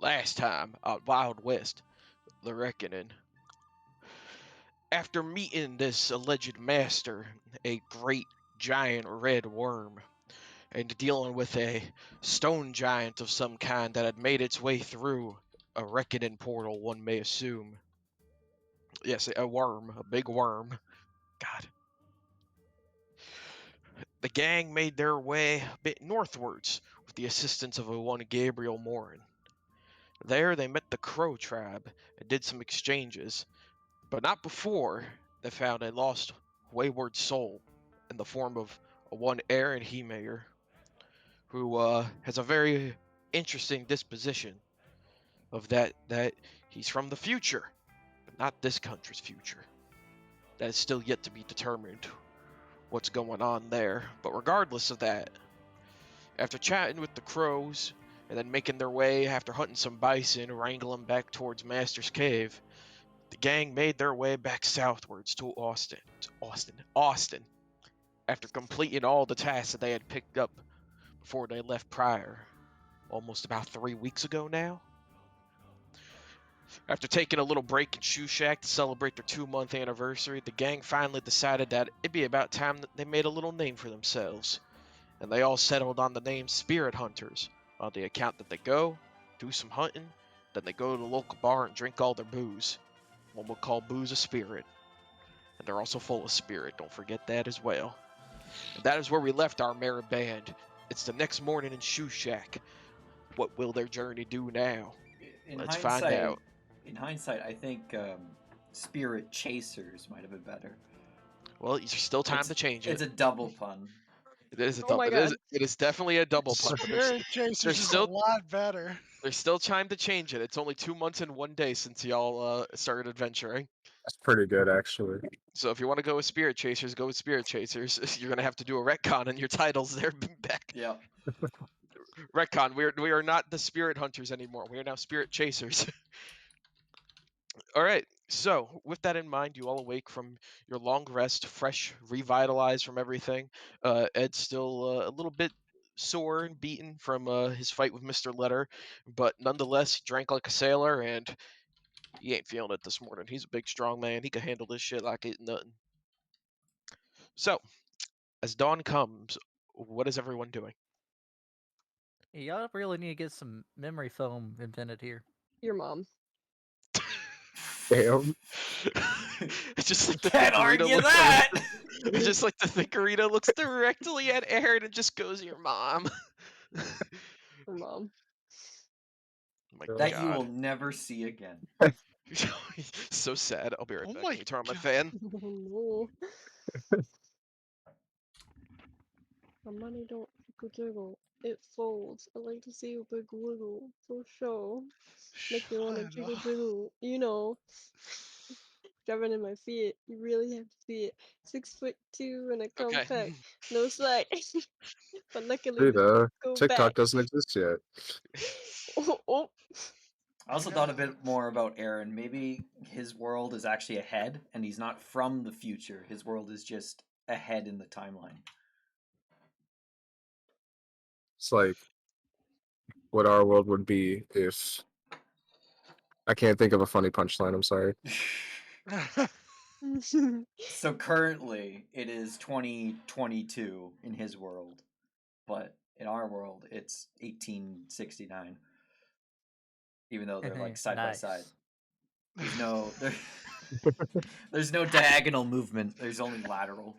Last time on Wild West, The Reckoning. After meeting this alleged master, a great giant red worm, and dealing with a stone giant of some kind that had made its way through a reckoning portal, one may assume. Yes, a worm, a big worm. God. The gang made their way a bit northwards with the assistance of a one Gabriel Morin. There they met the Crow tribe and did some exchanges, but not before they found a lost, wayward soul in the form of a one Aaron Heemeyer, who has a very interesting disposition of that he's from the future, but not this country's future. That is still yet to be determined what's going on there. But regardless of that, after chatting with the crows and then making their way after hunting some bison, wrangling back towards Master's Cave, the gang made their way back southwards to Austin, after completing all the tasks that they had picked up before they left prior, almost about 3 weeks ago now. After taking a little break in Shoe Shack to celebrate their 2-month anniversary, the gang finally decided that it'd be about time that they made a little name for themselves, and they all settled on the name Spirit Hunters, on the account that they go, do some hunting, then they go to the local bar and drink all their booze. One would call booze a spirit. And they're also full of spirit, don't forget that as well. And that is where we left our merry band. It's the next morning in Shoe Shack. What will their journey do now? Let's find out. In hindsight, I think Spirit Chasers might have been better. Well, there's still time to change it. It's a double pun. It is a Oh double. my God. It is definitely a double pun. But Spirit Chasers is still- a lot better. there's still time to change it. It's only 2 months and 1 day since y'all started adventuring. That's pretty good, actually. So if you want to go with Spirit Chasers, go with Spirit Chasers. You're gonna have to do a retcon in your titles there, Beck. Yeah. Retcon. We are not the Spirit Hunters anymore. We are now Spirit Chasers. All right. So with that in mind, you all awake from your long rest, fresh, revitalized from everything. Ed's still a little bit sore and beaten from his fight with Mr. Letter, but nonetheless, he drank like a sailor, and he ain't feeling it this morning. He's a big, strong man. He can handle this shit like it nothing. So, as dawn comes, what is everyone doing? Y'all really need to get some memory foam invented here. Your mom. Damn. It's just like the Can't Thickerita argue looks that! It's just like the Thickerita looks directly at Aaron and just goes, "Your mom." Her mom. Oh my That God. you will never see again. So sad. I'll be right Oh back. my Let me turn on my God. fan. Oh no. My money don't jiggle. It folds. I like to see a big wiggle. For sure. Make me wanna Shut jiggle up. jiggle. You know. Driving in my Fiat. You really have to see it. 6'2" and a Okay. compact. No slack. But luckily Dude, the seats go TikTok back. doesn't exist yet. Oh. I also thought a bit more about Aaron. Maybe his world is actually ahead, and he's not from the future. His world is just ahead in the timeline. It's like what our world would be if... I can't think of a funny punchline, I'm sorry. So currently, it is 2022 in his world, but in our world, it's 1869. Even though they're like side by side. There's no there's no diagonal movement. There's only lateral.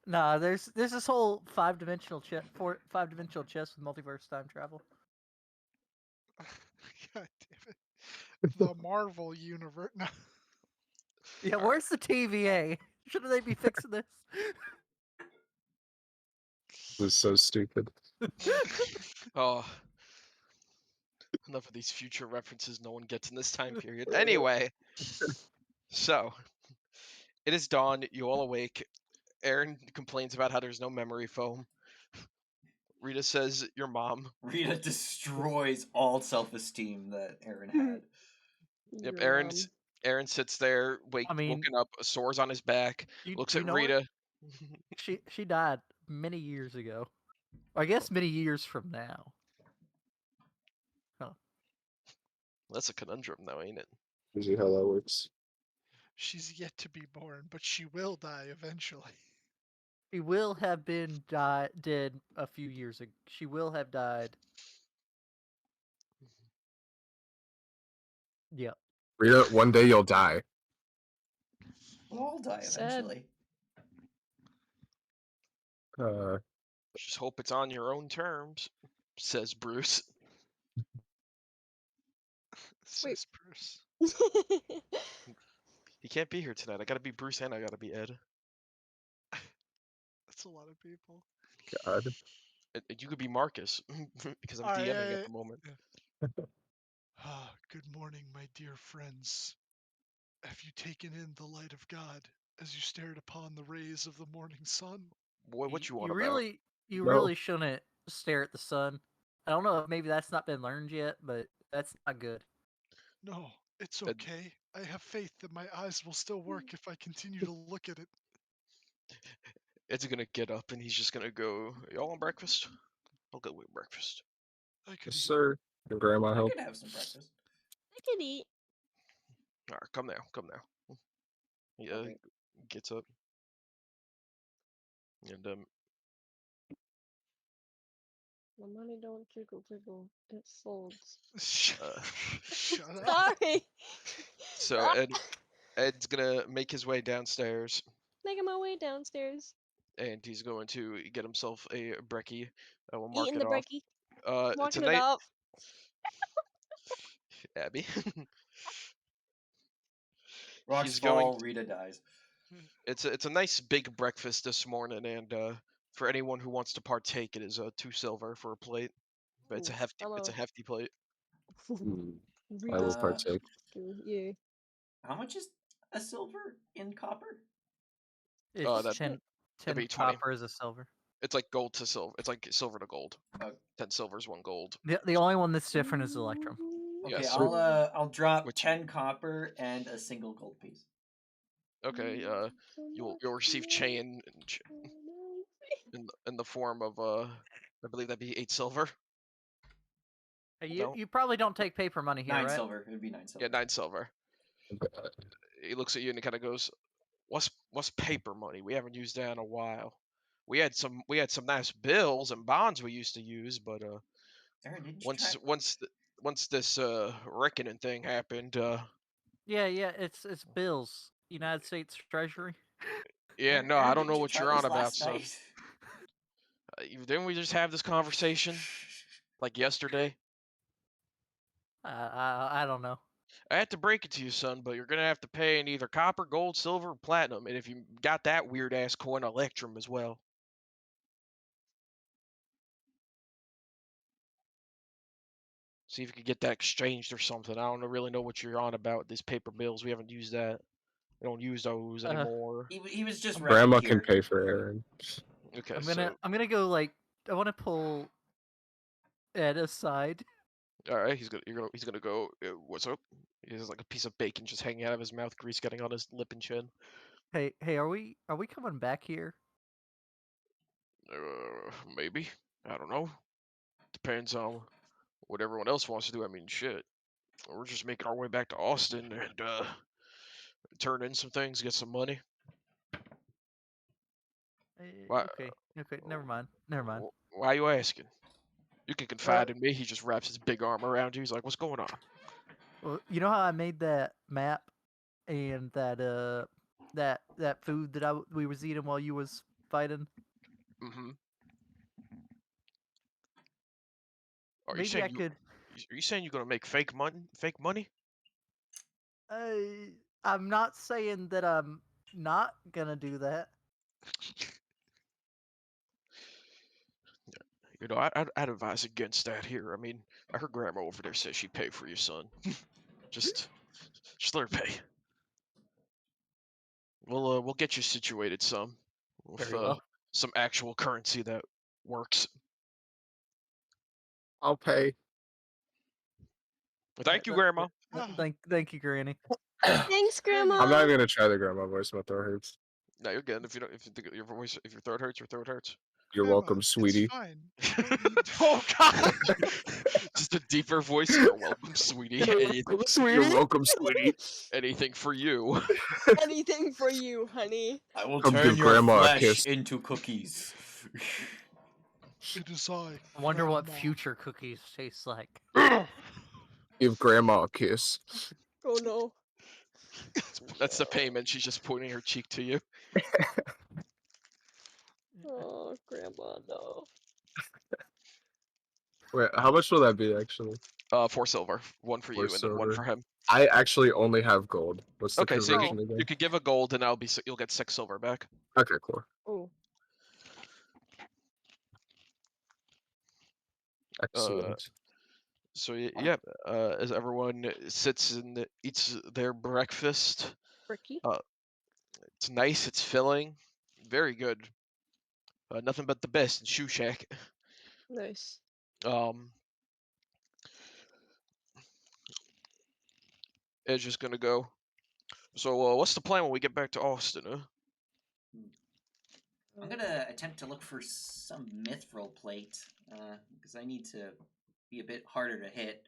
Nah, there's this whole five-dimensional chess with multiverse time travel. God damn it. The Marvel universe. No. Yeah, where's the TVA? Shouldn't they be fixing this? This is so stupid. Oh. Enough of these future references no one gets in this time period. Anyway. So. It is dawn. You all awake. Aaron complains about how there's no memory foam. Rita says, "Your mom." Rita destroys all self-esteem that Aaron had. Yep, Your Aaron sits there, woken up, sores on his back, looks at Rita. She died many years ago. I guess many years from now. Huh. That's a conundrum, though, ain't it? Usually how that works. She's yet to be born, but she will die eventually. She will have been dead a few years ago. She will have died. Yep. Rita, one day you'll die. We'll all die Sad. eventually. Just hope it's on your own terms, says Bruce. Says Bruce. He can't be here tonight. I gotta be Bruce and I gotta be Ed. That's a lot of people. God. You could be Marcus because I'm DMing at the moment. Ah, good morning, my dear friends. Have you taken in the light of God as you stared upon the rays of the morning sun? Boy, what you want you about? really, you No. really shouldn't stare at the sun. I don't know if maybe that's not been learned yet, but that's not good. No, it's Ed- okay. I have faith that my eyes will still work if I continue to look at it. Ed's gonna get up and he's just gonna go, y'all want breakfast? I'll go with breakfast. I could Yes, eat. sir. Can grandma I help? could have some breakfast. I could eat. Alright, come now. He Okay. gets up. And My money don't jiggle jiggle. It folds. Shut up. Sorry. so Ed's gonna make his way downstairs Making my way downstairs. and he's going to get himself a brekkie. We'll mark Eating it the off. brekkie. Walking it Tonight, up. Abby. Rocks He's fall, going. Rita dies. It's a nice big breakfast this morning, and for anyone who wants to partake, it is 2 silver for a plate. But it's a Ooh, hefty. I'm It's a a hefty plate. I will Rita's partake. yeah. How much is a silver in copper? It's that'd 10 be 20. copper is a silver. It's like gold to silver. It's like silver to gold. Oh. 10 silvers, 1 gold. The only one that's different is Electrum. Okay, Yes. I'll drop Which- 10 copper and a single gold piece. Okay. You'll receive chain in the form of I believe that'd be 8 silver. You No. you probably don't take paper money here, 9 right? silver. It would be 9 silver. Yeah, 9 silver. He looks at you and he kind of goes, "What's paper money? We haven't used that in a while. We had some nice bills and bonds we used to use, but Aaron, didn't you try? once this reckoning thing happened, Yeah, it's bills. United States Treasury. yeah, no, Aaron, I don't know didn't you what try you're on this about, last son. night? Didn't we just have this conversation like yesterday? I don't know. I had to break it to you, son, but you're gonna have to pay in either copper, gold, silver, or platinum, and if you got that weird ass coin, Electrum as well. See if you could get that exchanged or something. I don't really know what you're on about. These paper bills, we haven't used that. We don't use those anymore. He was just Grandma right can here. pay for Aaron. Okay, I'm gonna go like I want to pull Ed aside. all right, he's gonna go. What's up? He has like a piece of bacon just hanging out of his mouth, grease getting on his lip and chin. Hey, are we coming back here? Maybe. I don't know. Depends on what everyone else wants to do. I mean, shit. We're just making our way back to Austin and turn in some things, get some money. Why? Okay, never mind. Why are you asking? You can confide in me. He just wraps his big arm around you. He's like, "What's going on?" Well, you know how I made that map and that that food that we was eating while you was fighting? Mm-hmm. Maybe I could. Are you saying you're gonna make fake money? Fake money? I'm not saying that I'm not gonna do that. You know, I'd advise against that here. I mean, I heard Grandma over there say she'd pay for you, son. just let her pay. We'll get you situated some with Very well. some actual currency that works. I'll pay. Well, thank you, Grandma. Thank you, Granny. Thanks, Grandma. I'm not even gonna try the grandma voice. My throat hurts. No, you're good. If you think your throat hurts, your throat hurts. You're Grandma, welcome, sweetie. It's fine. I don't need Oh God! Just a deeper voice. You're welcome, sweetie. You're welcome, sweetie. Anything for you. Anything for you, honey. I will Come turn give your Grandma a flesh kiss. into cookies. It is I. I wonder what Grandma. future cookies taste like. Give Grandma a kiss. Oh no. That's the payment. She's just pointing her cheek to you. Oh, grandma, no. Wait, how much will that be actually? 4 silver. 1 for 4 you and then 1 for silver. him. I actually only have gold. What's the Okay, so you conversion could, again? you could give a gold and you'll get 6 silver back. Okay, cool. Oh. Excellent. So yeah, as everyone sits and eats their breakfast, Ricky? it's nice, it's filling, very good. Nothing but the best in Shoe Shack. Nice. Edge is gonna go. So what's the plan when we get back to Austin? I'm gonna attempt to look for some mithril plate, because I need to be a bit harder to hit,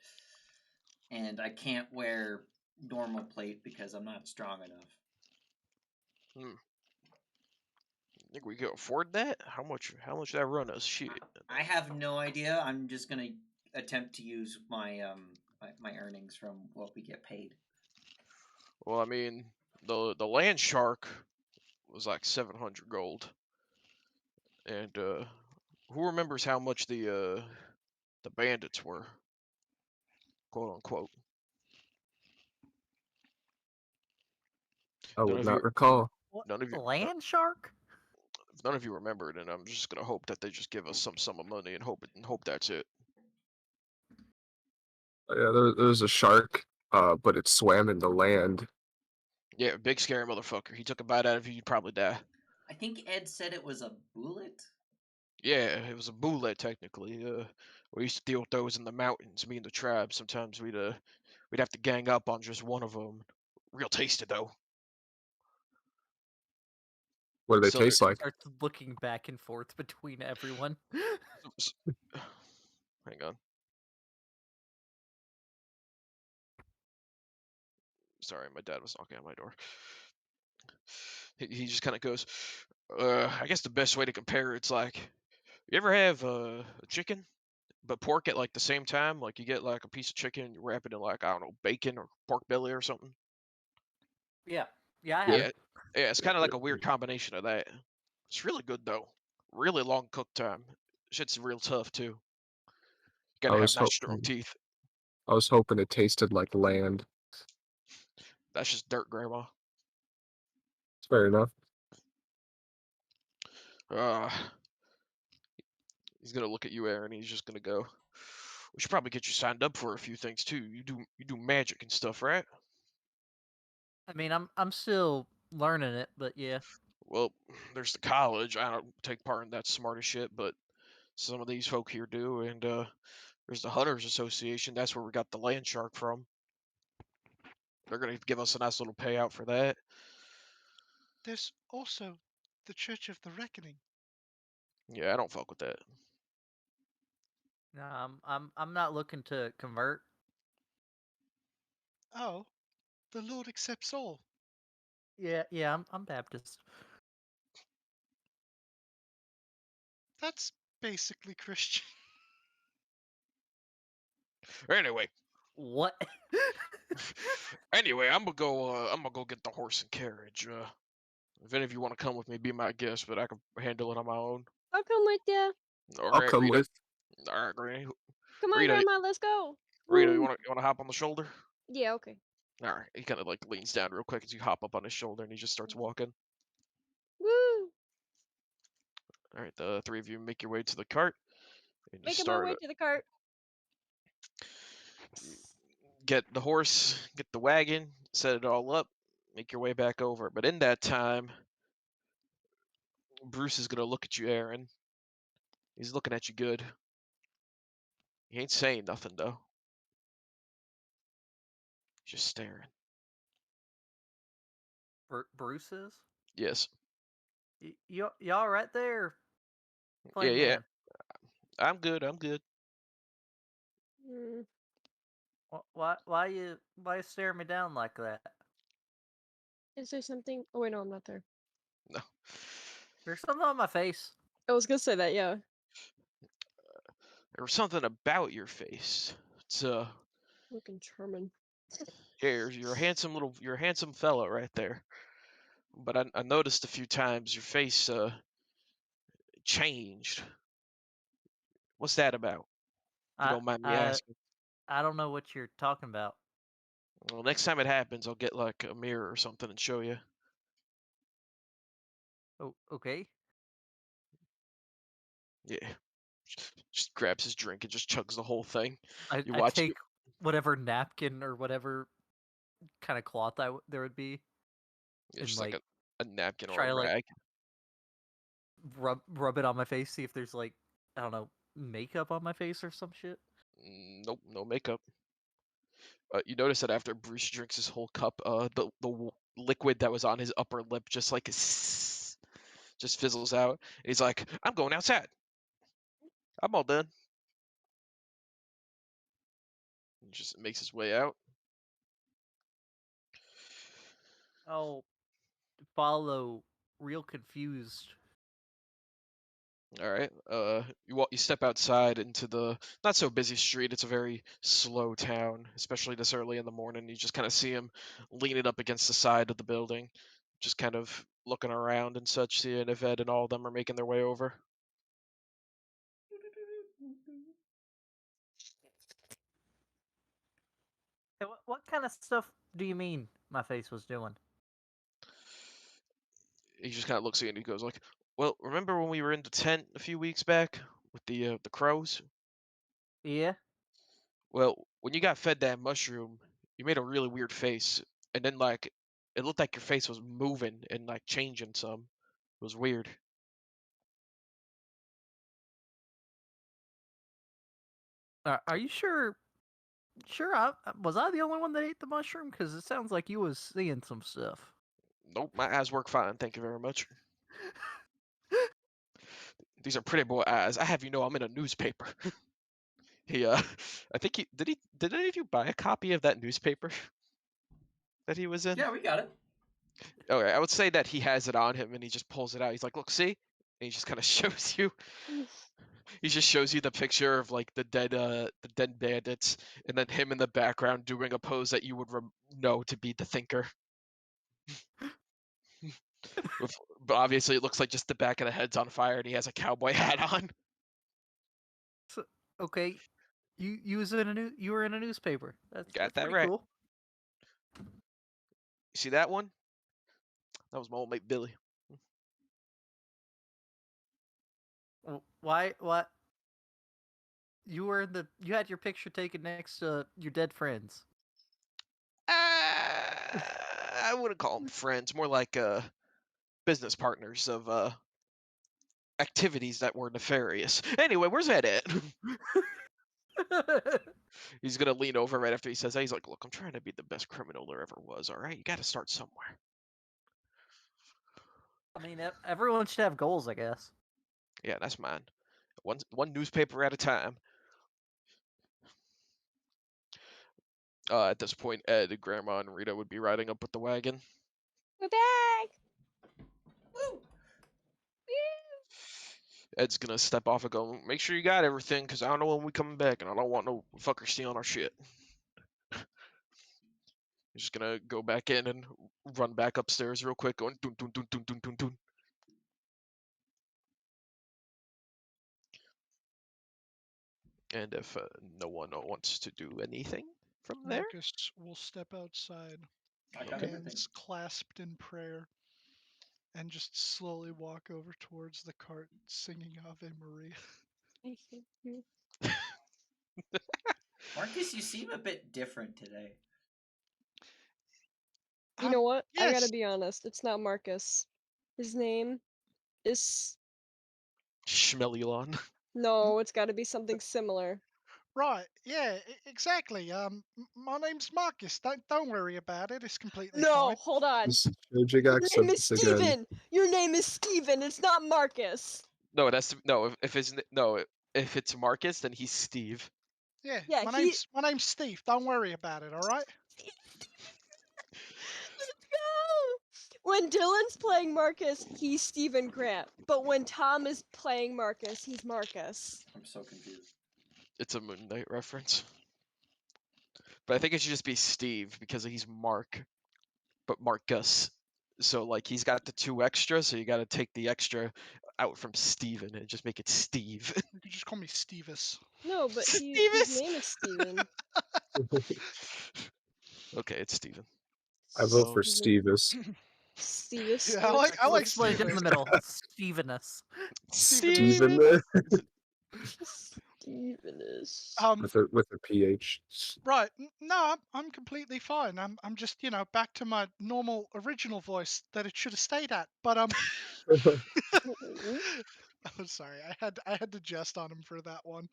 and I can't wear normal plate because I'm not strong enough. Think we can afford that? How much that run us? Shit. I have no idea. I'm just gonna attempt to use my my earnings from what we get paid. Well, I mean, the land shark was like 700 gold. And who remembers how much the bandits were? Quote unquote. I None would of not you recall. What? none of you Land shark? if none of you remembered, and I'm just gonna hope that they just give us some sum of money and hope that's it. Yeah, there was a shark, but it swam in the land. Yeah, big scary motherfucker. He took a bite out of you, you'd probably die. I think Ed said it was a bullet. Yeah, it was a bullet technically. We used to deal with those in the mountains. Me and the tribe. Sometimes we'd have to gang up on just one of them. Real tasty though. What do they So they're- taste like? Starts looking back and forth between everyone. s- Hang on. Sorry, my dad was knocking on my door. He just kind of goes, I guess the best way to compare it's like, you ever have a chicken, but pork at like the same time? Like you get like a piece of chicken and you wrap it in like, I don't know, bacon or pork belly or something? Yeah. Yeah, I Yeah. have. Yeah, it's kind of like a weird combination of that. It's really good though. Really long cook time. Shit's real tough too. You I gotta have was nice strong hoping teeth. I was hoping it tasted like land. That's just dirt, Grandma. It's fair enough. Uh, he's gonna look at you, Aaron. He's just gonna go. We should probably get you signed up for a few things too. You do magic and stuff, right? I mean, I'm still learning it, but yeah. Well, there's the college. I don't take part in that smartest shit, but some of these folk here do. And there's the Hunters Association. That's where we got the land shark from. They're gonna give us a nice little payout for that. There's also the Church of the Reckoning. Yeah, I don't fuck with that. No, I'm not looking to convert. Oh, the Lord accepts all. Yeah, I'm Baptist. That's basically Christian. Anyway, What? anyway, I'm gonna go. I'm gonna go get the horse and carriage. If any of you want to come with me, be my guest, but I can handle it on my own. I'll come with ya. All I'll right, come Rita. with. All right, Granny. Come on, Rita, Grandma, let's go. Rita, Woo. you wanna hop on the shoulder? Yeah, okay. All right. He kind of like leans down real quick as you hop up on his shoulder, and he just starts walking. Woo! All right, the three of you make your way to the cart, and you Making my start. way to the cart. Get the horse, get the wagon, set it all up, make your way back over. But in that time, Bruce is gonna look at you, Aaron. He's looking at you good. He ain't saying nothing though. He's just staring. Bruce is? Yes. Y'all right there? Plain yeah. man. I'm good. I'm good. Mm, Why you staring me down like that? is there something? Oh wait, no, I'm not there. No. There's something on my face. I was gonna say that, yeah. There was something about your face. It's Looking charming. yeah, you're a handsome fella right there. But I noticed a few times your face changed. What's that about? If you I don't mind me I asking. I don't know what you're talking about. Well, next time it happens, I'll get like a mirror or something and show you. Oh, okay. Yeah. Just grabs his drink and just chugs the whole thing. You I watch take whatever napkin or whatever kind of cloth there would be, and just like like a napkin or try a to like rag. rub it on my face, see if there's like, I don't know, makeup on my face or some shit. Nope, no makeup. You notice that after Bruce drinks his whole cup, liquid that was on his upper lip just like just fizzles out. And he's like, "I'm going outside. I'm all done." He just makes his way out. Oh, follow, real confused. All right. You step outside into the not so busy street. It's a very slow town, especially this early in the morning. You just kind of see him leaning up against the side of the building, just kind of looking around and such, seeing if Ed and all of them are making their way over. Hey, what kind of stuff do you mean my face was doing? He just kind of looks at you and he goes like, "Well, remember when we were in the tent a few weeks back with the crows? Yeah. Well, when you got fed that mushroom, you made a really weird face, and then like it looked like your face was moving and like changing some. It was weird." Are you sure? Sure, was I the only one that ate the mushroom? Because it sounds like you was seeing some stuff. Nope, my eyes work fine. Thank you very much. These are pretty boy eyes. I have you know I'm in a newspaper. He I think did any of you buy a copy of that newspaper that he was in? Yeah, we got it. Okay, I would say that he has it on him and he just pulls it out. He's like, "Look, see?" And he just kind of shows you. He just shows you the picture of like the dead bandits, and then him in the background doing a pose that you would know to be the thinker. But obviously, it looks like just the back of the head's on fire, and he has a cowboy hat on. So, okay, you were in a newspaper. Got That's that pretty right. cool. You see that one? That was my old mate Billy. Why? What? You had your picture taken next to your dead friends. I wouldn't call them friends, more like business partners of activities that were nefarious. Anyway, where's Ed at? He's gonna lean over right after he says that. He's like, "Look, I'm trying to be the best criminal there ever was. All right, you got to start somewhere." I mean, everyone should have goals, I guess. Yeah, that's mine. One newspaper at a time. At this point, Ed, Grandma, and Rita would be riding up with the wagon. We're back. Woo! Ed's gonna step off and go, "Make sure you got everything, cause I don't know when we coming back, and I don't want no fucker stealing our shit." He's just gonna go back in and run back upstairs real quick, going dun dun dun dun dun dun dun. And if no one wants to do anything from there, Marcus will step outside, I got Okay. everything. hands clasped in prayer, and just slowly walk over towards the cart, singing Ave Maria. I hate you. Marcus, you seem a bit different today. You know what? I yes. gotta be honest. It's not Marcus. His name is Schmelulon. no. It's got to be something similar. Right, yeah, exactly. My name's Marcus. Don't worry about it. It's completely No, fine. hold on. This is Jojic Your name accent is again. Steven. Your name is Steven. It's not Marcus. No, it has to. No, if it's no, if it's Marcus, then he's Steve. Yeah, Yeah, my he- name's Steve. Don't worry about it, all right? Let's go! When Dylan's playing Marcus, he's Stephen Grant. But when Tom is playing Marcus, he's Marcus. I'm so confused. It's a Moon Knight reference. But I think it should just be Steve because he's Mark, but Marcus. So like he's got the 2 extra, so you got to take the extra out from Steven and just make it Steve. You could just call me Stevis. No, but his Stevis! name is Steven. Okay, it's Steven. I vote for Steven. Stevis. Stevis. Yeah, I like Let's split it in the Stevis. middle. Stevenus. Steven. Steven Stevenus. with a PH. Right. No, I'm completely fine. I'm just, back to my normal original voice that it should have stayed at. But Mhm. I'm sorry. I had to jest on him for that one.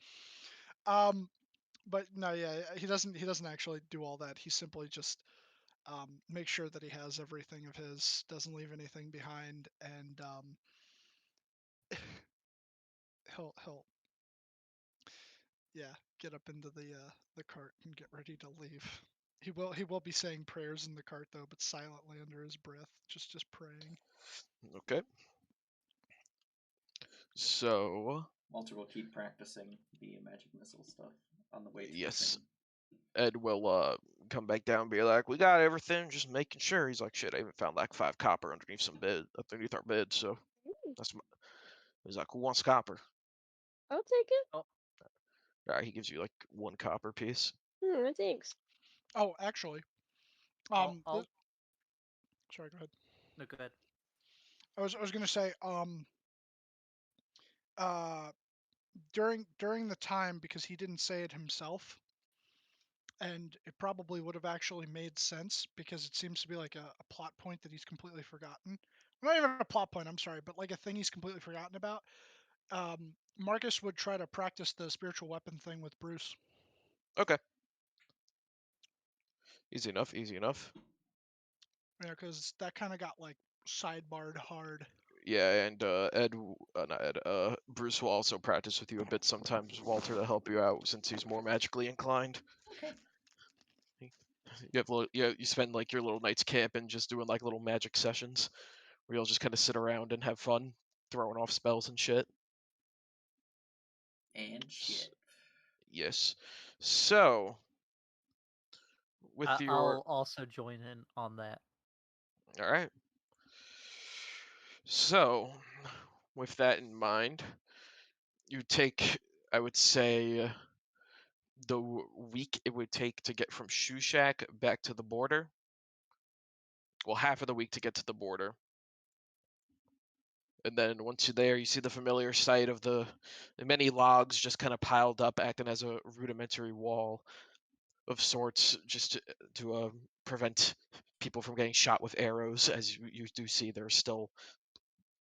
But no, yeah, he doesn't actually do all that. He simply just makes sure that he has everything of his, doesn't leave anything behind, and he'll get up into the cart and get ready to leave. He will be saying prayers in the cart though, but silently under his breath, just praying. Okay. So Walter will keep practicing the magic missile stuff on the way to Yes. the train. Ed will come back down and be like, "We got everything, just making sure." He's like, "Shit, I even found like 5 copper underneath our bed, so Ooh, that's my." He's like, "Who wants copper?" I'll take it. Alright, he gives you like 1 copper piece. Thanks. Oh, actually, I'll- sorry, go ahead. No, go ahead. I was gonna say, during the time, because he didn't say it himself, and it probably would have actually made sense because it seems to be like a plot point that he's completely forgotten. Not even a plot point, I'm sorry, but like a thing he's completely forgotten about. Marcus would try to practice the spiritual weapon thing with Bruce. Okay. Easy enough, easy enough. Yeah, because that kind of got like sidebarred hard. Yeah, and Bruce will also practice with you a bit sometimes, Walter, to help you out since he's more magically inclined. Okay. You spend like your little nights camping, just doing like little magic sessions, where you'll just kind of sit around and have fun, throwing off spells and shit. And shit. Yes. So, with your I'll also join in on that. all right. So, with that in mind, you take, I would say, the week it would take to get from Shoe Shack back to the border. Well, half of the week to get to the border. And then once you're there, you see the familiar sight of the many logs just kind of piled up, acting as a rudimentary wall of sorts, just to prevent people from getting shot with arrows. As you do see, there's still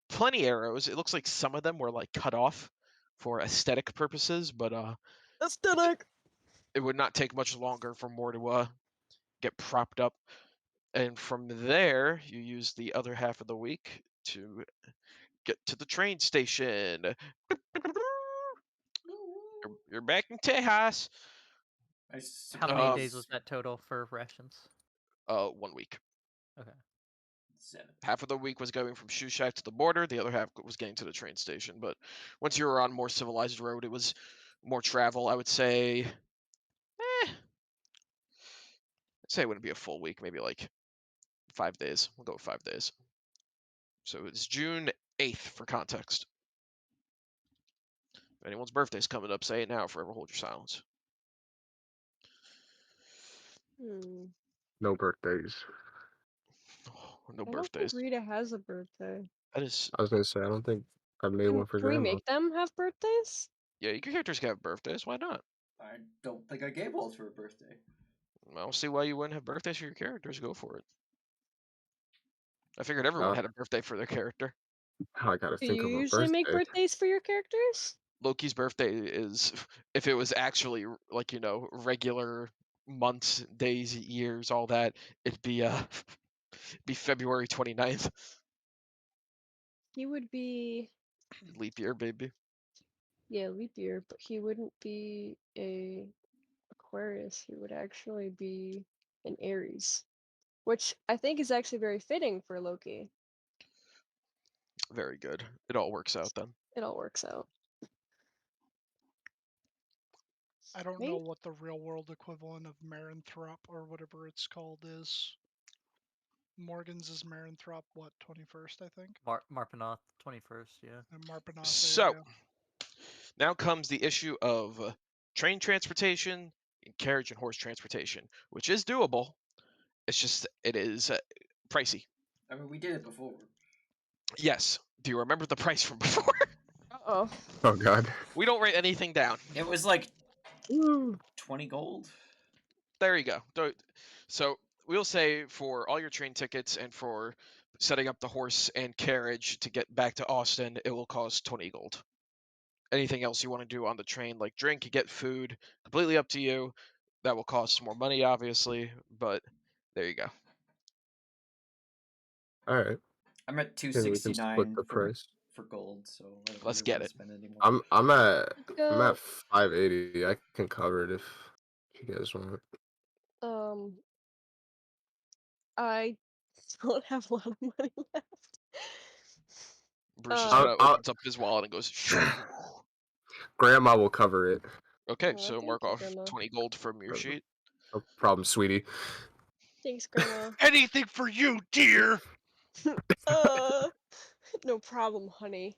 plenty arrows. It looks like some of them were like cut off for aesthetic purposes, but Aesthetic. it would not take much longer for more to get propped up. And from there, you use the other half of the week to get to the train station. You're back in Tejas. I How many suppose days was that total for rations? 1 week. Okay. 7. Half of the week was going from Shoe Shack to the border. The other half was getting to the train station. But once you were on more civilized road, it was more travel. I would say, I'd say it wouldn't be a full week. Maybe like 5 days. We'll go with 5 days. So it's June 8th for context. If anyone's birthday's coming up, say it now. Forever hold your silence. No birthdays. No I don't birthdays. think Rita has a birthday. That is. I was gonna say I don't think I made one for Can we grandma. make them have birthdays? Yeah, your characters can have birthdays. Why not? I don't think I gave Walter a birthday. I don't see why you wouldn't have birthdays for your characters. Go for it. I figured everyone had a birthday for their character. I gotta Do think you of a usually make birthday. birthdays for your characters? Loki's birthday is, if it was actually like regular months, days, years, all that, it'd be be February 29th. He would be Leap year, baby. Yeah, leap year, but he wouldn't be a Aquarius. He would actually be an Aries, which I think is actually very fitting for Loki. Very good. It all works out then. It all works out. I don't Right? know what the real world equivalent of Maranthrop or whatever it's called is. Morgan's is Maranthrop, what, 21st, I think? Marpanoth, 21st, yeah. And Marpanoth, there you So go. now comes the issue of train transportation and carriage and horse transportation, which is doable. It's just it is pricey. I mean, we did it before. Yes. Do you remember the price from before? Uh-oh. Oh god. We don't write anything down. It was like Ooh. 20 gold. There you go. So we'll say for all your train tickets and for setting up the horse and carriage to get back to Austin, it will cost 20 gold. Anything else you want to do on the train, like drink, get food, completely up to you. That will cost more money, obviously, but there you go. All right. I'm at Then we can 269 split the price. for gold, so I don't Let's really get wanna it. spend any more. I'm at Let's go. 580. I can cover it if you guys want. I don't have a lot of money left. Bruce just Uh, kind of opens up his wallet and goes, Grandma will cover it. okay, Aw, so thank mark you, off Grandma. 20 gold from your sheet. No problem, sweetie. Thanks, Grandma. Anything for you, dear! No problem, honey.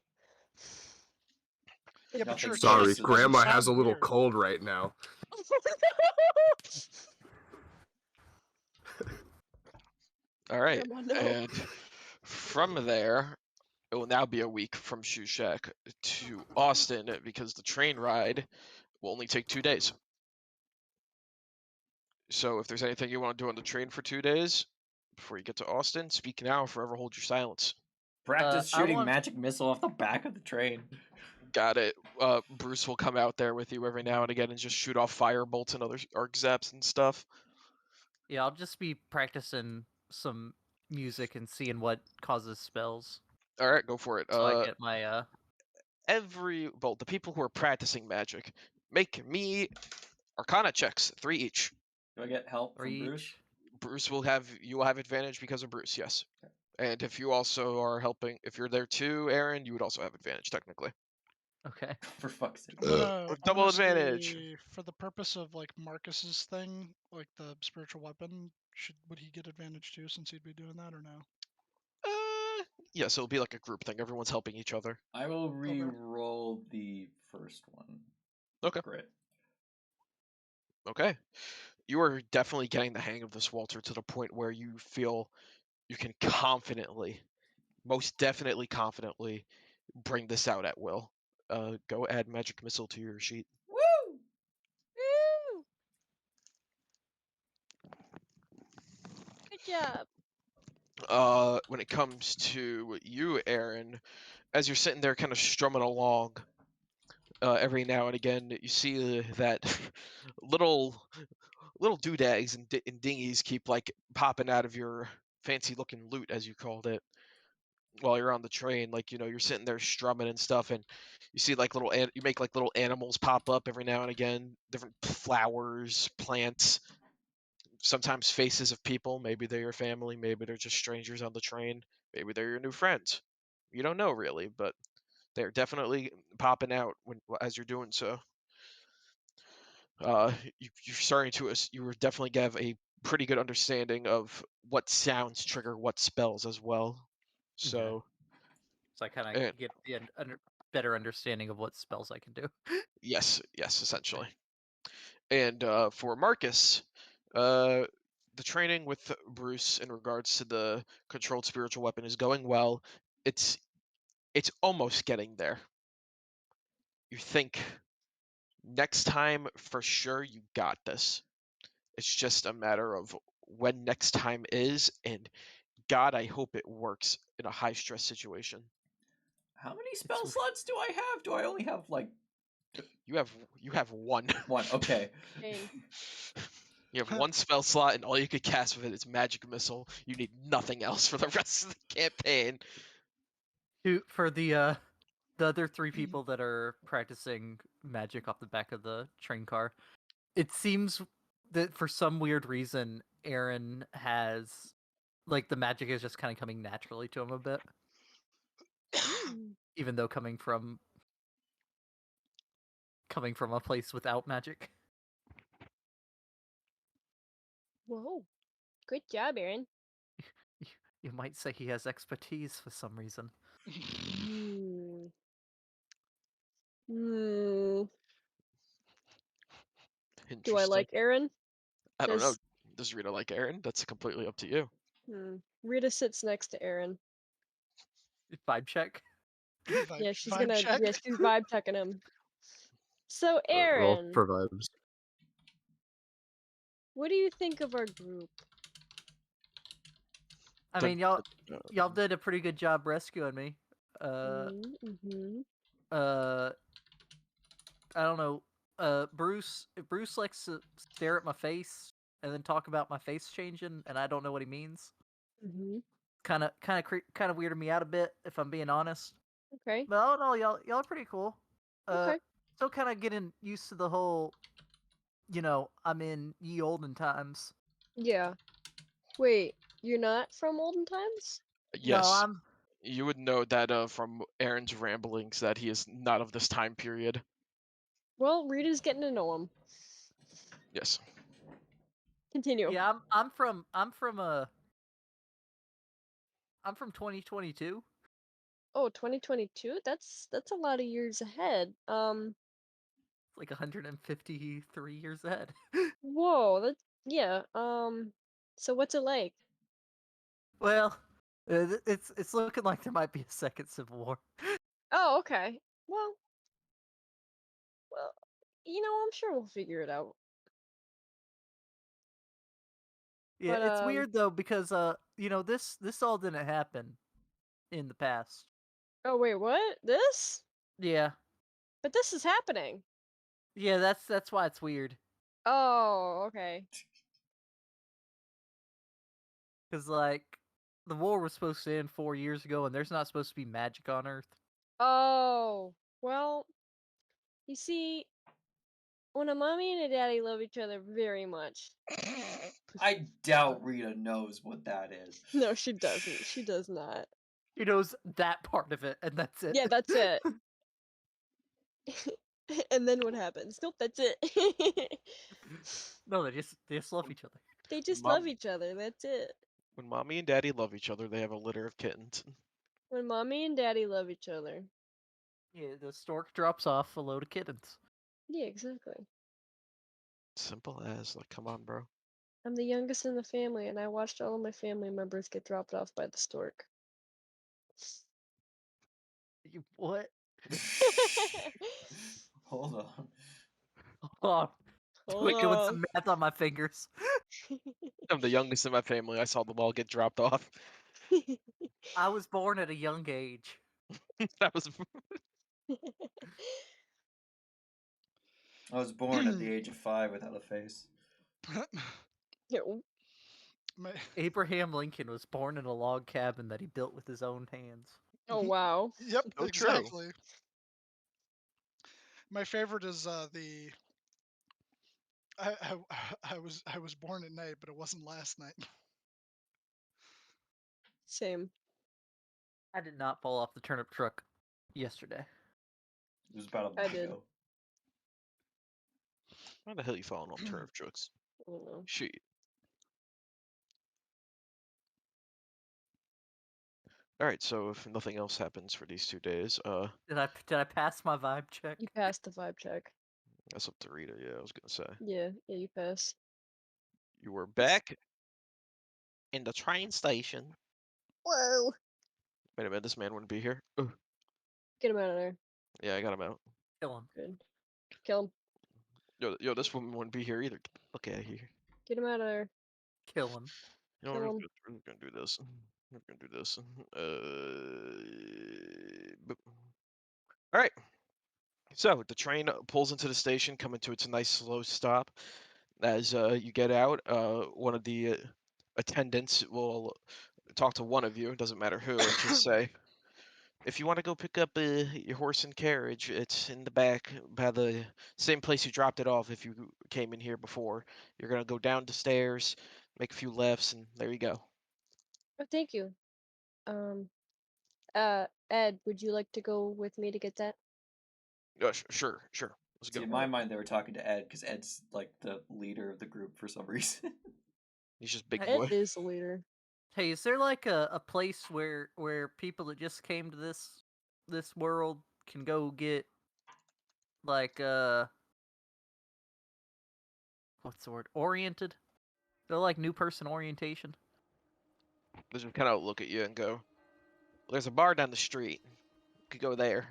Yeah, but Nothing your Sorry, serious accent is- doesn't Grandma has a sound little weird. cold right now. All right, Grandma, no. and from there, it will now be a week from Shushack to Austin because the train ride will only take 2 days. So if there's anything you want to do on the train for 2 days before you get to Austin, speak now or forever hold your silence. Practice I shooting want- magic missile off the back of the train. Got it. Bruce will come out there with you every now and again and just shoot off fire bolts and other arc zaps and stuff. Yeah, I'll just be practicing some music and seeing what causes spells. All right, go for it. So I get my The people who are practicing magic, make me Arcana checks, 3 each. Do I get help from reach. Bruce? Bruce will have advantage because of Bruce, yes. And if you also are helping, if you're there too, Aaron, you would also have advantage technically. Okay. For fuck's sake. I'm gonna Double say, advantage. for the purpose of like Marcus's thing, like the spiritual weapon, would he get advantage too since he'd be doing that or no? Yes, it'll be like a group thing. Everyone's helping each other. I will re-roll the first one. Okay. Great. Okay. You are definitely getting the hang of this, Walter, to the point where you feel you can confidently, most definitely confidently, bring this out at will. Go add magic missile to your sheet. Woo! Woo! Good job. When it comes to you, Aaron, as you're sitting there kind of strumming along, every now and again you see that little doodads and dinghies keep like popping out of your fancy looking loot, as you called it, while you're on the train. Like, you're sitting there strumming and stuff, and you see like you make like little animals pop up every now and again, different flowers, plants, sometimes faces of people. Maybe they're your family, maybe they're just strangers on the train, maybe they're your new friends. You don't know really, but they're definitely popping out as you're doing so. You're starting to you were definitely have a pretty good understanding of what sounds trigger what spells as well. So So I kind And- of get the better understanding of what spells I can do. yes, essentially. And for Marcus, the training with Bruce in regards to the controlled spiritual weapon is going well. It's almost getting there. You think next time for sure you got this. It's just a matter of when next time is, and God, I hope it works in a high stress situation. How many spell slots do I have? Do I only have like You have one. one? Okay. Dang. You have one spell slot, and all you could cast with it is magic missile. You need nothing else for the rest of the campaign. For the the other 3 people that are practicing magic off the back of the train car, it seems that for some weird reason, Aaron has, like, the magic is just kind of coming naturally to him a bit, Mm. even though coming from a place without magic. Whoa. Good job, Aaron. You might say he has expertise for some reason. Hmm. Hmm. Do I Interesting. like Aaron? I don't know. Does Does Rita like Aaron? That's completely up to you. Rita sits next to Aaron. Vibe check. Yeah, she's Vibe gonna. check. Yeah, she's vibe checking him. So, Roll Aaron, for vibes. what do you think of our group? I Dun- mean, y'all dun- did a pretty good job rescuing me. Mm-hmm. I don't know. Bruce likes to stare at my face and then talk about my face changing, and I don't know what he means. Mm-hmm. Kind of weirded me out a bit, if I'm being honest. Okay. But all in all, y'all are pretty cool. Okay. Still kind of getting used to the whole, I'm in ye olden times. Yeah. Wait, you're not from olden times? Yes. No, I'm. You would know that from Aaron's ramblings that he is not of this time period. Well, Rita's getting to know him. Yes. Continue. Yeah, I'm from 2022. Oh, 2022? That's a lot of years ahead. Like 153 years ahead. Whoa, yeah. So what's it like? Well, it's looking like there might be a second civil war. Oh, okay. Well, I'm sure we'll figure it out. Yeah, But it's weird though because this all didn't happen in the past. oh wait, what? This? Yeah. But this is happening. Yeah, that's why it's weird. Oh, okay. Cuz like the war was supposed to end 4 years ago and there's not supposed to be magic on Earth. Oh, well, you see, when a mommy and a daddy love each other very much. I doubt Rita knows what that is. No, she doesn't. She does not. She knows that part of it and that's it. Yeah, that's it. And then what happens? Nope, that's it. No, they just love each other. They just Mom- love each other. That's it. When mommy and daddy love each other, they have a litter of kittens. When mommy and daddy love each other. Yeah, the stork drops off a load of kittens. Yeah, exactly. Simple as, like, come on, bro. I'm the youngest in the family, and I watched all of my family members get dropped off by the stork. You what? Hold on. Oh, Hold doing on. some math on my fingers. I'm the youngest in my family. I saw them all get dropped off. I was born at a young age. That was I was born at the age of 5 without a face. Yeah, My, Abraham Lincoln was born in a log cabin that he built with his own hands. oh wow. yep, So true. exactly. My favorite is the. I was born at night, but it wasn't last night. Same. I did not fall off the turnip truck yesterday. It was about a I month did. ago. Why the hell you falling off turnip trucks? I don't know. Shit. All right, so if nothing else happens for these 2 days, Did I pass my vibe check? You passed the vibe check. that's up to Rita. Yeah, I was gonna say Yeah, you passed. you were back in the train station. Whoa! Wait a minute, this man wouldn't be here. Ugh. Get him out of there. Yeah, I got him out. Kill him. Good. Kill him. Yo, this woman wouldn't be here either. Look at here. Get him out of there. Kill him. You know, Kill we're him. gonna do this. We're gonna do this. All right. So the train pulls into the station, coming to its nice slow stop. As you get out, one of the attendants will talk to one of you. It doesn't matter who, and just say, if you want to go pick up your horse and carriage, it's in the back by the same place you dropped it off if you came in here before. You're gonna go down the stairs, make a few lefts, and there you go. Oh, thank you. Um, Ed, would you like to go with me to get that? Sure. Let's See, go. in my mind, they were talking to Ed because Ed's like the leader of the group for some reason. He's just big Ed boy. Ed is the leader. Hey, is there like a place where people that just came to this world can go get like what's the word? Oriented? They're like new person orientation. They just kind of look at you and go, "There's a bar down the street. You could go there."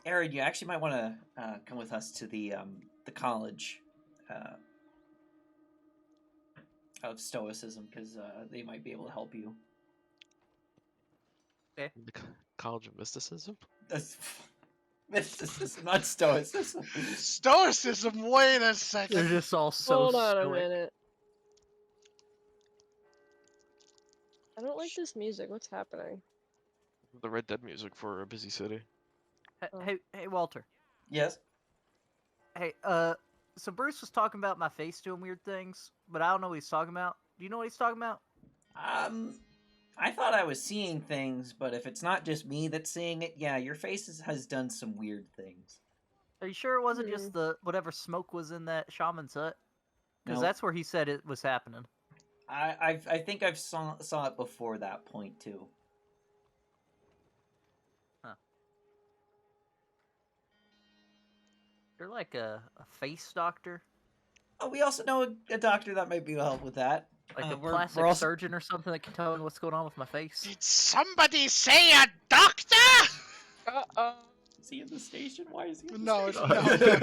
Aaron, you actually might want to come with us to the college of Stoicism because they might be able to help you. The College of Mysticism. That's mysticism, not Stoicism. Stoicism. Wait a They're second. just all so Hold on a stoic. minute. I don't like this music. What's happening? The Red Dead music for a busy city. Hey, Walter. Yes. Hey, so Bruce was talking about my face doing weird things, but I don't know what he's talking about. Do you know what he's talking about? I thought I was seeing things, but if it's not just me that's seeing it, yeah, your face has done some weird things. Are you sure it wasn't just the whatever smoke was in that shaman's hut? Because No. that's where he said it was happening. I think I've saw it before that point too. Huh. You're like a face doctor? Oh, we also know a doctor that might be able to help with that. Like a We're plastic also- surgeon or something that can tell me what's going on with my face? Did somebody say a doctor? Is he in the station? Why is he in the No, station? no,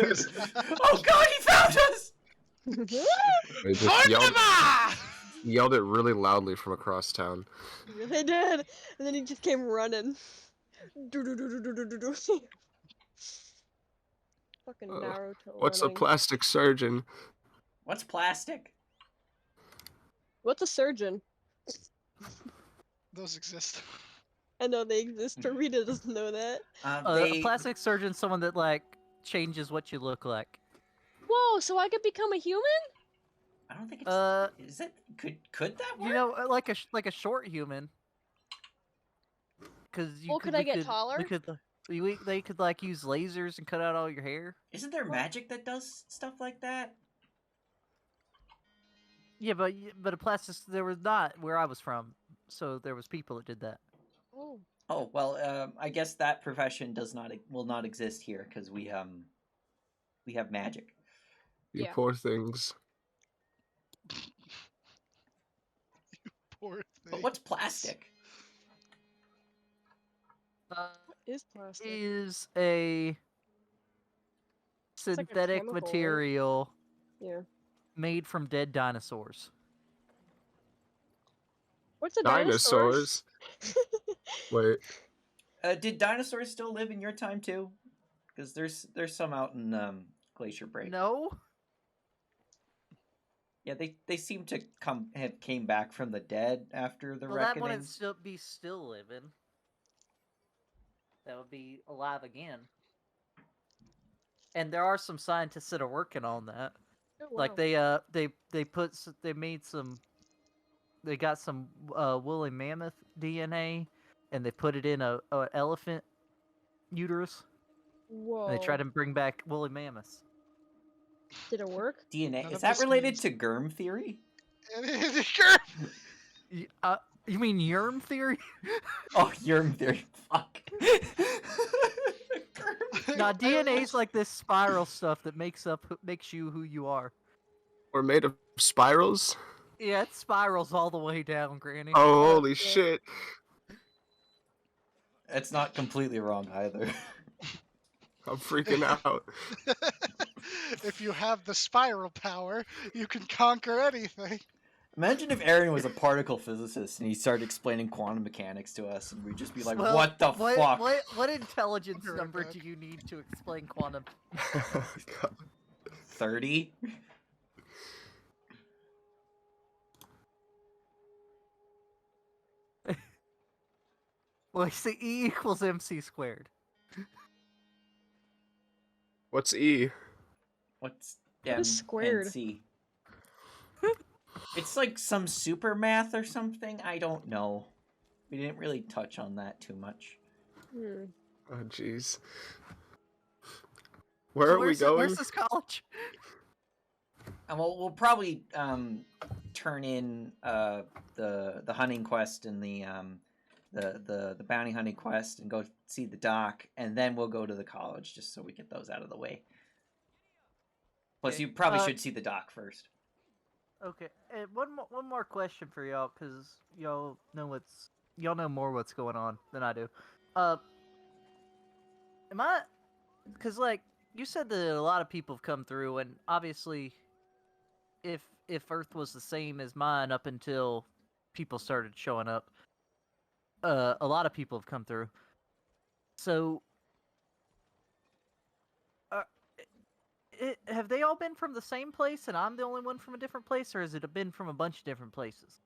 he's not. Oh God, he found us! They just Wunderbar! yelled it really loudly from across town. They did, and then he just came running. Do-do-do-do-do-do-do. Fucking Naruto What's a running. plastic surgeon? What's plastic? What's a surgeon? Those exist. I know they exist, but Rita doesn't know that. A plastic surgeon's someone that like changes what you look like. Whoa, so I could become a human? I don't think it's. Is it? Could that work? You know, like a short human. Because Well, could I get taller? They could like use lasers and cut out all your hair. Isn't there magic that does stuff like that? Yeah, but a plastic there was not where I was from, so there was people that did that. Oh. Oh well, I guess that profession will not exist here because we have magic. You Yeah. poor things. Poor thing. But what's plastic? What is plastic? Is a like a synthetic chemical, right? material Yeah. made from dead dinosaurs. What's a dinosaur? Dinosaurs. Wait, Did dinosaurs still live in your time too? Because there's some out in Glacier Break. No, Yeah, they seem to came back from the dead after the well that reckoning. one would still living. That would be alive again. And there are some scientists that are working on that. Oh, Like wow. they got some woolly mammoth DNA, and they put it in a elephant uterus, Whoa. and they try to bring back woolly mammoths. Did it work? DNA None is of that this related means- to germ theory? You mean Yerm theory? Oh, germ theory. Fuck. Nah, DNA's like this spiral stuff that makes you who you are. we're made of spirals? Yeah, it spirals all the way down, Granny. Oh, holy yeah. shit. It's not completely wrong either. I'm freaking out. If you have the spiral power, you can conquer anything. Imagine if Aaron was a particle physicist and he started explaining quantum mechanics to us, and we'd just be like, Well, "What the fuck?" What intelligence Be right number back. do you need to explain quantum? God. 30? Well, you see, E equals MC squared. What's E? What's What is squared? MNC? It's like some super math or something. I don't know. We didn't really touch on that too much. Hmm. Oh, jeez. Where So are we going? Where's this college? And we'll probably turn in the hunting quest and the bounty hunting quest and go see the dock, and then we'll go to the college just so we get those out of the way. Plus, Okay, you probably should see the dock first. Okay, and one more question for y'all, because y'all know more what's going on than I do. Because like you said that a lot of people have come through, and obviously, if Earth was the same as mine up until people started showing up, a lot of people have come through. So, have they all been from the same place, and I'm the only one from a different place, or has it been from a bunch of different places?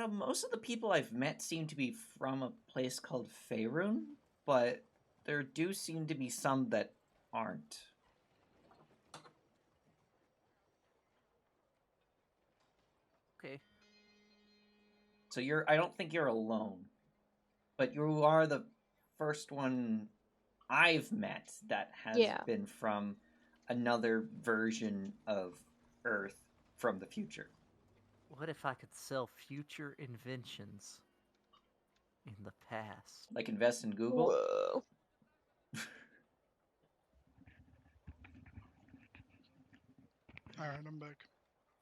Most of the people I've met seem to be from a place called Faerun, but there do seem to be some that aren't. Okay. So I don't think you're alone, but you are the first one I've met that has Yeah. been from another version of Earth from the future. What if I could sell future inventions in the past? Like invest in Google. Whoa. All right, I'm back.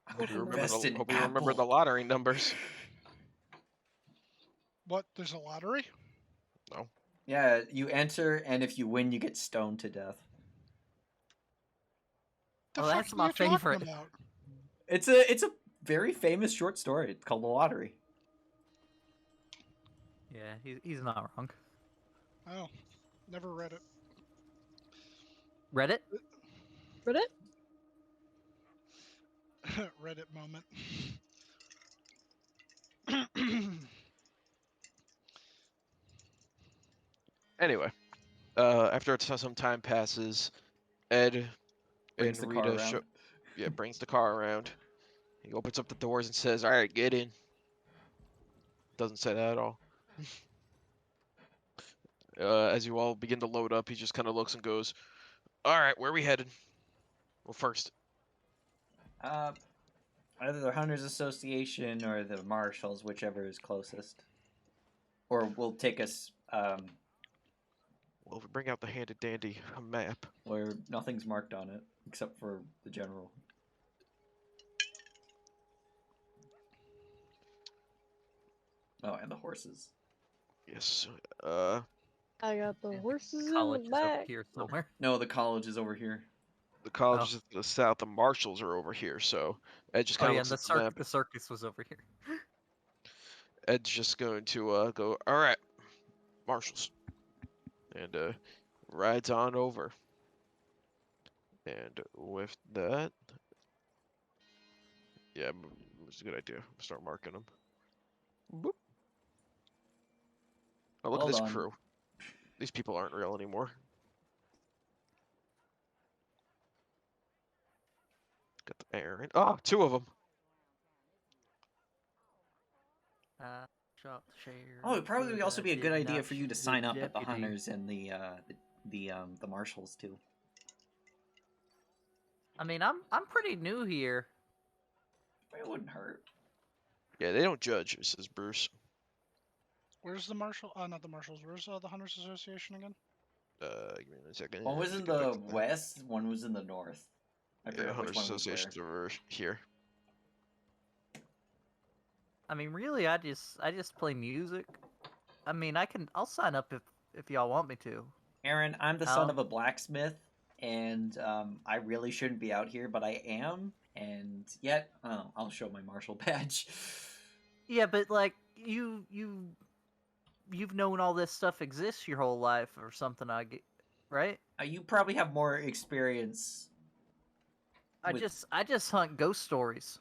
I Hope would you remember invest the, in hope you remember the Apple. lottery numbers. What? There's a lottery? No. Yeah, you enter, and if you win, you get stoned to death. The Oh, fuck that's are my you talking favorite. about? It's a very famous short story. It's called The Lottery. Yeah, he's not wrong. Oh, never read it. Reddit? Reddit? Reddit moment. Anyway, after some time passes, Ed Brings and the car Rita around. brings the car around. He opens up the doors and says, "All right, get in." Doesn't say that at all. As you all begin to load up, he just kind of looks and goes, "All right, where are we headed?" Well, first, Either the Hunters Association or the Marshals, whichever is closest. Or will take us we bring out the handy dandy map. where nothing's marked on it except for the general. Oh, and the horses. Yes. I got the horses in College the is over back. here somewhere. No, the college is over here. The colleges to the south, the marshals are over here. So Ed just Oh kind of yeah, looks and at the map. the circus was over here. Ed's just going to go, "All right, marshals," and rides on over. And with that, yeah, it's a good idea. Start marking them. Boop. Oh, look at Well this done. crew. These people aren't real anymore. Got the Aaron. Oh, two of them. Shop share. Oh, it'd probably but also I be a did good idea not for you to shoot sign up at the deputy. Hunters and the Marshals too. I mean, I'm pretty new here. It wouldn't hurt. Yeah, they don't judge, says Bruce. Where's the Marshal? Not the Marshals. Where's the Hunters Association again? Give me 1 second. One was Let's in get back the to that. west, one was in the north. I Yeah, forget which Hunters one was where. Association's over here. I mean, really, I just play music. I mean, I'll sign up if y'all want me to. Aaron, I'm the son Oh. of a blacksmith, and I really shouldn't be out here, but I am, and yet, I'll show my marshal badge. Yeah, but like you've known all this stuff exists your whole life or something. Right? You probably have more experience. I just hunt ghost stories.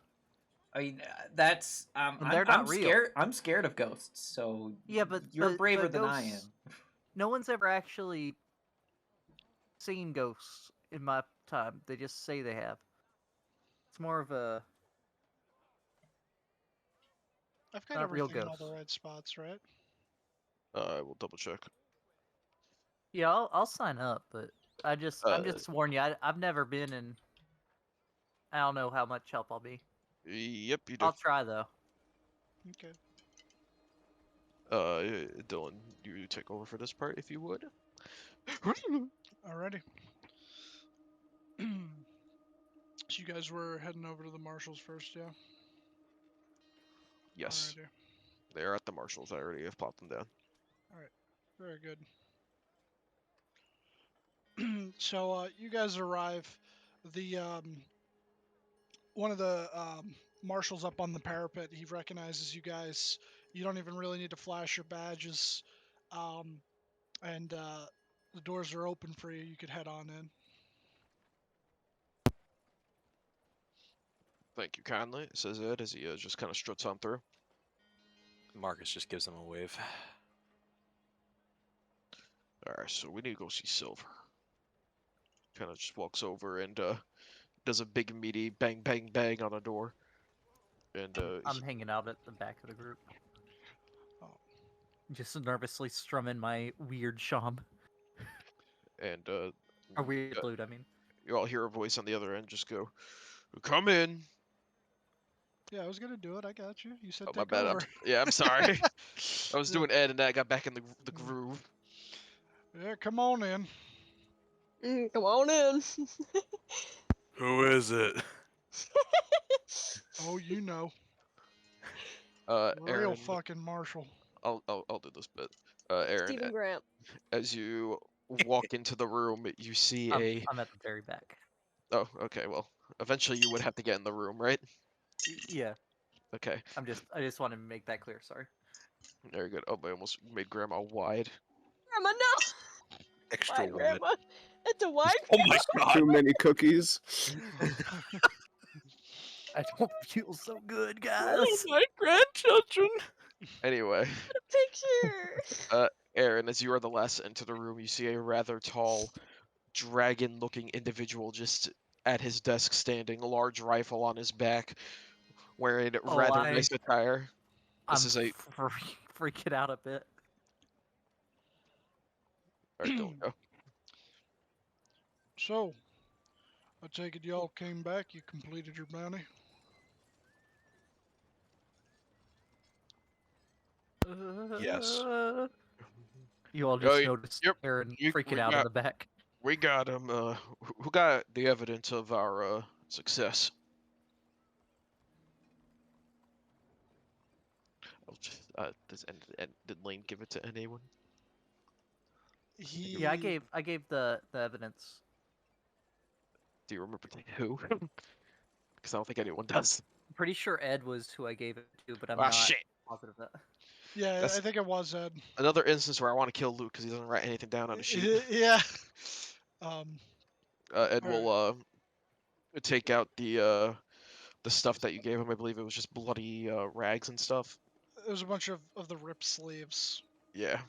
I mean, that's And they're not I'm real. scared. I'm scared of ghosts. So Yeah, but you're but braver than I am. ghosts. No one's ever actually seen ghosts in my time. They just say they have. It's more of a I've got not real everything in all the ghosts. right spots, right? I will double check. Yeah, I'll sign up, but I'm just warning you. I've never been in. I don't know how much help I'll be. Yep, you do. I'll try though. Okay. Dylan, you take over for this part if you would. Alrighty. So you guys were heading over to the marshals first, yeah? Yes, Alrighty. they're at the marshals. I already have plopped them down. Alright. Very good. So you guys arrive. The one of the marshals up on the parapet, he recognizes you guys. You don't even really need to flash your badges. And the doors are open for you. You could head on in. Thank you kindly, says Ed as he just kind of struts on through. Marcus just gives him a wave. Alright, so we need to go see Silver. Kind of just walks over and does a big meaty bang bang bang on a door. And I'm hanging out at the back of the group. Oh. Just nervously strumming my weird sham. and Or weird flute, I mean. you all hear a voice on the other end just go, "Come in." Yeah, I was gonna do it. I got you. You said Oh, my take bad. over. I'm sorry. I was Yeah. doing Ed and then I got back in the groove. Yeah, come on in. Come on in. Who is it? Oh, you know, real Aaron, fucking marshal. I'll do this bit. Aaron, Stephen Grant. as you walk into the room, you see I'm at the very back. Oh, okay. Well, eventually you would have to get in the room, right? Yeah, Okay. I just wanted to make that clear. Sorry. Very good. Oh, I almost made Grandma wide. Grandma, no! Extra Why, wide. Grandma? It's a wide. Oh my god! Too many cookies. I don't feel so good, guys. Oh, my grandchildren. Anyway, Picture. Aaron, as you are the last to enter the room, you see a rather tall, dragon-looking individual just at his desk standing, a large rifle on his back, wearing Oh, rather nice attire. This I'm is a... freaking out a bit. Alright, don't go. So, I take it y'all came back. You completed your bounty. Yes. You all just Oh, noticed yep, Aaron we freaking out got- in the back. We got him. Who got the evidence of our success? Did Lane give it to anyone? Yeah, I gave the evidence. Do you remember who? Because I don't think anyone does. I'm pretty sure Ed was who I gave it to, but I'm Ah, not shit. positive of that. Yeah, That's- I think it was Ed. Another instance where I want to kill Luke because he doesn't write anything down on a sheet. Yeah. Ed Alright. will take out the stuff that you gave him. I believe it was just bloody rags and stuff. There's a bunch of the ripped sleeves. Yeah,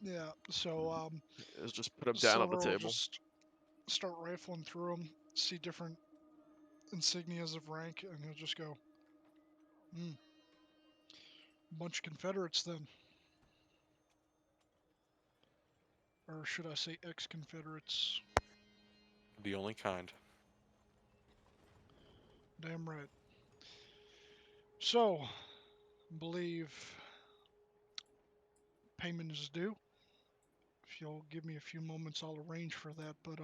Yeah. So it was just put him down on the Silver will table. just start rifling through them, see different insignias of rank, and he'll just go, bunch of Confederates then. Or should I say ex-Confederates? The only kind. Damn right. So, believe payment is due. If you'll give me a few moments, I'll arrange for that. But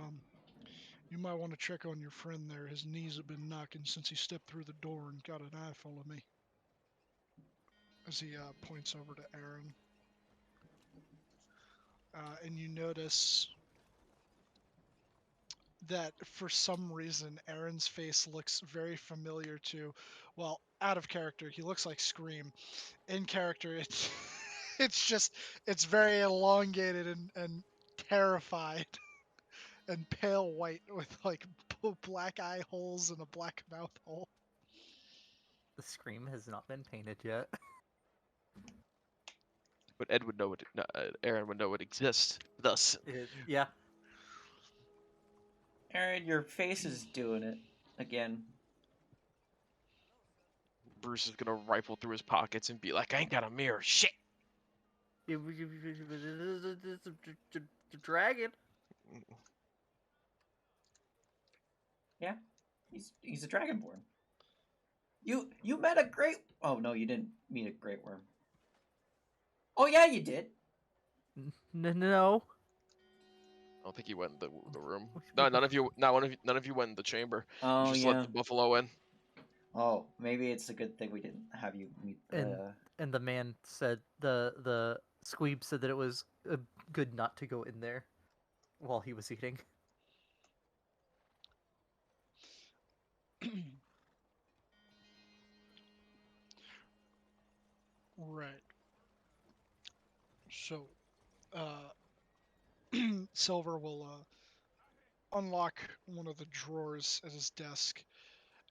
you might want to check on your friend there. His knees have been knocking since he stepped through the door and got an eyeful of me. As he points over to Aaron. And you notice that for some reason Aaron's face looks very familiar to, well, out of character, he looks like Scream. In character, it's very elongated and terrified and pale white with like black eye holes and a black mouth hole. The scream has not been painted yet. But Ed would know it. No, Aaron would know it exists. Thus, Yeah. Aaron, your face is doing it again. Bruce is gonna rifle through his pockets and be like, "I ain't got a mirror. Shit." The dragon. He's a dragonborn. You met a great. Oh no, you didn't meet a great worm. Oh yeah, you did. No. I don't think he went in the room. No, none of you. None of you went in the chamber. Oh You just yeah. let the buffalo in. Oh, maybe it's a good thing we didn't have you meet. And the man said the squeeb said that it was good not to go in there while he was eating. Right. So, Silver will unlock one of the drawers at his desk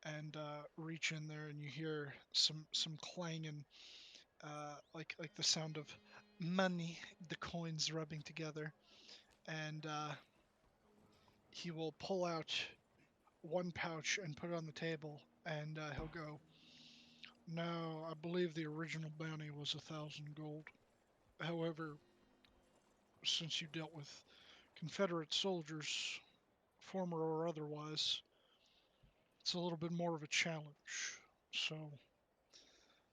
and reach in there, and you hear some clanging, like the sound of money, the coins rubbing together, and he will pull out one pouch and put it on the table, and he'll go, "Now, I believe the original bounty was 1,000 gold. However, since you dealt with Confederate soldiers, former or otherwise, it's a little bit more of a challenge. So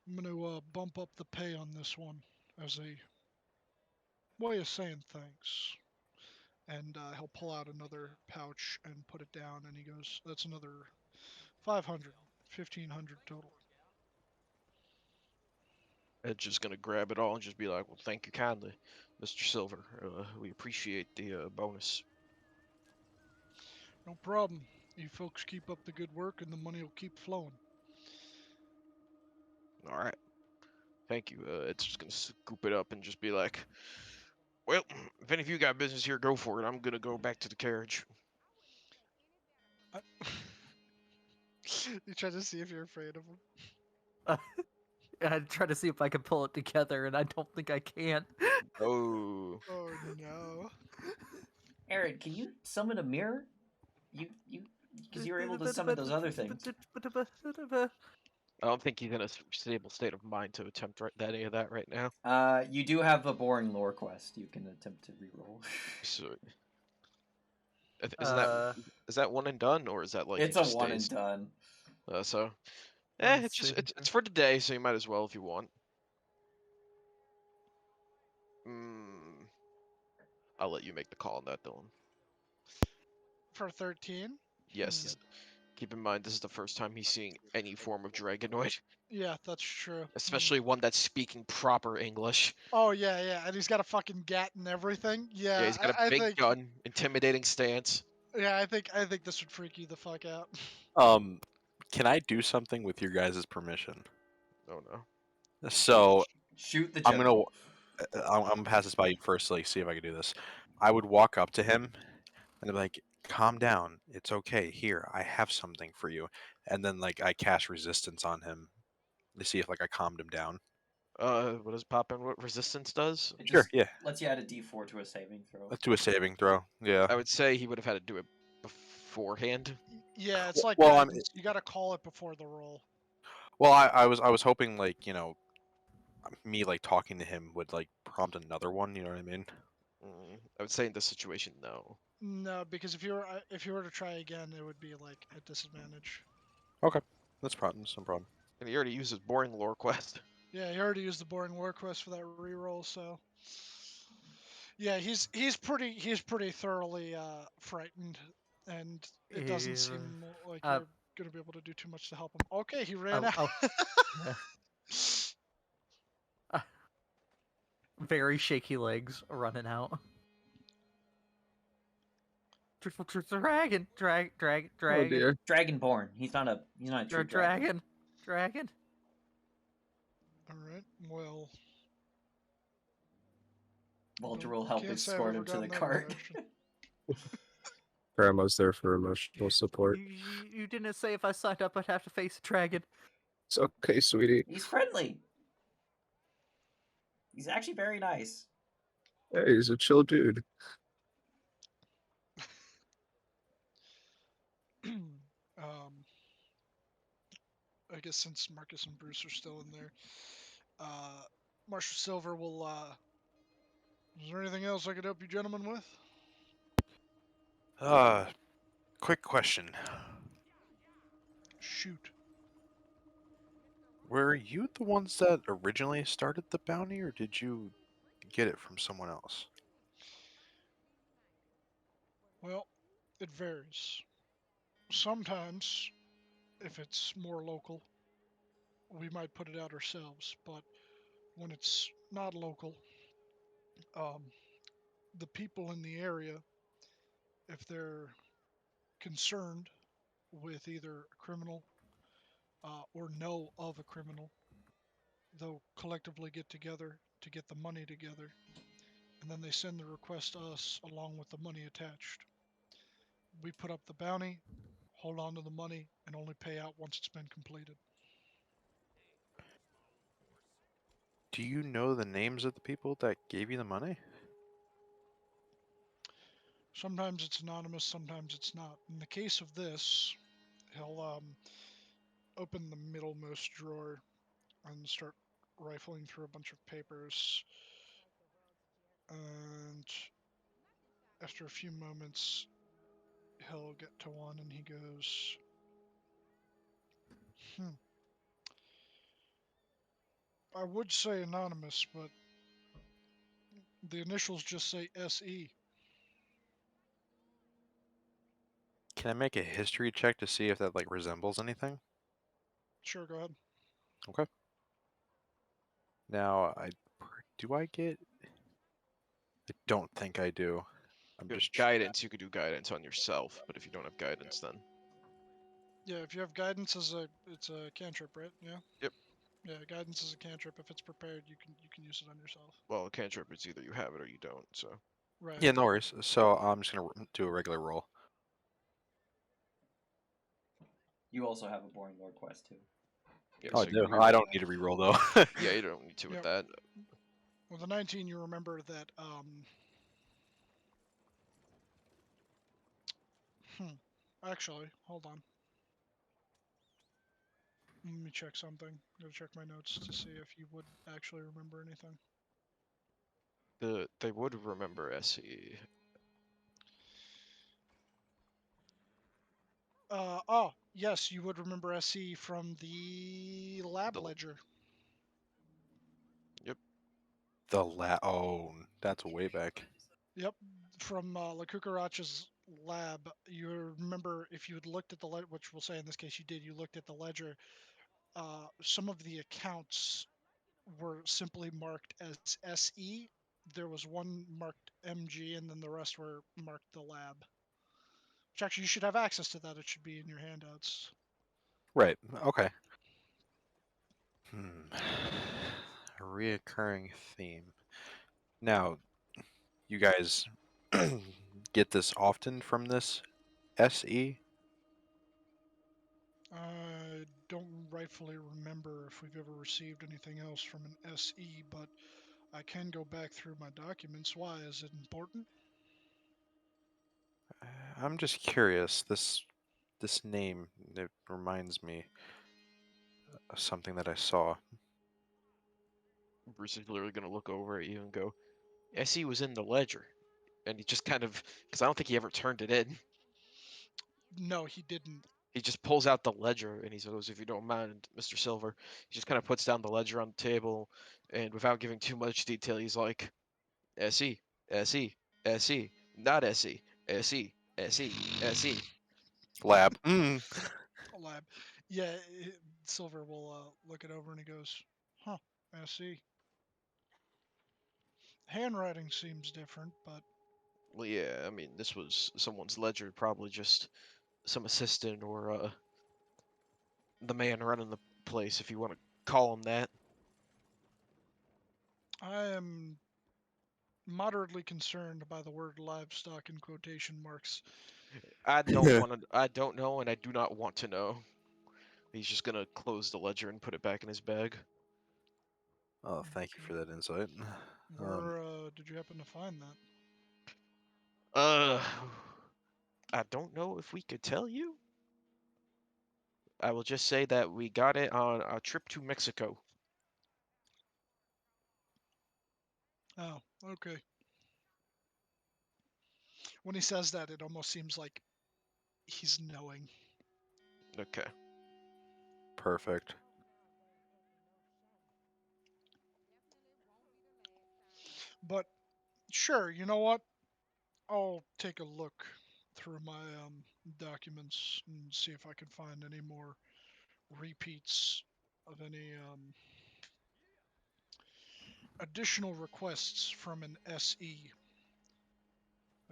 I'm going to bump up the pay on this one as a way of saying thanks." And he'll pull out another pouch and put it down, and he goes, "That's another 500, 1,500 total." Ed's just gonna grab it all and just be like, "Well, thank you kindly, Mr. Silver. We appreciate the bonus." "No problem. You folks keep up the good work, and the money will keep flowing." All right. Thank you. Ed's just gonna scoop it up and just be like, "Well, if any of you got business here, go for it. I'm gonna go back to the carriage." I... You try to see if you're afraid of him. I try to see if I can pull it together, and I don't think I can. Oh. Oh no. Aaron, can you summon a mirror? Because you were able to summon those other things. I don't think he's in a stable state of mind to attempt any of that right now. You do have a boring lore quest you can attempt to reroll. So, is that one and done, or is that like It's it a just one and stays? done. So, Let's it's just see. it's for today, so you might as well if you want. I'll let you make the call on that, Dylan. For 13? Yes. Keep in mind, this is the first time he's seeing any form of Dragonoid, Yeah, that's true. especially one that's speaking proper English. Oh yeah, and he's got a fucking gat and everything. Yeah, Yeah, he's got a I big think. gun, intimidating stance. Yeah, I think this would freak you the fuck out. Can I do something with your guys' permission? Oh no. So Shoot the I'm general. I'm gonna pass this by you first, like see if I can do this. I would walk up to him and be like, "Calm down, it's okay. Here, I have something for you." And then like I cast resistance on him to see if like I calmed him down. What does pop in? What resistance does? It Sure, just yeah. lets you add a D4 to a saving throw. Let's do a saving throw. Yeah. I would say he would have had to do it beforehand. Yeah, it's like Well, guidance. You got to call it before the roll. Well, I was hoping like me like talking to him would like prompt another one. You know what I mean? I would say in this situation, no. No, because if you were to try again, it would be like at disadvantage. Okay, that's no problem. And he already used his boring lore quest. Yeah, he already used the boring war quest for that reroll, so yeah, he's pretty thoroughly frightened, and it doesn't seem like you're gonna be able to do too much to help him. Okay, he ran out. Very shaky legs running out. Dragon. Oh dear. Dragonborn. He's not a true dragon. Dragon. All right. Well, Vulture will help can't say I've escort ever him to gone the that cart. direction. Grandma's there for emotional support. You didn't say if I signed up I'd have to face a dragon. It's okay, sweetie. He's friendly. He's actually very nice. Hey, he's a chill dude. I guess since Marcus and Bruce are still in there, Marshal Silver will. Is there anything else I could help you gentlemen with? Quick question. Shoot. Were you the ones that originally started the bounty, or did you get it from someone else? Well, it varies. Sometimes, if it's more local, we might put it out ourselves, but when it's not local, um, the people in the area, if they're concerned with either a criminal or know of a criminal, they'll collectively get together to get the money together, and then they send the request to us along with the money attached. We put up the bounty, hold on to the money, and only pay out once it's been completed. Do you know the names of the people that gave you the money? Sometimes it's anonymous, sometimes it's not. In the case of this, he'll open the middlemost drawer and start rifling through a bunch of papers. And after a few moments, he'll get to one and he goes, I would say anonymous, but the initials just say SE. Can I make a history check to see if that like resembles anything? Sure, go ahead. Okay. Now, do I get? I don't think I do. I'm If you have just guidance, you could do guidance on yourself, but if you don't have guidance, then Yeah, if you have guidance it's a cantrip, right? Yeah. Yep. Yeah, guidance is a cantrip. If it's prepared, you can use it on yourself. well, a cantrip is either you have it or you don't. So Right. yeah, no worries. So I'm just gonna do a regular roll. You also have a boring lore quest too. yeah, Oh, I so you do. can I reroll. don't need to re-roll though. Yeah, you don't need to with Yep. that. With the 19, you remember that. Actually, hold on. Let me check something. I'm gonna check my notes to see if you would actually remember anything. They would remember SE. Oh, yes, you would remember SE from the lab The- ledger. Yep. Oh, that's way back. Yep, from La Cucarach's lab. You remember if you had looked at the ledger, which we'll say in this case you did, you looked at the ledger. Some of the accounts were simply marked as SE. There was one marked MG, and then the rest were marked the lab. Which actually, you should have access to that. It should be in your handouts. Right. Okay. A reoccurring theme. Now, you guys get this often from this SE? I don't rightfully remember if we've ever received anything else from an SE, but I can go back through my documents. Why? Is it important? I'm just curious. This name, it reminds me of something that I saw. Bruce is literally gonna look over at you and go, SE was in the ledger, and he just kind of, because I don't think he ever turned it in. No, he didn't. He just pulls out the ledger and he goes, "If you don't mind, Mr. Silver," he just kind of puts down the ledger on the table, and without giving too much detail, he's like, "SE, SE, SE, not SE, SE, SE, SE." Lab. A lab. Yeah, Silver will look it over and he goes, "Huh, SE. Handwriting seems different, but Well, yeah, I mean, this was someone's ledger, probably just some assistant or the man running the place, if you want to call him that. I am moderately concerned by the word livestock in quotation marks. I don't want to. I don't know, and I do not want to know. He's just gonna close the ledger and put it back in his bag. Oh, thank you for that insight. Where did you happen to find that? I don't know if we could tell you. I will just say that we got it on a trip to Mexico. Oh, okay. When he says that, it almost seems like he's knowing. Okay. Perfect. But sure, you know what? I'll take a look through my documents and see if I can find any more repeats of any additional requests from an SE.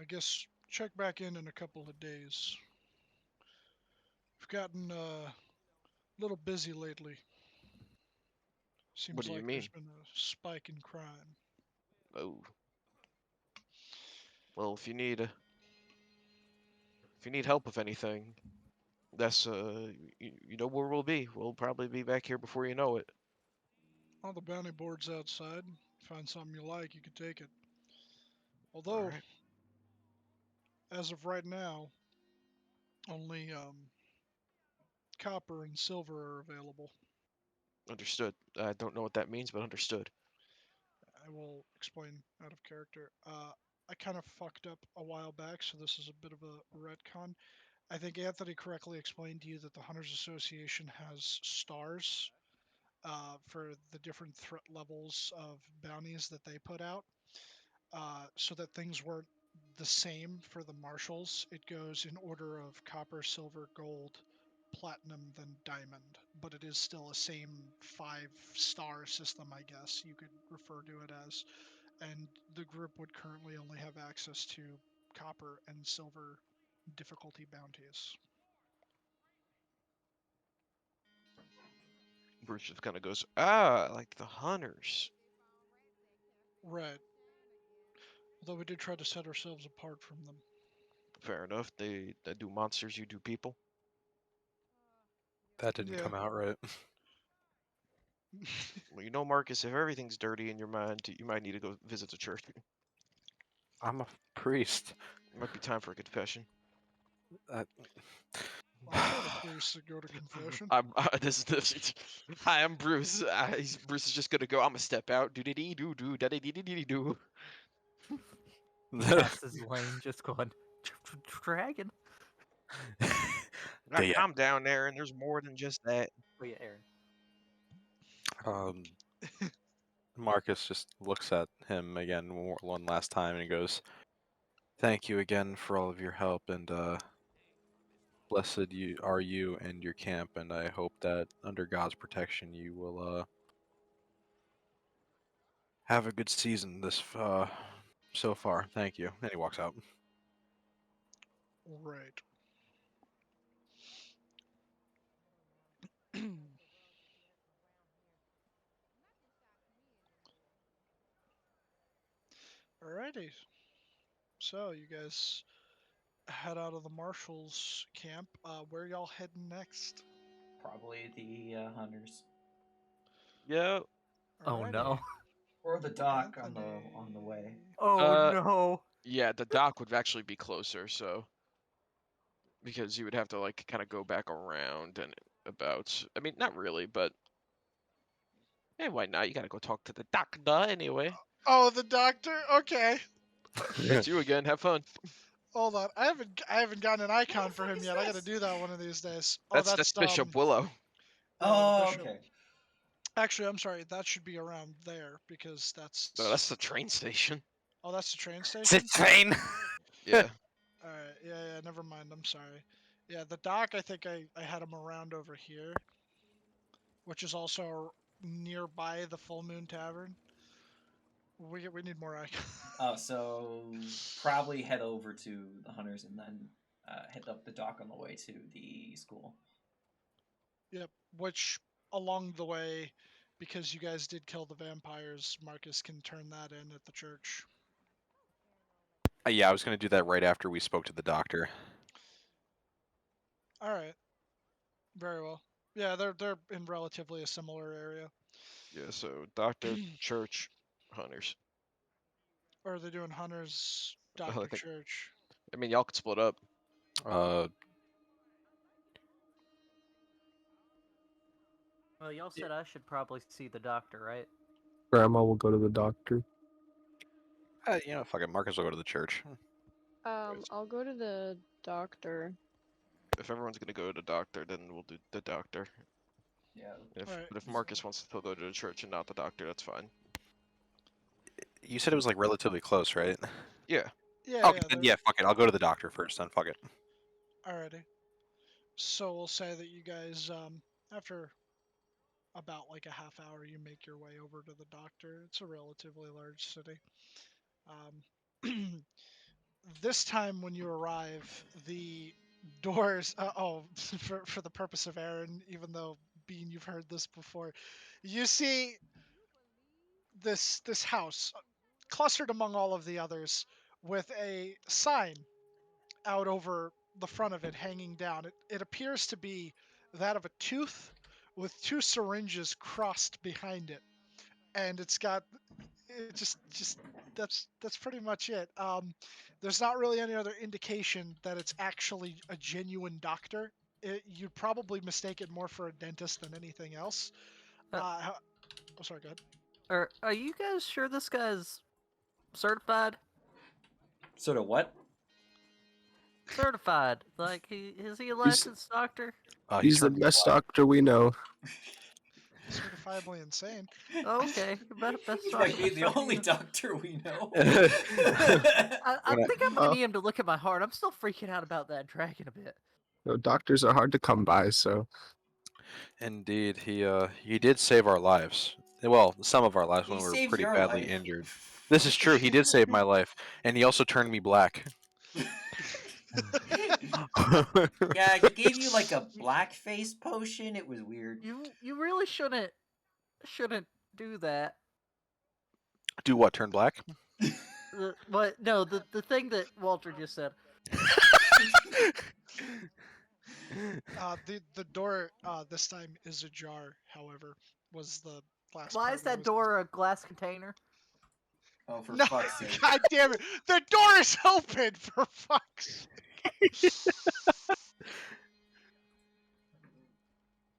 I guess check back in a couple of days. I've gotten a little busy lately. What Seems do you like there's mean? been a spike in crime. Oh. Well, if you need help with anything, that's you know where we'll be. We'll probably be back here before you know it. All the bounty board's outside. Find something you like, you can take it. All Although, right. as of right now, only copper and silver are available. Understood. I don't know what that means, but understood. I will explain out of character. I kind of fucked up a while back, so this is a bit of a retcon. I think Anthony correctly explained to you that the Hunters Association has stars for the different threat levels of bounties that they put out, so that things weren't the same for the marshals. It goes in order of copper, silver, gold, platinum, then diamond, but it is still a same 5-star system, I guess you could refer to it as. And the group would currently only have access to copper and silver difficulty bounties. Bruce just kind of goes, like the hunters. Right. Although we did try to set ourselves apart from them. Fair enough. They do monsters, you do people. That didn't Yeah. come out right. Well, you know, Marcus, if everything's dirty in your mind, you might need to go visit the church. I'm a priest. It might be time for a confession. I've heard of priests that go to confession. This. Hi, I'm Bruce. Bruce is just gonna go. I'm gonna step out. Do dee do do da dee dee do. Passes Wayne just going dragon. They- Calm down there, and there's more than just that. Oh yeah, Aaron. Marcus just looks at him again one last time and he goes, "Thank you again for all of your help, and blessed are you and your camp, and I hope that under God's protection you will have a good season this so far. Thank you." And he walks out. Right. Alrighty. So you guys head out of the Marshals camp. Where y'all heading next? Probably the hunters Yeah. Oh no. or the dock on Anthony. the way. Oh no. Yeah, the dock would actually be closer, so because you would have to like kind of go back around and about. I mean, not really, but hey, why not? You gotta go talk to the doctor anyway. Oh, the doctor. Okay. It's you again. Have fun. Hold on. I haven't gotten an icon for him yet. I gotta do that one of these days. Oh, That's Bishop Willow. the Oh, bishop. okay. Actually, I'm sorry. That should be around there because that's. No, that's the train station. Oh, that's the train It's station. a train. Yeah. All right. Yeah. Never mind. I'm sorry. Yeah, the dock. I think I had him around over here, which is also nearby the Full Moon Tavern. We need more icons. Oh, so probably head over to the hunters and then hit up the dock on the way to the school. Yep. Which along the way, because you guys did kill the vampires, Marcus can turn that in at the church. Yeah, I was gonna do that right after we spoke to the doctor. All right. Very well. Yeah, they're in relatively a similar area. Yeah, so doctor, church, hunters. Or are they doing hunters, I doctor, think. church? I mean, y'all could split up. Well, y'all said I should probably see the doctor, right? Grandma will go to the doctor. Fucking Marcus will go to the church. I'll go to the doctor. If everyone's gonna go to the doctor, then we'll do the doctor. Yeah. Alright. But if Marcus wants to go to the church and not the doctor, that's fine. You said it was like relatively close, right? Yeah. Yeah, Okay, then yeah, fuck it. I'll go to the doctor first. Then fuck it. Alrighty. So we'll say that you guys, after about like a half hour, you make your way over to the doctor. It's a relatively large city. This time when you arrive, the doors. For the purpose of Aaron, even though Bean, you've heard this before, you see this house clustered among all of the others with a sign out over the front of it hanging down. It appears to be that of a tooth with two syringes crossed behind it, and it's got just that's pretty much it. There's not really any other indication that it's actually a genuine doctor. You'd probably mistake it more for a dentist than anything else. Oh, sorry, go ahead. Are you guys sure this guy's certified? Sort of what? Certified. Like, is he a licensed doctor? He's the best doctor we know. Certifiably insane. Oh, okay. Best He doctor. might be the only doctor we know. I think I'm gonna Oh. need him to look at my heart. I'm still freaking out about that dragon a bit. No, doctors are hard to come by, so Indeed, he did save our lives. Well, some of our lives when He we were saved pretty your badly life. injured. This is true. He did save my life, and he also turned me black. Yeah, he gave you like a blackface potion. It was weird. You really shouldn't do that. Do what? Turn black? The thing that Walter just said. The door this time is ajar. However, was the last. Why part is that that was- door a glass container? Oh, for No, fuck's sake! God damn it! The door is open for fuck's sake.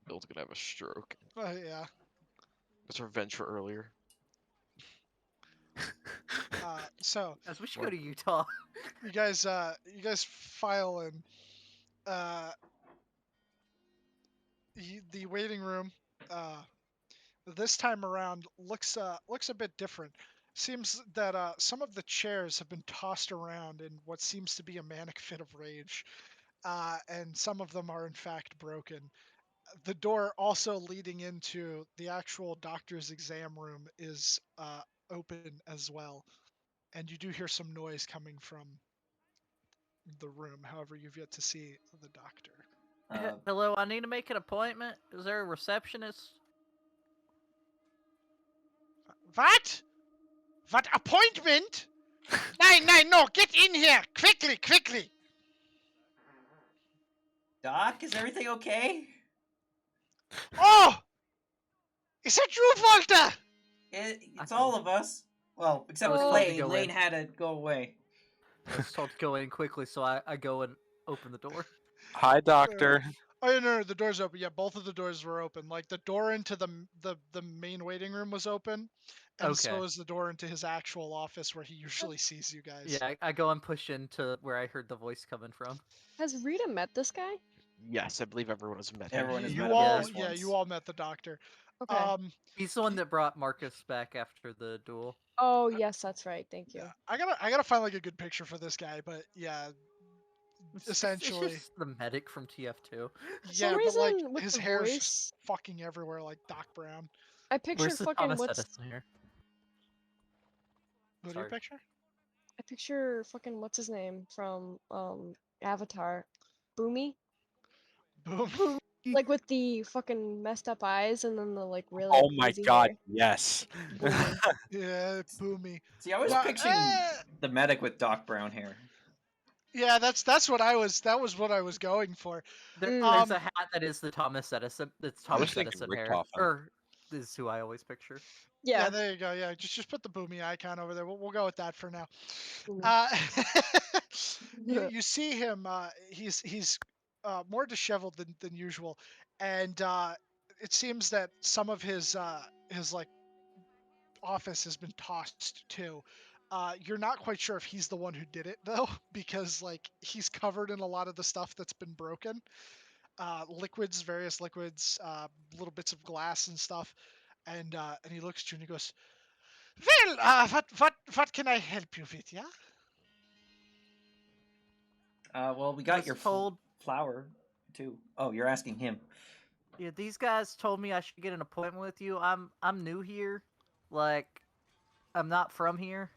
Bill's gonna have a stroke. Yeah. It's revenge for earlier. So As we should go to Utah. you guys file in. The waiting room. This time around looks a bit different. Seems that some of the chairs have been tossed around in what seems to be a manic fit of rage, and some of them are in fact broken. The door also leading into the actual doctor's exam room is open as well, and you do hear some noise coming from the room. However, you've yet to see the doctor. Hello, I need to make an appointment. Is there a receptionist? What? What appointment? No, get in here! Quickly! Doc, is everything okay? Oh! Is that you, Walter? It's all of us. Well, except was for told to Lane. go Lane in. had to go away. I was told to go in quickly, so I go and open the door. Hi, doctor. Oh yeah, no, the door's open. Yeah, both of the doors were open. Like the door into the main waiting room was open, and so Okay. is the door into his actual office where he usually sees you guys. Yeah, I go and push into where I heard the voice coming from. Has Rita met this guy? Yes, I believe everyone has met him. Everyone has You met him all, at least once. you all met the doctor. Okay. He's the one that brought Marcus back after the duel. Oh yes, that's right. Thank you. Yeah, I gotta find like a good picture for this guy, but yeah, It's essentially, just the medic from TF2. For yeah, some but reason, like with his the hair's voice, fucking everywhere, like Doc Brown. I picture Where's the fucking Thomas what's Edison here? Who do you Sorry. picture? I picture fucking what's his name from Avatar, Boomy, Boom. like with the fucking messed up eyes and then the like really Oh my crazy god, hair. yes. Boomy. Yeah, Boomy. See, I was Well, picturing the medic with Doc Brown hair. Yeah, that's what I was. That was what I was going for. There's Um, a hat that is the Thomas Edison. That's I was Thomas thinking Edison hair, Richtofen. or this is who I always picture. yeah, Yeah. there you go. Yeah, just put the Boomy icon over there. We'll go with that for now. Mm. You see him. He's more disheveled than usual, and it seems that some of his like office has been tossed too. You're not quite sure if he's the one who did it though, because like he's covered in a lot of the stuff that's been broken. Liquids, various liquids, little bits of glass and stuff, and he looks at you and he goes, "Well, what can I help you with, yeah?" Well, we got Was your told. flower too. Oh, you're asking him. Yeah, these guys told me I should get an appointment with you. I'm new here, like I'm not from here.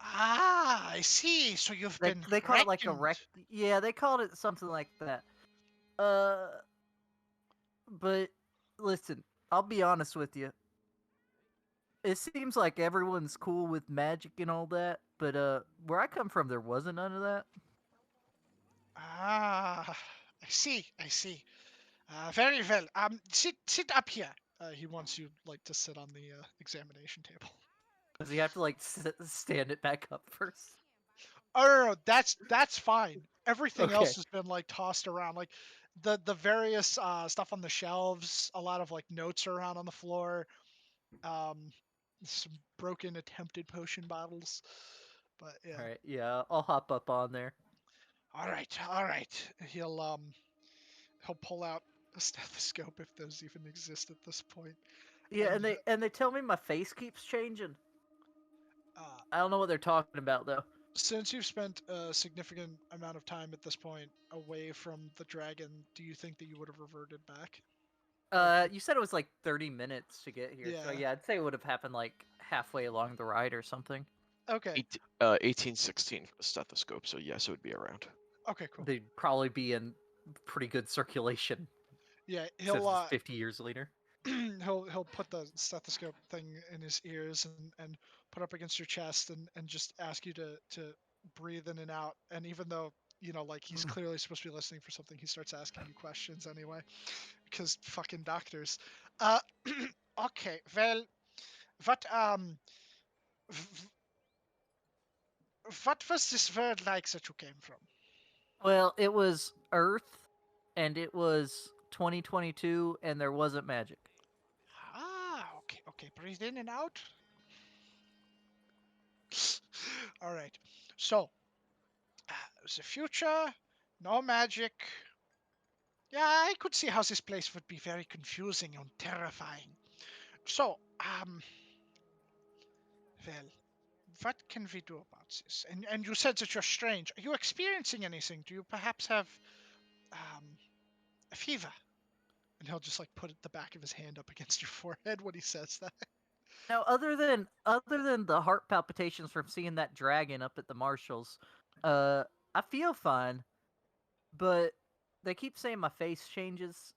Ah, I see. So you've been They called it like a reckoned. rec. Yeah, they called it something like that. But listen, I'll be honest with you. It seems like everyone's cool with magic and all that, but where I come from, there wasn't none of that. Ah, I see. I see. Very well. Sit up here. He wants you like to sit on the examination table. Does he have to like stand it back up first? Oh no, that's fine. Everything else Okay. has been like tossed around, like the various stuff on the shelves. A lot of like notes around on the floor. Some broken attempted potion bottles. But yeah. All right, yeah, I'll hop up on there. All right, all right. He'll pull out a stethoscope if those even exist at this point. Yeah, And and they tell me my face keeps changing. uh, I don't know what they're talking about though. since you've spent a significant amount of time at this point away from the dragon, do you think that you would have reverted back? You said it was like 30 minutes to get here, so Yeah. yeah, I'd say it would have happened like halfway along the ride or something. Okay. 1816 for the stethoscope, so yes, it would be around. Okay. Cool. They'd probably be in pretty good circulation Yeah. since it's 50 years later. He'll put the stethoscope thing in his ears and put up against your chest and just ask you to breathe in and out. And even though like he's clearly supposed to be listening for something, he starts asking you questions anyway, because fucking doctors. Uh, okay. Well, what v- what was this world like that you came from? Well, it was Earth, and it was 2022, and there wasn't magic. Ah, okay, okay. Breathe in and out. All right. So, the future, no magic. Yeah, I could see how this place would be very confusing and terrifying. So, well, what can we do about this? And you said that you're strange. Are you experiencing anything? Do you perhaps have a fever? And he'll just like put the back of his hand up against your forehead when he says that. Now, other than the heart palpitations from seeing that dragon up at the Marshalls, I feel fine, but they keep saying my face changes.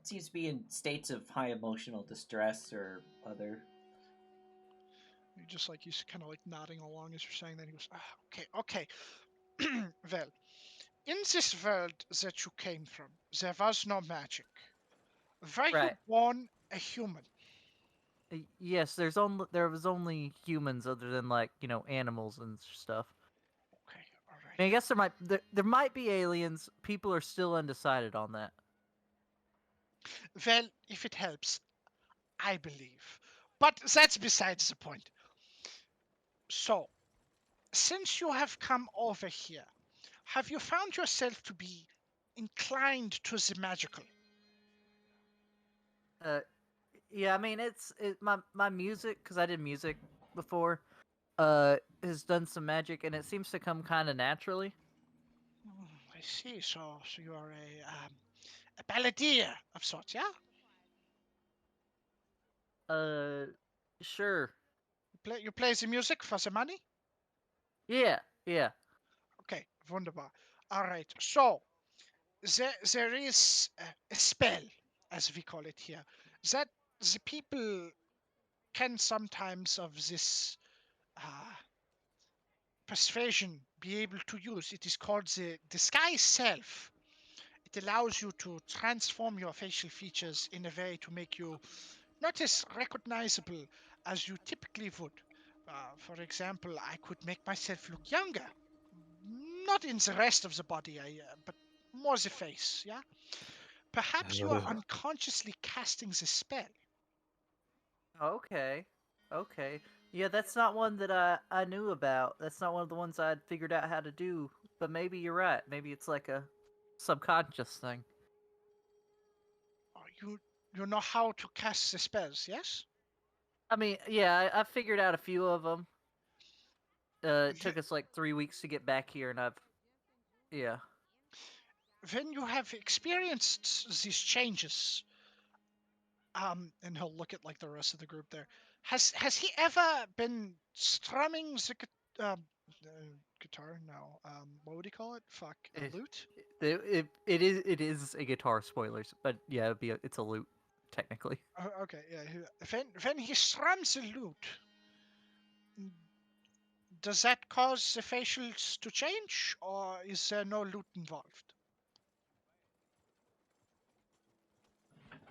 Seems to be in states of high emotional distress or other. You just like he's kind of like nodding along as you're saying that. He goes, okay, okay. Well, in this world that you came from, there was no magic. Were you Right. born a human? Yes, there was only humans other than like animals and stuff. Okay, all I mean, I right. guess there might be aliens. People are still undecided on that. Well, if it helps, I believe. But that's besides the point. So, since you have come over here, have you found yourself to be inclined to the magical? Yeah, I mean my music, because I did music before, has done some magic, and it seems to come kind of naturally. I see. So you are a balladeer of sorts, yeah? Sure. You play the music for the money? Yeah, yeah. Okay, wunderbar. All right. So there is a spell, as we call it here, that the people can sometimes of this persuasion be able to use. It is called the disguise self. It allows you to transform your facial features in a way to make you not as recognizable as you typically would. For example, I could make myself look younger. Not in the rest of the body, but more the face, yeah? Perhaps you are unconsciously casting the spell. Okay. Okay. Yeah, that's not one that I knew about. That's not one of the ones I'd figured out how to do. But maybe you're right. Maybe it's like a subconscious thing. You know how to cast the spells, yes? I mean, yeah, I figured out a few of them. It Ye- took us like 3 weeks to get back here, and yeah. When you have experienced these changes, and he'll look at like the rest of the group there. Has he ever been strumming the guitar? No. What would he call it? Fuck, a It- lute. It is a guitar, spoilers, but yeah, it's a lute technically. Okay, yeah. When he strums the lute, does that cause the facials to change, or is there no lute involved?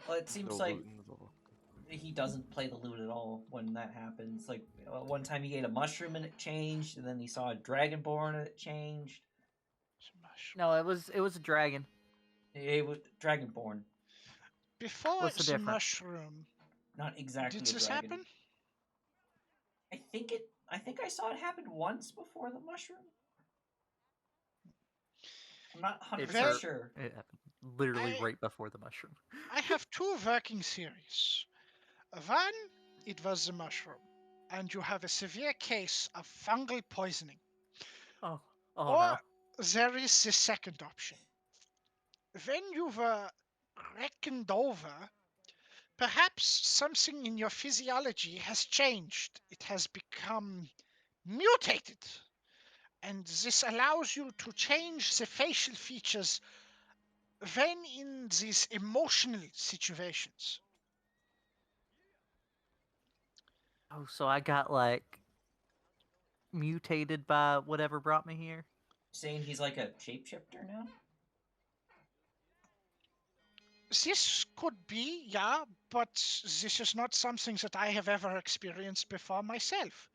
Well, it seems No like loot involved. he doesn't play the lute at all when that happens. Like one time he ate a mushroom and it changed, and then he saw a dragonborn and it changed. Smash. No, it was a dragon. He ate dragonborn, Before What's the the difference? mushroom, not exactly did a this dragon. happen? I think I saw it happen once before the mushroom. I'm not 100% sure. It happened literally I- right before the mushroom. I have two working theories. One, it was the mushroom, and you have a severe case of fungal poisoning. Oh Or no. there is the second option. When you were reckoned over, perhaps something in your physiology has changed. It has become mutated. And this allows you to change the facial features when in these emotional situations. Oh, so I got like mutated by whatever brought me here. Saying he's like a shapeshifter now? This could be, yeah, but this is not something that I have ever experienced before myself.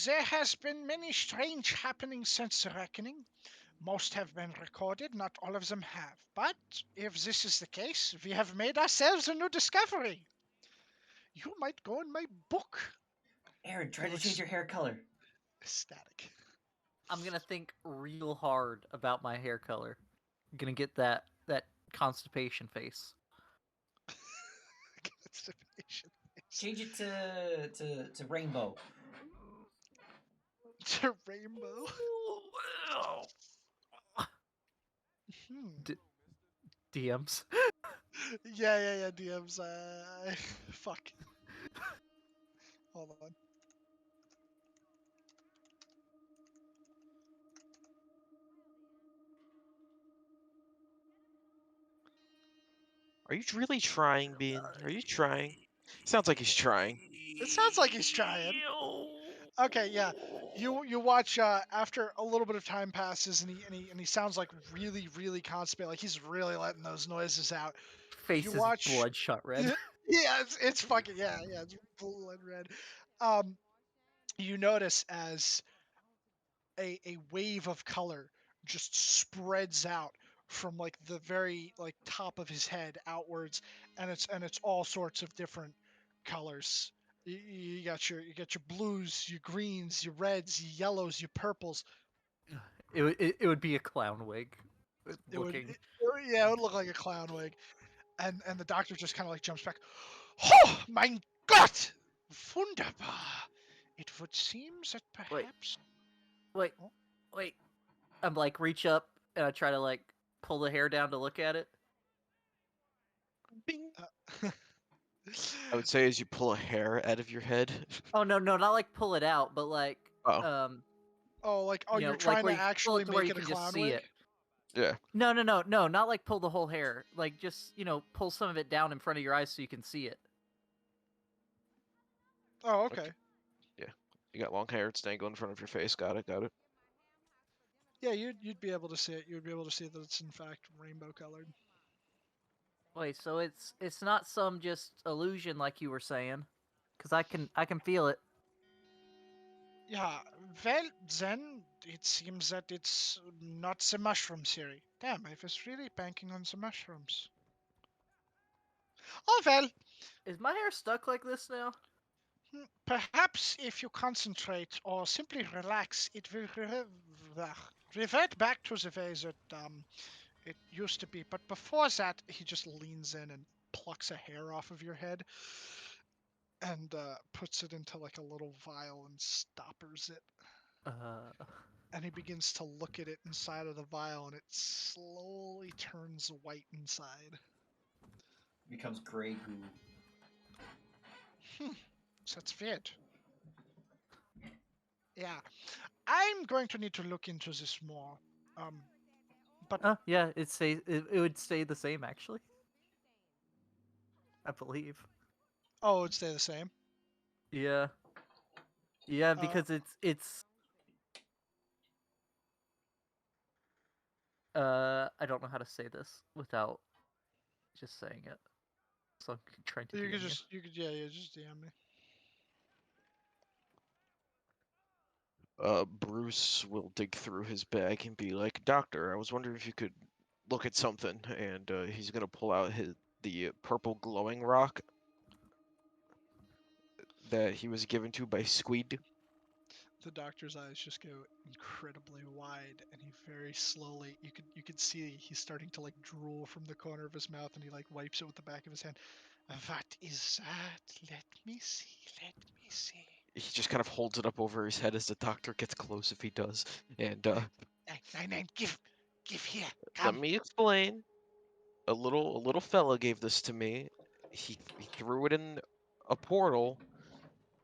There has been many strange happenings since the reckoning. Most have been recorded, not all of them have. But if this is the case, we have made ourselves a new discovery. You might go in my book. Aaron, try to Looks- change your hair color. Ecstatic. I'm gonna think real hard about my hair color. I'm gonna get that constipation face. Constipation. Change it to rainbow. To rainbow. Hmm. DMs. Yeah, DMs. Fuck. Hold on. Are you really trying, Bean? Are you trying? Sounds like he's trying. It sounds like he's trying. Okay, yeah. You watch after a little bit of time passes and he sounds like really constipated, like he's really letting those noises out. Face You is watch- bloodshot red. Yeah, it's fucking yeah, it's blood red. You notice as a wave of color just spreads out from like the very like top of his head outwards, and it's all sorts of different colors. You got your blues, your greens, your reds, your yellows, your purples. It would be a clown wig. It would, Looking. yeah, it would look like a clown wig. And the doctor just kind of like jumps back. Oh, mein Gott! Wunderbar! It would seem that perhaps. Wait. I'm like reach up and I try to like pull the hair down to look at it. Bing. I would say as you pull a hair out of your head. Oh no, not like pull it out, but like Oh. Oh, like you know, you're like trying where to you pull actually it to where make you it a can just clown see wig. it. Yeah. No, not like pull the whole hair. Like just pull some of it down in front of your eyes so you can see it. Oh, okay. Yeah. You got long hair. It's dangling in front of your face. Got it. Got it. Yeah, you'd be able to see it. You'd be able to see that it's in fact rainbow colored. Wait, so it's not some just illusion like you were saying, because I can feel it. Yeah, well then it seems that it's not the mushroom theory. Damn, I was really banking on the mushrooms. Oh well, Is my hair stuck like this now? perhaps if you concentrate or simply relax, it will revert back to the way that it used to be. But before that, he just leans in and plucks a hair off of your head and puts it into like a little vial and stoppers it. And he begins to look at it inside of the vial, and it slowly turns white inside. Becomes gray goo. So that's weird. Yeah, I'm going to need to look into this more. Oh yeah, it would stay the same actually. I believe. Oh, it'd stay the same. Yeah. Yeah, because it's I don't know how to say this without just saying it. So I'm trying to You DM could just just DM me. Bruce will dig through his bag and be like, "Doctor, I was wondering if you could look at something." And he's gonna pull out the purple glowing rock that he was given to by Squid. The doctor's eyes just go incredibly wide, and he very slowly you could see he's starting to like drool from the corner of his mouth, and he like wipes it with the back of his hand. What is that? Let me see. Let me see. He just kind of holds it up over his head as the doctor gets close if he does. And Nine, give here. let Come. me explain. A little fella gave this to me. He threw it in a portal,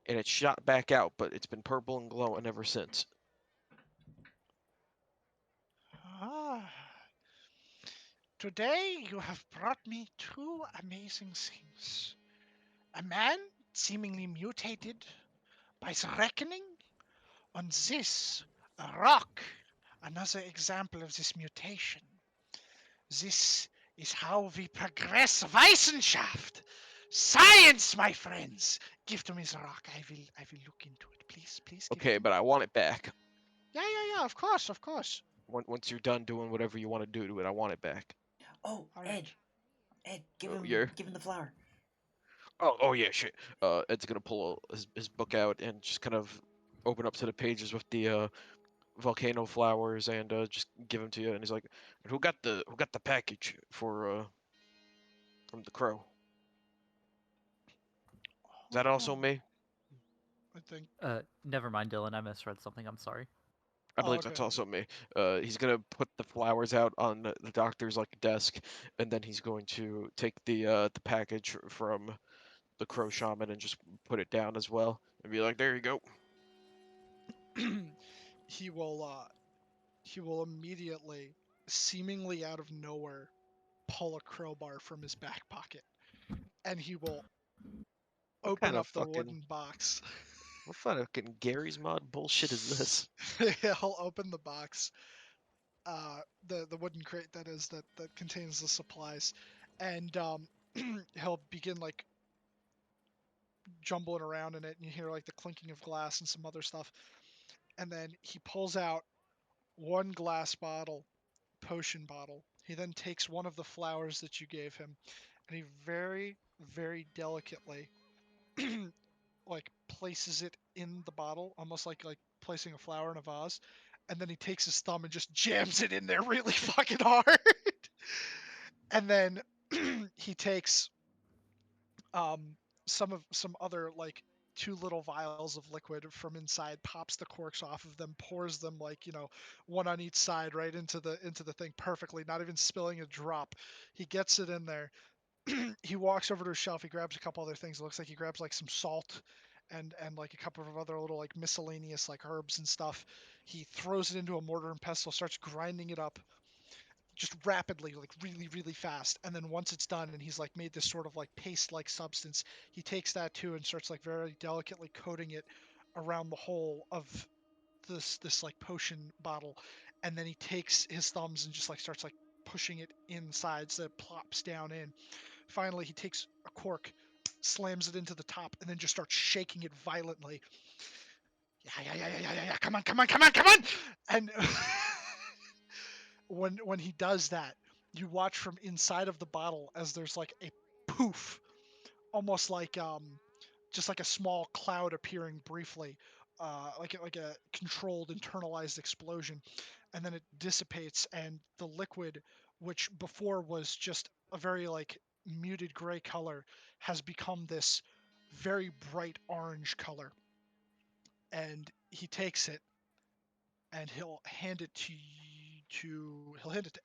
and it shot back out, but it's been purple and glowing ever since. Ah. Today you have brought me two amazing things. A man seemingly mutated by the reckoning. On this, a rock, another example of this mutation. This is how we progress Wissenschaft. Science, my friends. Give to me the rock. I will look into it. Please, please. Give Okay, it to but me. I want it back. Yeah. Of course. Once you're done doing whatever you want to do to it, I want it back. Oh, All Ed. right. Ed, Oh, yeah. give him the flower. Oh yeah, shit. Ed's gonna pull his book out and just kind of open up to the pages with the volcano flowers and just give them to you. And he's like, "Who got the package for from the crow? Is that also Oh, me? I think. Never mind, Dylan. I misread something. I'm sorry. I Oh, believe okay. that's also me." He's gonna put the flowers out on the doctor's like desk, and then he's going to take the package from the crow shaman and just put it down as well, and be like, "There you go." he will immediately, seemingly out of nowhere, pull a crowbar from his back pocket, and he will What open kind of up the fucking wooden box. what fucking Gary's Mod bullshit is this? He'll open the box, the wooden crate that is that contains the supplies, and he'll begin like jumbling around in it, and you hear like the clinking of glass and some other stuff, and then he pulls out one glass bottle, potion bottle. He then takes one of the flowers that you gave him, and he very, very delicately like places it in the bottle, almost like placing a flower in a vase, and then he takes his thumb and just jams it in there really fucking hard. And then he takes some other like two little vials of liquid from inside, pops the corks off of them, pours them like, one on each side right into the thing perfectly, not even spilling a drop. He gets it in there. He walks over to a shelf, he grabs a couple other things. It looks like he grabs like some salt and like a couple of other little like miscellaneous like herbs and stuff. He throws it into a mortar and pestle, starts grinding it up just rapidly, like really, really fast. And then once it's done and he's like made this sort of like paste like substance, he takes that too and starts like very delicately coating it around the hole of this like potion bottle, and then he takes his thumbs and just like starts like pushing it inside so it plops down in. Finally, he takes a cork, slams it into the top, and then just starts shaking it violently. Yeah, come on. And when he does that, you watch from inside of the bottle as there's like a poof, almost like just like a small cloud appearing briefly, like a controlled internalized explosion, and then it dissipates, and the liquid, which before was just a very like muted gray color, has become this very bright orange color. And he takes it, and he'll hand it to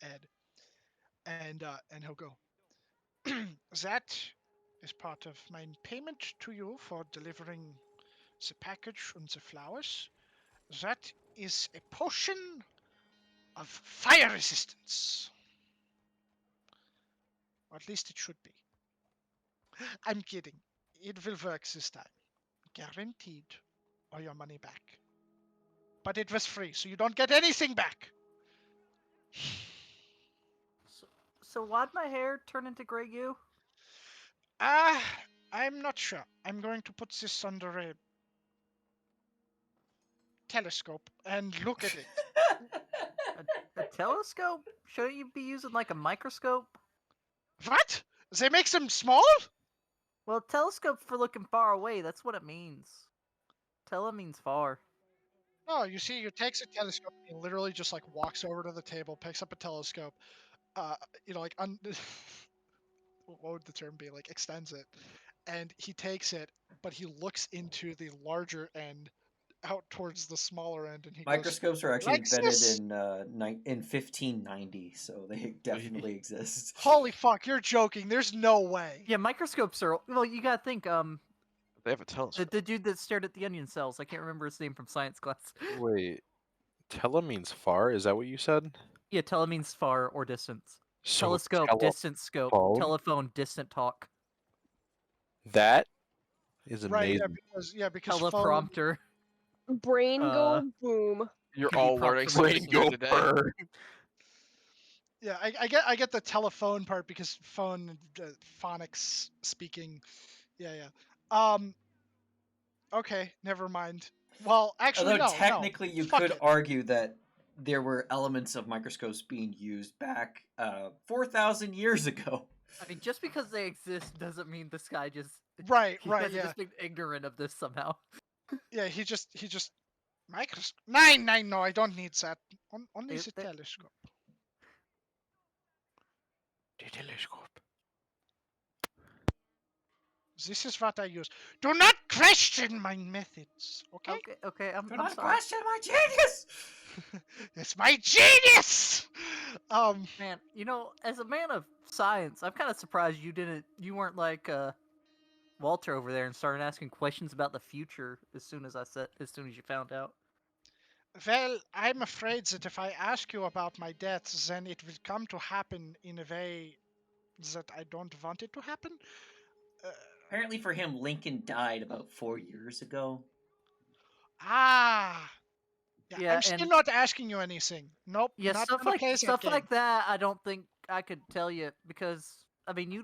Ed, and he'll go, that is part of my payment to you for delivering the package and the flowers. That is a potion of fire resistance. Or at least it should be. I'm kidding. It will work this time. Guaranteed. Or your money back. But it was free, so you don't get anything back. So why'd my hair turn into gray goo? I'm not sure. I'm going to put this under a telescope and look at it. A telescope? Shouldn't you be using like a microscope? What? They make them small? Well, telescope for looking far away. That's what it means. Tele means far. Oh, you see, he takes a telescope and he literally just like walks over to the table, picks up a telescope, like what would the term be? Like extends it, and he takes it, but he looks into the larger end, out towards the smaller end, and he goes, Microscopes were actually "Like invented this?" in 1590, so they definitely exist. Holy fuck, you're joking. There's no way. Yeah, microscopes are. Well, you gotta think. They have a telescope. The dude that stared at the onion cells. I can't remember his name from science class. Wait, tele means far? Is that what you said? Yeah, tele means far or distance. So Telescope, distant scope. telephone? Telephone, distant talk. That is Right? amazing. Because phone, Teleprompter. Brain go boom. You're Can be all learning approximately something new today. yeah, I get the telephone part because phone, phonics speaking. Yeah. Okay, never mind. Well, actually, Although no. technically you Fuck could it. argue that there were elements of microscopes being used back 4,000 years ago. I mean, just because they exist doesn't mean this guy just Right, he has yeah. just been ignorant of this somehow. Yeah, he just microscope. Nine, no, I don't need that. Only the They- telescope. The telescope. This is what I use. Do not question my methods, okay? Okay, I'm Do not sorry. question my genius! It's my genius. Man, as a man of science, I'm kind of surprised you weren't like Walter over there and started asking questions about the future as soon as you found out. Well, I'm afraid that if I ask you about my death, then it will come to happen in a way that I don't want it to happen. Apparently for him, Lincoln died about 4 years ago. Yeah, Yeah, I'm still and- not asking you anything. Nope. Yeah, not stuff gonna like play that stuff game. like that. I don't think I could tell you because I mean, you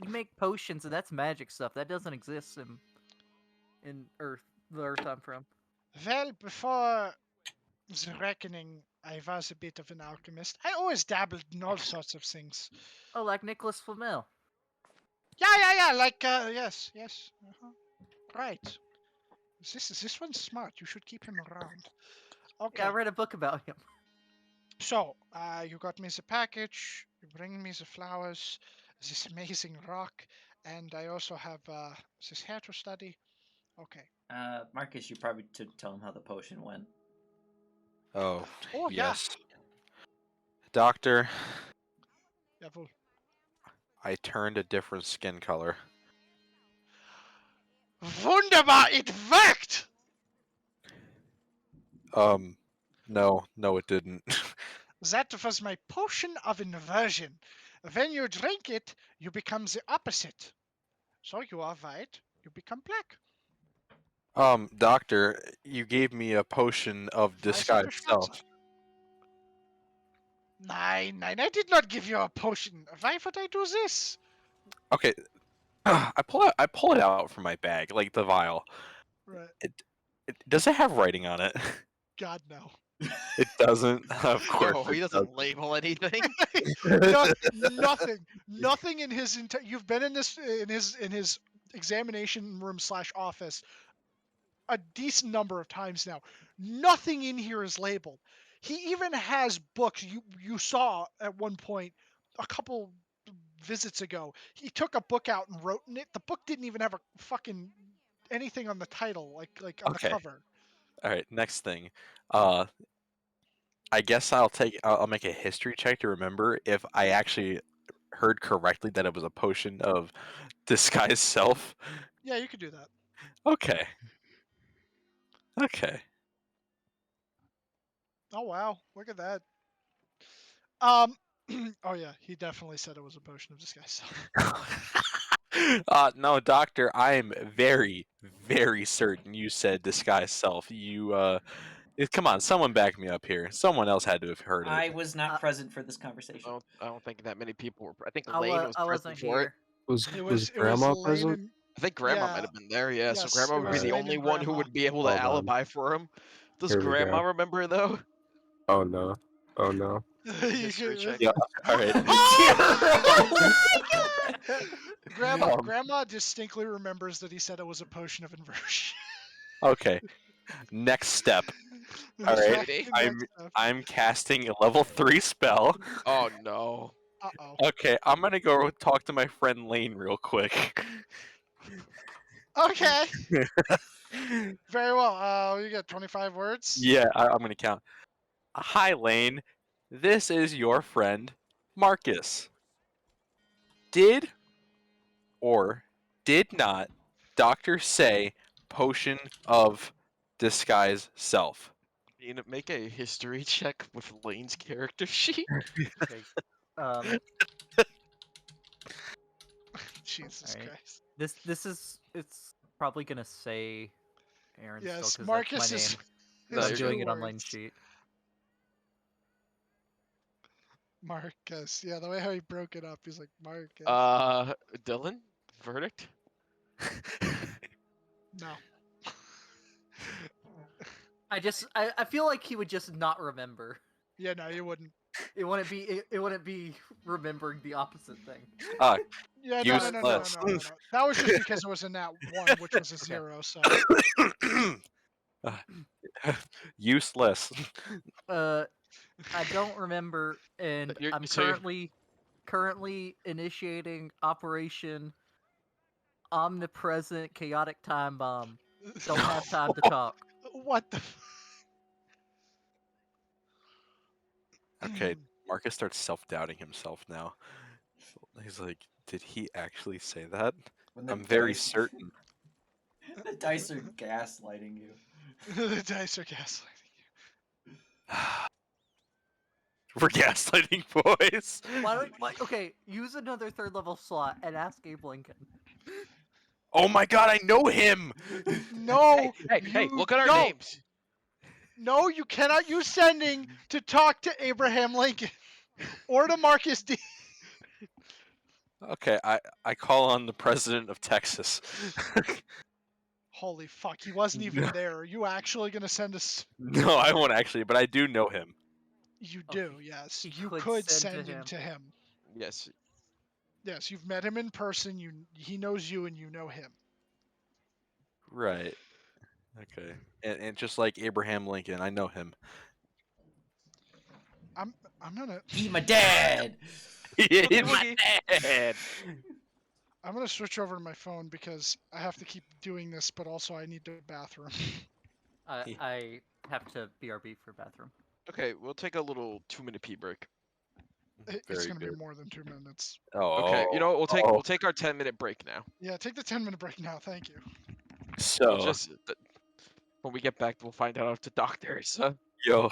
make potions and that's magic stuff that doesn't exist in the Earth I'm from. Well, before the reckoning, I was a bit of an alchemist. I always dabbled in all sorts of things. Oh, like Nicholas Flamel. Yeah. Like, yes. Uh-huh. Right. This one's smart. You should keep him around. Okay. Yeah, I read a book about him. So, you got me the package. You bring me the flowers, this amazing rock, and I also have this hair to study. Okay. Marcus, you probably should tell him how the potion went. Oh, Oh, yeah. yes. Doctor, Jawohl. I turned a different skin color. Wunderbar! It worked! No, it didn't. That was my potion of inversion. When you drink it, you become the opposite. So you are white, you become black. Doctor, you gave me a potion of disguise self. Nein, I did not give you a potion. Why would I do this? Okay, I pull it out from my bag, like the vial. Right. Does it have writing on it? God, no. It doesn't. Of course. No, he it doesn't label anything. Nothing in his entire. You've been in his examination room / office a decent number of times now. Nothing in here is labeled. He even has books. You saw at one point a couple visits ago. He took a book out and wrote in it. The book didn't even have a fucking anything on the title, like on Okay. the cover. All right. Next thing. I guess I'll make a history check to remember if I actually heard correctly that it was a potion of disguise self. Yeah, you could do that. Okay. Okay. Oh wow, look at that. Oh yeah, he definitely said it was a potion of disguise. No, Doctor, I am very, very certain you said disguise self. Come on, someone back me up here. Someone else had to have heard I it. was not present for this conversation. I don't think that many people were. I think I, Lane was I present wasn't for it. here. Was It was was Grandma Lane present? and I think Grandma Yeah. might have been there. Yeah, so Yes, Grandma it would be was the Lane only and one who Grandma. would be able to Hold on. alibi for him. Does Here we Grandma go. remember though? Oh no. Oh no. History check. Yeah. All right. Grandma distinctly remembers that he said it was a potion of inversion. Okay. Next step. All right. I'm casting a level 3 spell. Oh no. Uh-oh. Okay, I'm gonna go talk to my friend Lane real quick. Okay. Very well. You get 25 words. Yeah, I'm gonna count. Hi, Lane. This is your friend Marcus. Did or did not Doctor say potion of disguise self? You know, make a history check with Lane's character sheet. Okay. Um, Jesus Alright. Christ. it's probably gonna say Aaron Yes, still because Marcus that's my is. name. No, I'm you're doing two it on Lane's words. sheet. Marcus. Yeah, the way how he broke it up, he's like Marcus. Dylan, verdict. No. I feel like he would just not remember. Yeah, no, you wouldn't. It wouldn't be remembering the opposite thing. Yeah, Useless. no. That was just because it was a nat 1, which was a 0. So Useless. I don't remember, and I'm so you're- currently initiating Operation Omnipresent Chaotic Time Bomb. Don't have time to talk. what the? Okay, Marcus starts self-doubting himself now. He's like, did he actually say that? When the I'm very dice- certain. The dice are gaslighting you. The dice are gaslighting you. We're gaslighting boys. Okay, use another third level slot and ask Abe Lincoln. Oh my god, I know him! No. Hey, you look at our don't. names. No, you cannot use sending to talk to Abraham Lincoln or to Marcus D. Okay, I call on the president of Texas. Holy fuck, he wasn't even there. Are you actually gonna send us? No, I won't actually, but I do know him. You Oh, do, yes. he You could could send send to him him. to him. Yes. Yes, you've met him in person. He knows you, and you know him. Right. Okay. And just like Abraham Lincoln, I know him. I'm gonna Eat my dad. In my head. I'm gonna switch over to my phone because I have to keep doing this, but also I need the bathroom. I have to BRB for bathroom. Okay, we'll take a little 2-minute pee break. It's Very gonna be good. more than 2 minutes. Oh. Okay, you know what? We'll take our 10-minute break now. Yeah, take the 10-minute break now. Thank you. So When we get back, we'll find out if the doctors. yo,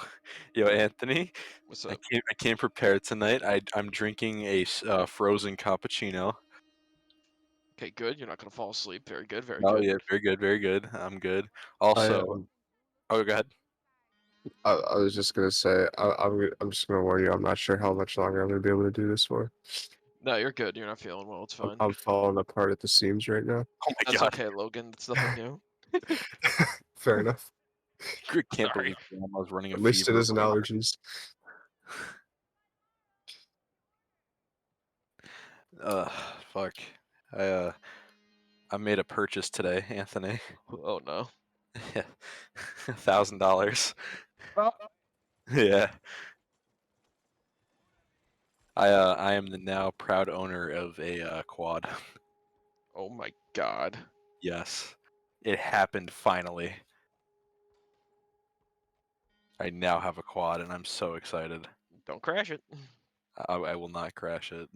Anthony, What's I up? came prepared tonight. I'm drinking a frozen cappuccino. Okay, good. You're not gonna fall asleep. Very good. Very Oh good. yeah, very good, very good. I'm good. I, Also, um, oh, go ahead. I was just gonna say, I'm just gonna warn you. I'm not sure how much longer I'm gonna be able to do this for. No, you're good. You're not feeling well. It's fine. I'm falling apart at the seams right now. Oh my That's god, okay, Logan. That's nothing new. Fair enough. I can't Sorry. believe I was running a At least it fever. isn't allergies. Fuck. I I made a purchase today, Anthony. Oh no. Yeah, $1,000. Yeah. I am the now proud owner of a quad. Oh my god. Yes, it happened finally. I now have a quad, and I'm so excited. Don't crash it. I will not crash it.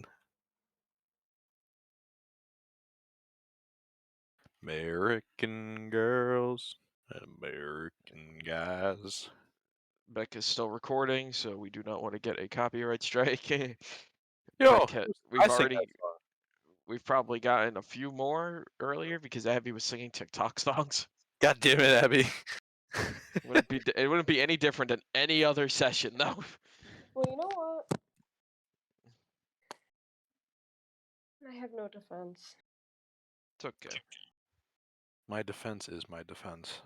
American girls, American guys. Beck is still recording, so we do not want to get a copyright strike. Yo, Beck, I sing that song. we've probably gotten a few more earlier because Abby was singing TikTok songs. God damn it, Abby. It wouldn't be any different than any other session, though. Well, you know what? I have no defense. It's okay. My defense is my defense.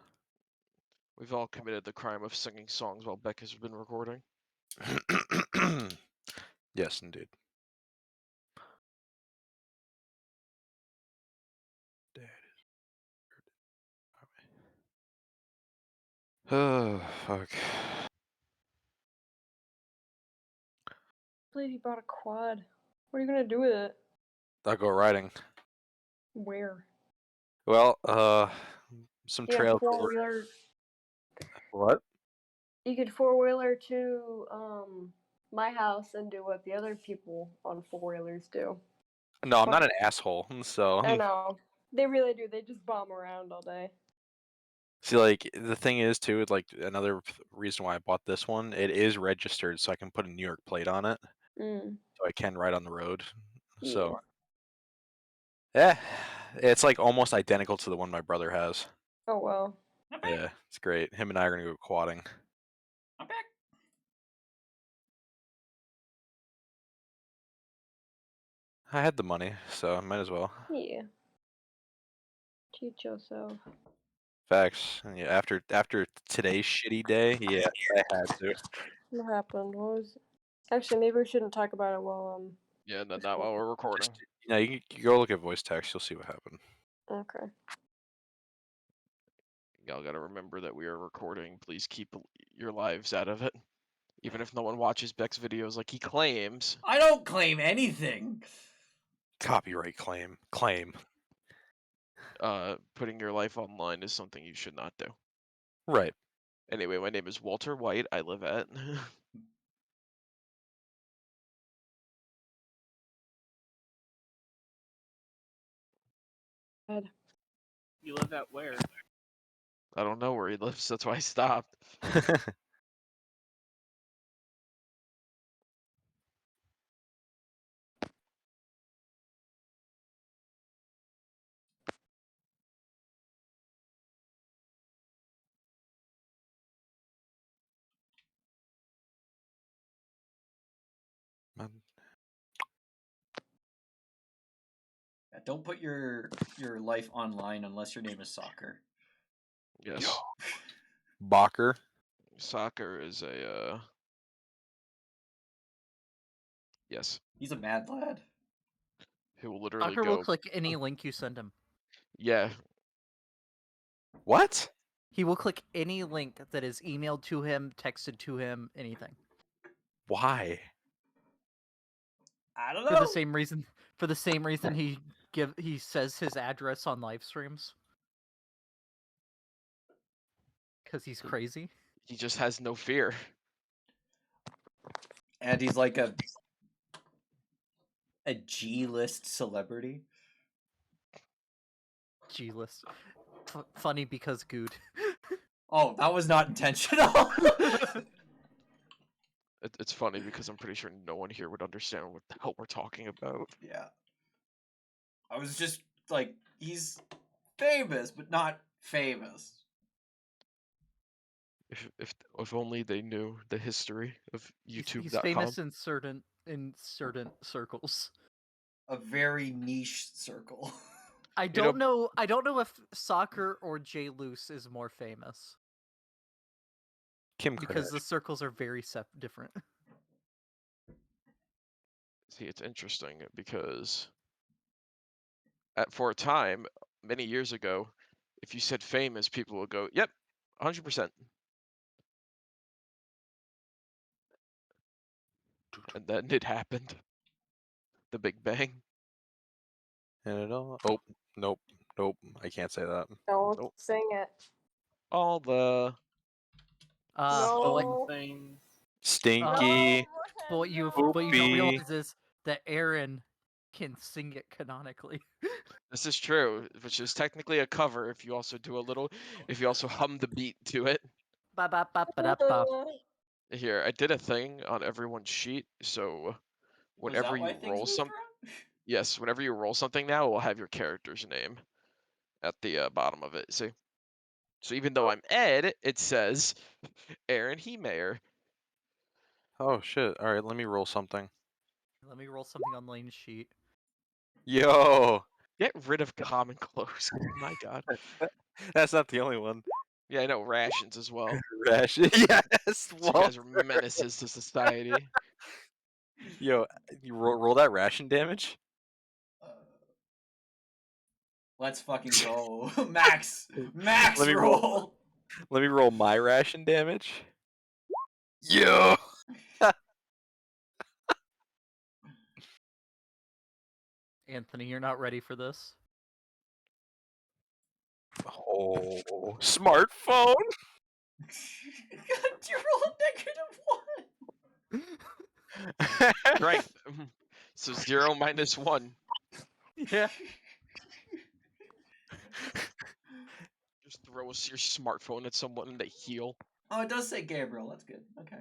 We've all committed the crime of singing songs while Beck has been recording. Yes, indeed. Oh, fuck. I believe you bought a quad. What are you gonna do with it? I'll go riding. Where? Well, some Yeah, trails. four-wheeler. What? You could four-wheeler to my house and do what the other people on four-wheelers do. No, I'm not an asshole, so. I know. They really do. They just bomb around all day. See, like, the thing is, too, like, another reason why I bought this one, it is registered, so I can put a New York plate on it, Mm. so I can ride on the road. Yeah. So, yeah, it's like almost identical to the one my brother has. Oh well. I'm back. Yeah, it's great. Him and I are gonna go quadding. I'm back. I had the money, so I might as well. Yeah. Treat yourself. Facts. And yeah, after today's shitty day, yeah, I had to. What happened? What was? Actually, maybe we shouldn't talk about it while Yeah, no, not while we're recording. You know, you can go look at voice text. You'll see what happened. Okay. Y'all gotta remember that we are recording. Please keep your lives out of it. Even if no one watches Beck's videos like he claims. I don't claim anything. Copyright claim. Putting your life online is something you should not do. Right. Anyway, my name is Walter White. I live at. You live at where? I don't know where he lives. That's why I stopped. Yeah, don't put your life online unless your name is Soccer. Yes. Bacher. Soccer is a. Yes. He's a mad lad. He will literally Tucker go. will click any link you send him. Yeah. What? He will click any link that is emailed to him, texted to him, anything. Why? I don't For know. the same reason. For the same reason he says his address on live streams. Because he's crazy. He just has no fear. And he's like a G-list celebrity. G-list. Funny because good. Oh, that was not intentional. It's funny because I'm pretty sure no one here would understand what the hell we're talking about. Yeah. I was just like he's famous, but not famous. If only they knew the history of He's YouTube.com. famous in certain circles. A very niche circle. I know- don't know. I don't know if Soccer or Jay Luce is more famous Kim because Kardashian. the circles are very different. See, it's interesting because for a time, many years ago, if you said famous, people would go, "Yep, 100%." And then it happened. The Big Bang. And it all. Oh, nope. I can't say that. Don't Nope. sing it. All the But what, No. Things. Stinky. but what you Poopy. don't realize is that Aaron can sing it canonically. This is true, which is technically a cover if you also hum the beat to it. Ba ba ba ba da ba. Here, I did a thing on everyone's sheet, so whenever Was that why you things roll moved some, around? yes, whenever you roll something now, it will have your character's name at the bottom of it. See, so even though I'm Ed, it says Aaron Heemeyer. Oh shit! All right, let me roll something. Let me roll something on Lane's sheet. Yo, Get rid of common clothes. Oh my god. that's not the only one. Yeah, I know, rations as well. Ration. Yes. These Well, guys are menaces to society. yo, you roll that ration damage. Let's fucking go. Max Let me roll. Let me roll my ration damage. Yo. Anthony, you're not ready for this. Oh, smartphone. You rolled -1. Right. So 0 minus 1. Yeah. Just throw your smartphone at someone and they heal. Oh, it does say Gabriel. That's good. Okay.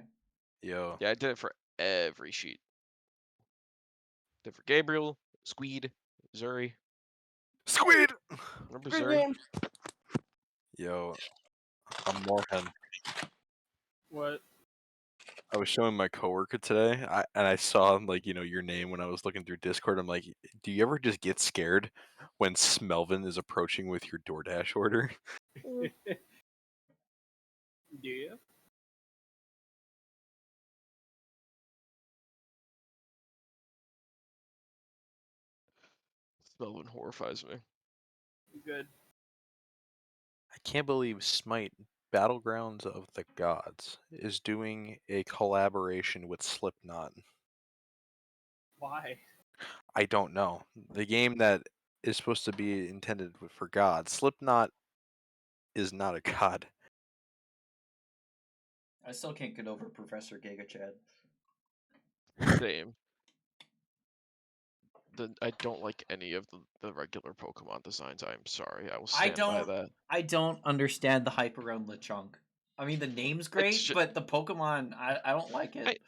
Yo. Yeah, I did it for every sheet. Did it for Gabriel, Squeed, Zuri. Squid. Remember Zuri? Yo, I'm Moorhen. What? I was showing my coworker today, and I saw like your name when I was looking through Discord. I'm like, do you ever just get scared when Smelvin is approaching with your DoorDash order? Do you? Spellman horrifies me. Good. I can't believe Smite Battlegrounds of the Gods is doing a collaboration with Slipknot. Why? I don't know. The game that is supposed to be intended for gods. Slipknot is not a god. I still can't get over Professor Giga Chad. Same. I don't like any of the regular Pokemon designs. I'm sorry. I will stand by that. I don't understand the hype around Lechonk. I mean, the name's great, but the Pokemon, I don't like it.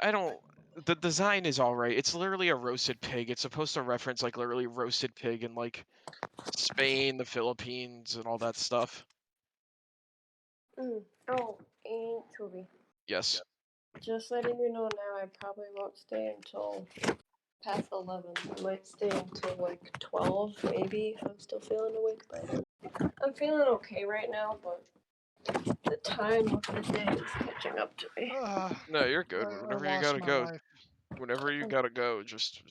I don't. The design is alright. It's literally a roasted pig. It's supposed to reference like literally roasted pig in like Spain, the Philippines, and all that stuff. Oh, and Toby. Yes. Just letting you know now, I probably won't stay until past 11. I might stay until like 12, maybe, if I'm still feeling awake by then. I'm feeling okay right now, but the time of the day is catching up to me. No, you're good. I Whenever you lost gotta my go, life. whenever you gotta go, just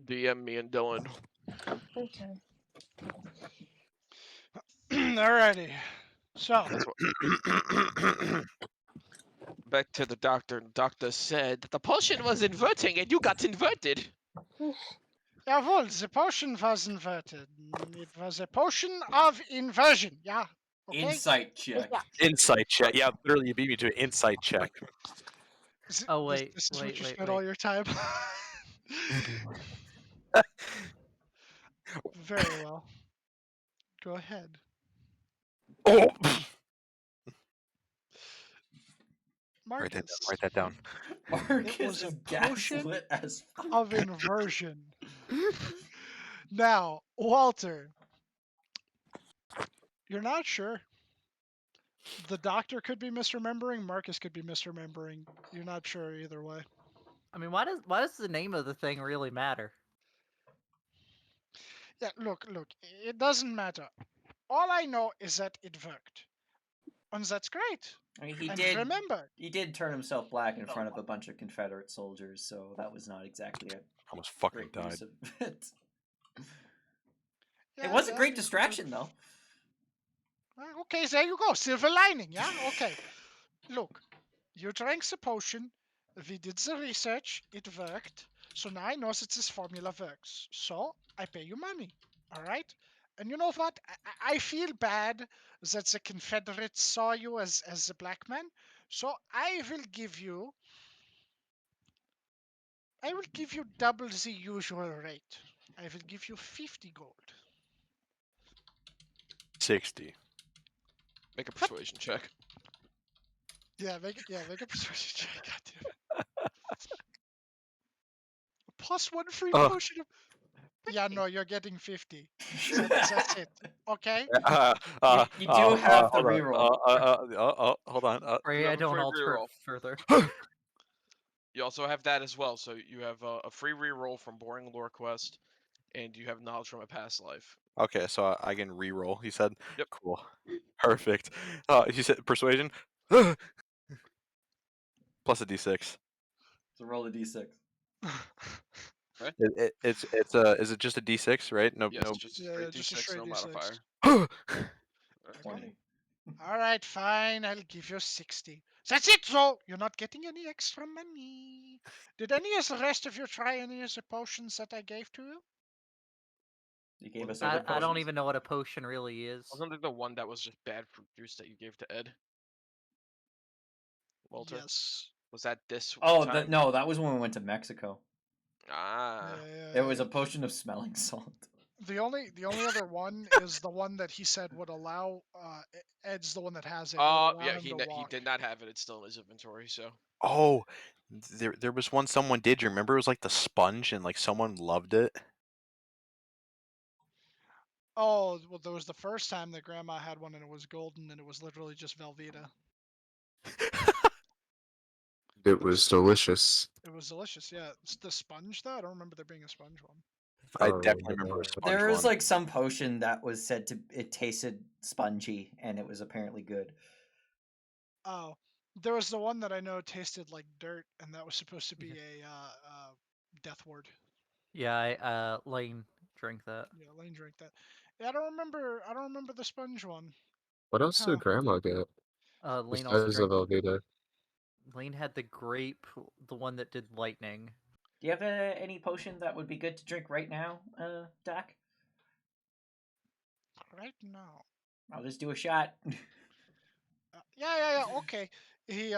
DM me and Dylan. Okay. Alrighty. So, That's what. Back to the doctor. The doctor said that the potion was inverting and you got inverted. jawohl, the potion was inverted. It was a potion of inversion. Yeah. Okay. Insight check. Insight check. Yeah, literally, you beat me to an insight check. Oh wait, This is what wait, you wait, spent wait. all your time. Very well. Go ahead. Oh. Marcus. Write that down. Marcus was is a potion gaslit as fuck. of inversion. Now, Walter, you're not sure. The doctor could be misremembering. Marcus could be misremembering. You're not sure either way. I mean, why does the name of the thing really matter? Yeah, look, it doesn't matter. All I know is that it worked. And that's great. I mean, he And did. remember, He did turn himself black in front of a bunch of Confederate soldiers, so that was not exactly a Almost fucking great use died. of it. yeah, It was a yeah, great distraction, though. Okay, there you go. Silver lining, yeah? Okay. Look, you drank the potion. We did the research. It worked. So now I know that this formula works. So I pay you money. All right? And you know what? I feel bad that the Confederates saw you as a black man. So I will give you double the usual rate. I will give you 50 gold. 60. Make a persuasion check. Yeah, make a persuasion check. Goddamn. Plus one free Oh. potion of. Yeah, no, you're getting 50. That's it. Okay? You do have the hold on, reroll. hold on. Pray You I have a don't free alter it reroll. further. You also have that as well. So you have a free reroll from Boring Lore Quest, and you have knowledge from a past life. Okay, so I can re-roll. He said. Yep. Cool. Perfect. You said persuasion. Plus a d6. So roll a d6. It's is it just a d6, right? No, Yes, no. just a Yeah, straight just a D6, straight no D6. modifier. 20. All right, fine. I'll give you 60. That's it, though. You're not getting any extra money. Did any of the rest of you try any of the potions that I gave to you? You gave us I- other I don't potions. even know what a potion really is. Wasn't it the one that was just bad fruit juice that you gave to Ed? Walter? Yes. Was that this Oh, time? no, that was when we went to Mexico. Ah. It was a potion of smelling salt. The only other one is the one that he said would allow. Ed's the one that has it. It would Oh, allow yeah, him he to he walk. did not have it. It's still in his inventory, so. Oh, there was one someone did. You remember? It was like the sponge, and like someone loved it. Oh, well, there was the first time that Grandma had one and it was golden and it was literally just Velveeta. It was delicious. It was delicious, yeah. It's the sponge though. I don't remember there being a sponge one. I Oh, definitely remember a yeah. sponge There one. was like some potion that was said to it tasted spongy and it was apparently good. Oh, there was the one that I know tasted like dirt, and that was supposed to be a death ward. Yeah, Lane drank that. Yeah, Lane drank that. Yeah, I don't remember the sponge one. What else Huh. did Grandma get Lane also besides the drank. Velveeta? Lane had the grape, the one that did lightning. Do you have any potion that would be good to drink right now, Doc? Right now. I'll just do a shot. Yeah. Okay. He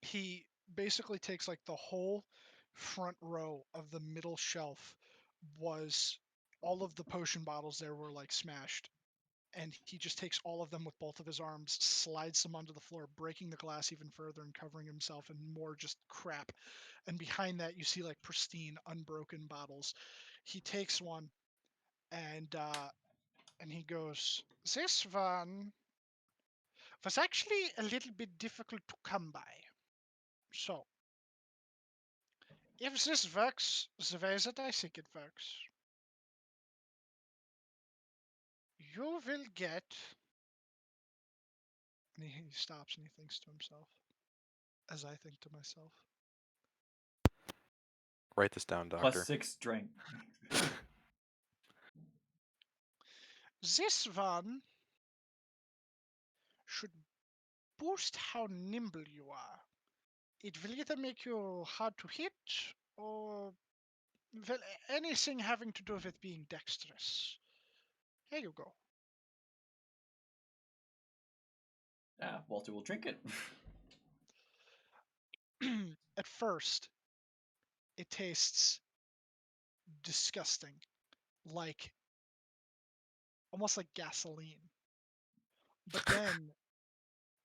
he basically takes like the whole front row of the middle shelf was all of the potion bottles there were like smashed, and he just takes all of them with both of his arms, slides them onto the floor, breaking the glass even further and covering himself in more just crap. And behind that, you see like pristine, unbroken bottles. He takes one, and he goes, "This one was actually a little bit difficult to come by. So, if this works the way that I think it works, you will get." And he stops and he thinks to himself, as I think to myself. Write this down, Plus doctor. 6 strength. This one should boost how nimble you are. It will either make you hard to hit or well, anything having to do with being dexterous. Here you go. Walter will drink it. At first, it tastes disgusting, like almost like gasoline. But then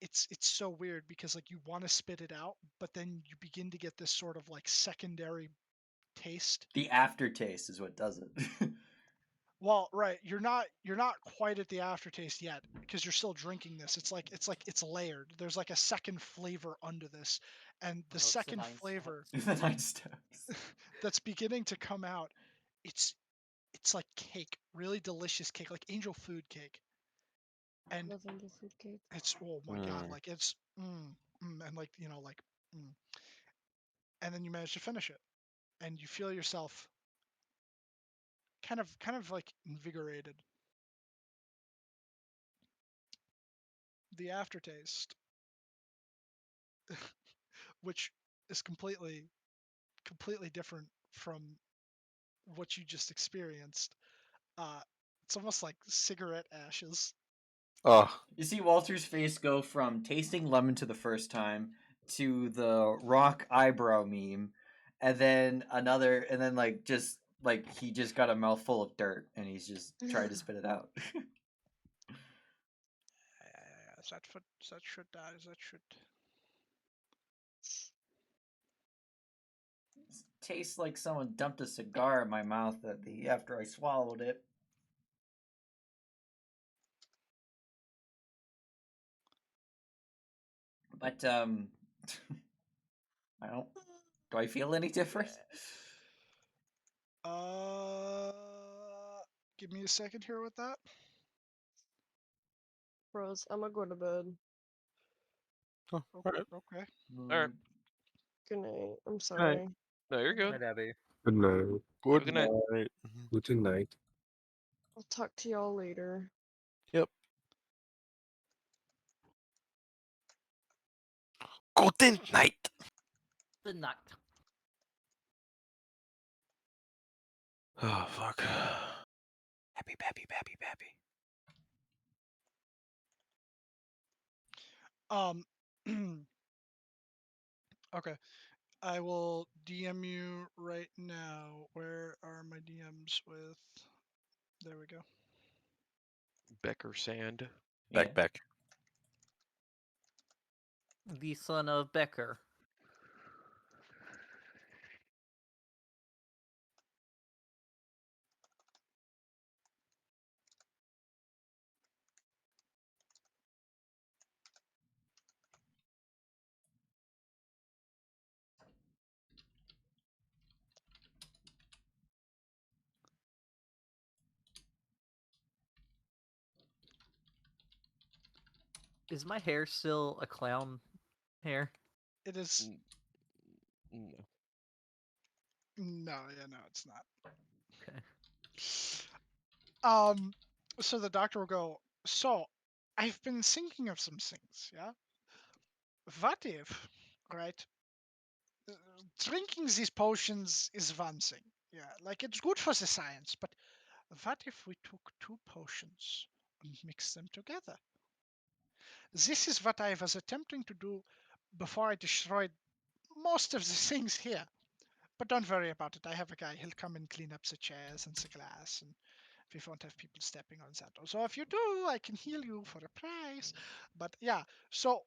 it's so weird because like you want to spit it out, but then you begin to get this sort of like secondary taste. The aftertaste is what does it. Well, right, you're not quite at the aftertaste yet because you're still drinking this. It's layered. There's like a second flavor under this, and the it's the second nine flavor The Nine Steps. that's beginning to come out, it's like cake, really delicious cake, like angel food cake, and Love Angel food cake. it's oh my god, Mm. like it's and like and then you manage to finish it, and you feel yourself kind of like invigorated. The aftertaste, which is completely different from what you just experienced. It's almost like cigarette ashes. Oh, You see Walter's face go from tasting lemon to the first time to the rock eyebrow meme, and then another, and then like just like he just got a mouthful of dirt and he's just trying to spit it out. That should. Tastes like someone dumped a cigar in my mouth after I swallowed it. But I don't. Do I feel any different? Give me a second here with that. Bros, I'm gonna go to bed. Okay. Okay. Alright. Good night. I'm sorry. No, you're good. Night, Abby. Good night. Have a good night. Good night. I'll talk to y'all later. Yep. Golden night. The night. Oh fuck. Happy, happy, happy, happy. Okay. I will DM you right now. Where are my DMs with? There we go. Becker Sand. Back, back. The son of Becker. Is my hair still a clown hair? It is. No. No, it's not. Okay. So the doctor will go, so I've been thinking of some things, yeah? What if, right? Drinking these potions is one thing. Yeah, like it's good for the science, but what if we took 2 potions and mixed them together? This is what I was attempting to do before I destroyed most of the things here. But don't worry about it. I have a guy. He'll come and clean up the chairs and the glass, and we won't have people stepping on that. So if you do, I can heal you for a price. But yeah, so.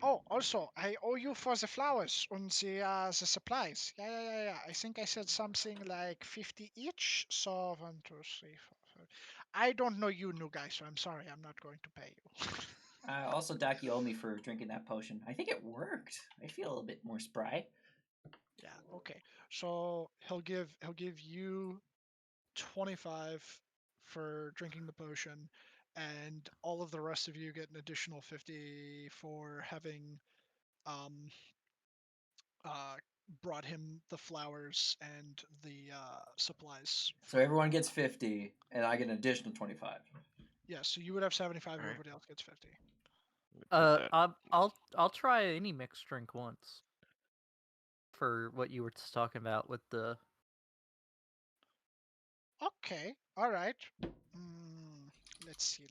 Oh, also, I owe you for the flowers and the supplies. Yeah. I think I said something like 50 each. So 1, 2, 3, 4, 5. I don't know you, new guy, so I'm sorry. I'm not going to pay you. Also, Doc, you owe me for drinking that potion. I think it worked. I feel a bit more spry. Yeah. Okay. So he'll give you 25 for drinking the potion, and all of the rest of you get an additional 50 for having um brought him the flowers and the supplies. So everyone gets 50, and I get an additional 25. Yeah, so you would have 75, Alright. everybody else gets 50. I'll try any mixed drink once. For what you were just talking about with the. Okay, all right. Let's see.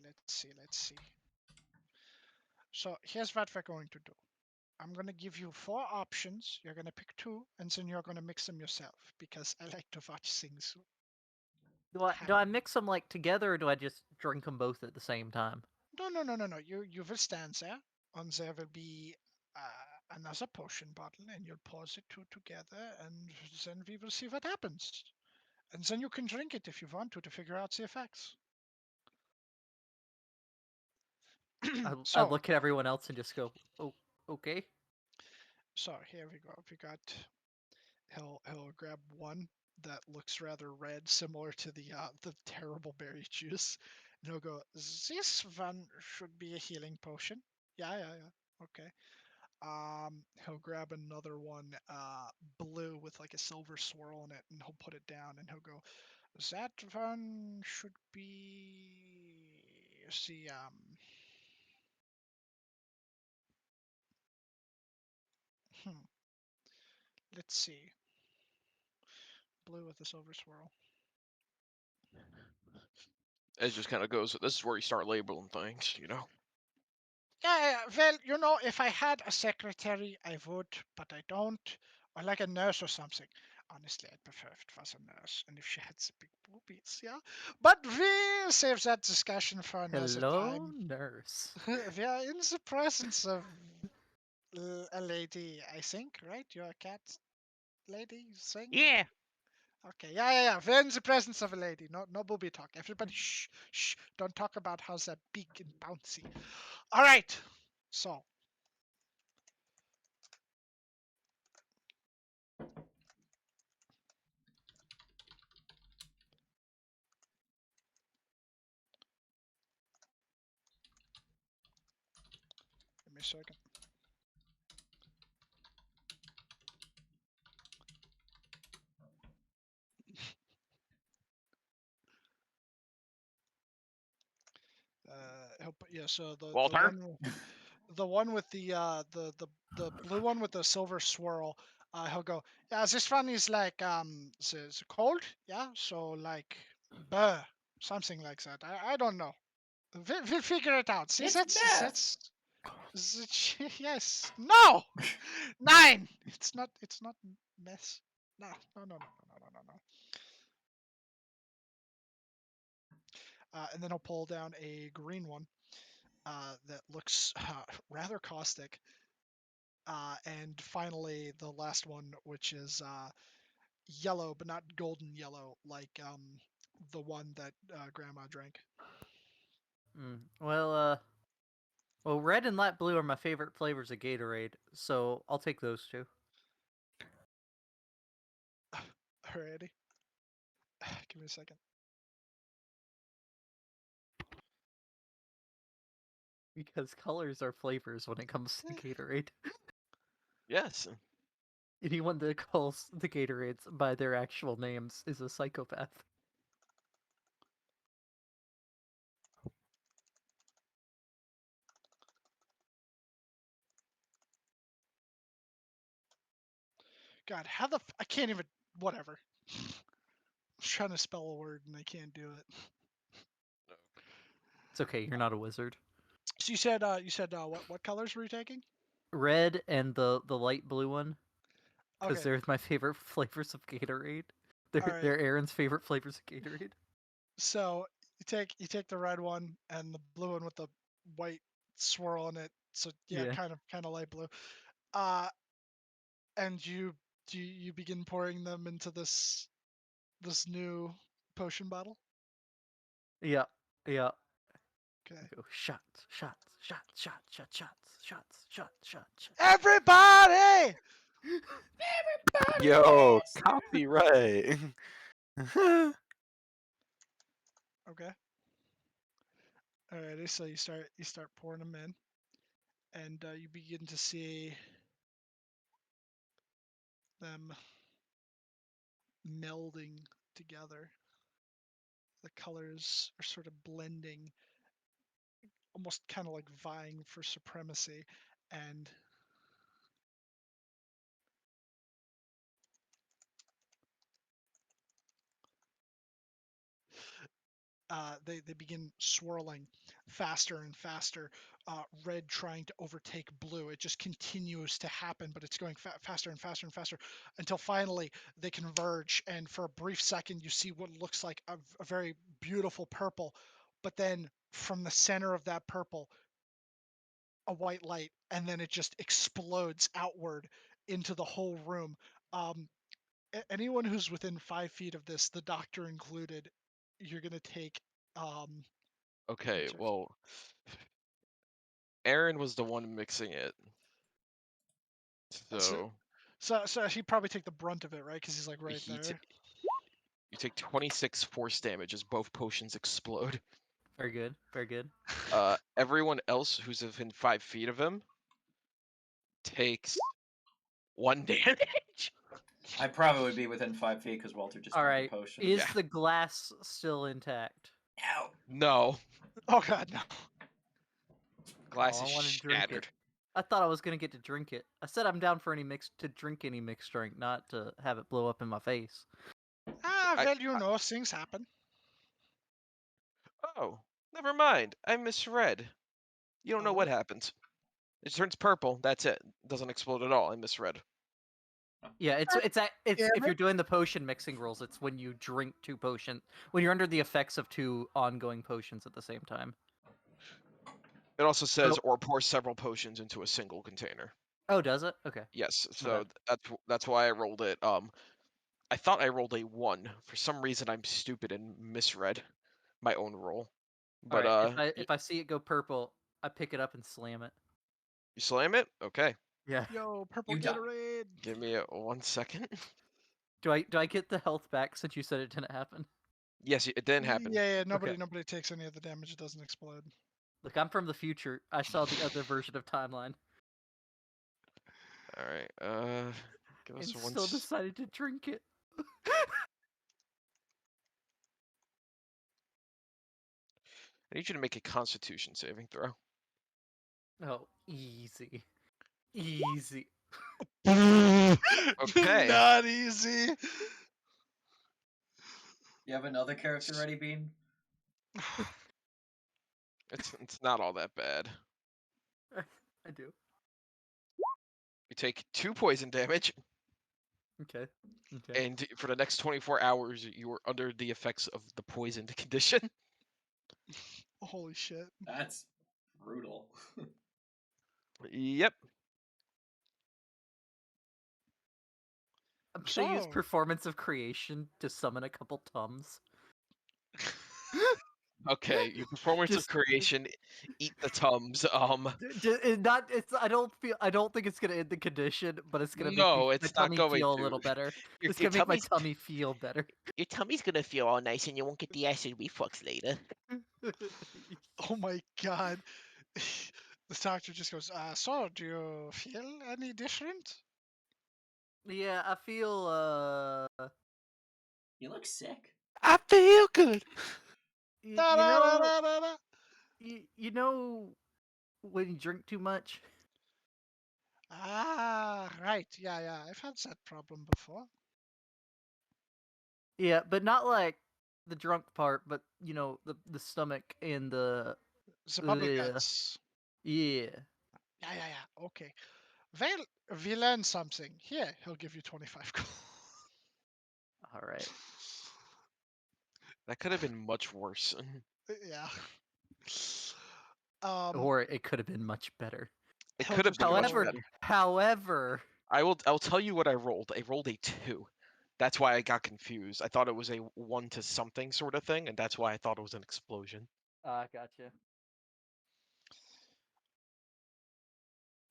So here's what we're going to do. I'm going to give you 4 options. You're going to pick 2, and then you're going to mix them yourself, because I like to watch things. Do I mix them like together, or do I just drink them both at the same time? No. You will stand there, and there will be another potion bottle, and you'll pause it two together, and then we will see what happens. And then you can drink it if you want to figure out the effects. I So, look at everyone else and just go, "Oh, okay." so here we go. We got. He'll grab one that looks rather red, similar to the terrible berry juice, and he'll go, "This one should be a healing potion." Yeah. Okay. He'll grab another one, blue with like a silver swirl in it, and he'll put it down, and he'll go, "That one should be the let's see, blue with a silver swirl." It just kind of goes. This is where you start labeling things, you know. Yeah, well, you know, if I had a secretary, I would, but I don't. Or like a nurse or something. Honestly, I'd prefer if it was a nurse and if she had the big boobies, yeah? But we'll save that discussion for another Hello, time. nurse. We are in the presence of a lady, I think, right? You're a cat lady thing? Yeah. Okay, yeah. We're in the presence of a lady. No booby talk. Everybody, shh. Don't talk about how's that big and bouncy. All right. So, give me a second. So Walter? the one with the blue one with the silver swirl, he'll go, yeah, this one is like the cold, yeah, so like something like that. I don't know. We'll figure it out. See, It's that's yes. No! 9! It's not mess. No. And then he'll pull down a green one that looks rather caustic. And finally, the last one, which is yellow, but not golden yellow, like the one that Grandma drank. Well, red and light blue are my favorite flavors of Gatorade, so I'll take those two. Alrighty. Give me a second. Because colors are flavors when it comes to Gatorade. Yes. Anyone that calls the Gatorades by their actual names is a psychopath. God, I can't even. Whatever. I'm trying to spell a word and I can't do it. It's okay, you're not a wizard. So you said what colors were you taking? Red and the light blue one, because Okay. they're my favorite flavors of Gatorade. They're Alright. they're Aaron's favorite flavors of Gatorade. So you take the red one and the blue one with the white swirl in it. So Yeah. kind of light blue. And you begin pouring them into this new potion bottle. Yeah. Okay. Go shots. Everybody! Yo, copyright. Okay. Alrighty, so you start pouring them in, and you begin to see them melding together. The colors are sort of blending, almost kind of like vying for supremacy, and they begin swirling faster and faster, red trying to overtake blue. It just continues to happen, but it's going faster and faster and faster until finally they converge, and for a brief second you see what looks like a very beautiful purple, but then from the center of that purple a white light, and then it just explodes outward into the whole room. Anyone who's within 5 feet of this, the doctor included, you're gonna take Okay, sorry. well, Aaron was the one mixing it. So So he'd probably take the brunt of it, right? Because he's like right he there. you take 26 force damage as both potions explode. Very good. Very good. Everyone else who's within 5 feet of him takes 1 damage. I probably would be within 5 feet because Walter just All drank right. a potion. Is Yeah. the glass still intact? Ow. No, Oh god, no. glass Oh, I is wanna drink it. shattered. I thought I was gonna get to drink it. I said I'm down for to drink any mixed drink, not to have it blow up in my face. I- Well, you know, things happen. Oh, never mind. I misread. You don't know Oh. what happens. It turns purple. That's it. Doesn't explode at all. I misread. Yeah, it's damn if you're doing the potion mixing rules, it's when you drink 2 potions, when you're under the effects of 2 ongoing potions at the same time. It also says So- or pour several potions into a single container. Oh, does it? Okay. Yes, My so bad. that's why I rolled it. I thought I rolled a 1. For some reason, I'm stupid and misread my own roll. But All right, if I see it go purple, I pick it up and slam it. you slam it. Okay, Yeah. Yo, purple You die. Gatorade. give me 1 second. Do I get the health back since you said it didn't happen? Yes, it didn't happen. Yeah, nobody Okay. takes any of the damage. It doesn't explode. Look, I'm from the future. I saw the other version of timeline All right. Give and us one. still decided to drink it. I need you to make a Constitution saving throw. Oh, easy. Easy. Okay. Not easy. You have another character ready, Bean? It's not all that bad. I do. You take 2 poison damage, Okay. Okay. and for the next 24 hours, you are under the effects of the poisoned condition. Holy shit. That's brutal. Yep. I'm gonna use So- performance of creation to summon a couple tums. Okay. Your performance of Just- creation, eat the tums. I don't think it's gonna end the condition, but it's gonna make No, my it's not tummy going feel to. a little better. Your, It's your gonna make my tummy's tummy feel better. your tummy's gonna feel all nice, and you won't get the acid reflux later. Oh my god. The doctor just goes, so do you feel any different? Yeah, I feel You look sick. I feel good. you Da, know da, da, da, da. you know when you drink too much. Right. Yeah. I've had that problem before. Yeah, but not like the drunk part, but you know the stomach and the The bubble Yeah. guts. yeah. Yeah. Okay. Well, we learned something. Here, he'll give you 25 gold. All right. That could have been much worse. Yeah. Or it could have been much better. It He'll could have just been go, much However, better. however, I'll tell you what I rolled. I rolled a 2. That's why I got confused. I thought it was a 1 to something sort of thing, and that's why I thought it was an explosion. gotcha.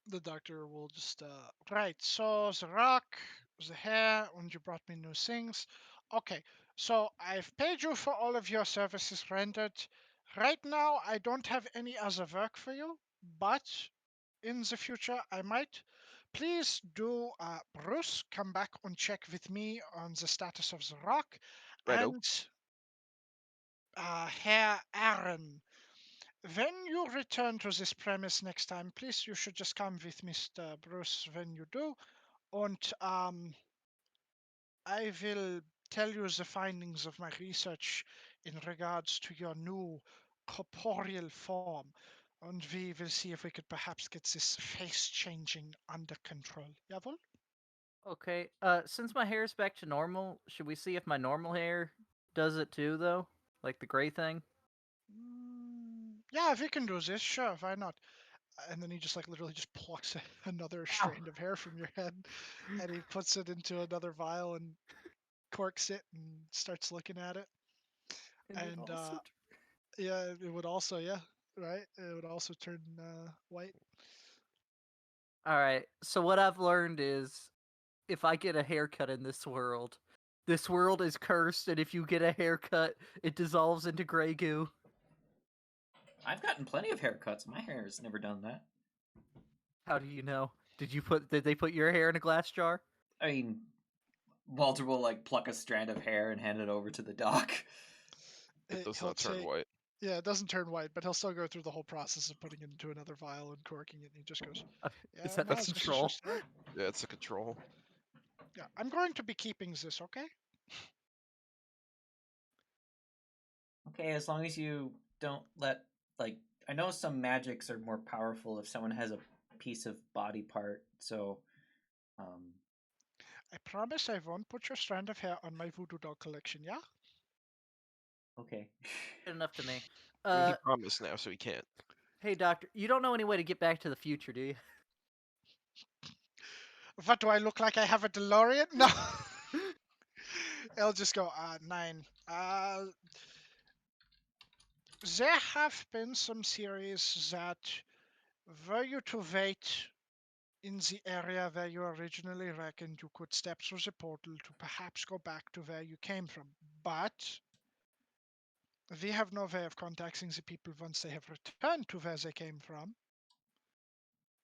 the doctor will just, right, so the rock, the hair, and you brought me new things. Okay, so I've paid you for all of your services rendered. Right now, I don't have any other work for you, but in the future, I might. Please do, Bruce, come back and check with me on the status of the rock. Righto. And Herr Aaron, when you return to this premise next time, please, you should just come with Mr. Bruce when you do. And I will tell you the findings of my research in regards to your new corporeal form. And we will see if we could perhaps get this face changing under control. Jawohl? Okay. Since my hair is back to normal, should we see if my normal hair does it too, though? Like the gray thing? Yeah, we can do this. Sure, why not? and then he just like literally just plucks another strand of hair from your head, and he puts it into another vial and corks it and starts looking at it. And yeah, it would also right. It would also turn white. All right. So what I've learned is, if I get a haircut in this world is cursed, and if you get a haircut, it dissolves into gray goo. I've gotten plenty of haircuts. My hair has never done that. How do you know? Did they put your hair in a glass jar? I mean, Walter will like pluck a strand of hair and hand it over to the doc. It does He'll not turn take- white. Yeah, it doesn't turn white, but he'll still go through the whole process of putting it into another vial and corking it. And he just goes, "Yeah, Is that no, a this is control? just right. Yeah, it's a control. Yeah, I'm going to be keeping this, okay?" Okay, as long as you don't let like I know some magics are more powerful if someone has a piece of body part. So, I promise I won't put your strand of hair on my voodoo doll collection. Yeah. okay. Good enough to me. I mean, he promised now, so he can't. Hey doctor, you don't know any way to get back to the future, do you? What do I look like? I have a DeLorean? No. I'll just go 9. There have been some series that, were you to wait in the area where you originally reckoned you could step through the portal to perhaps go back to where you came from, but we have no way of contacting the people once they have returned to where they came from.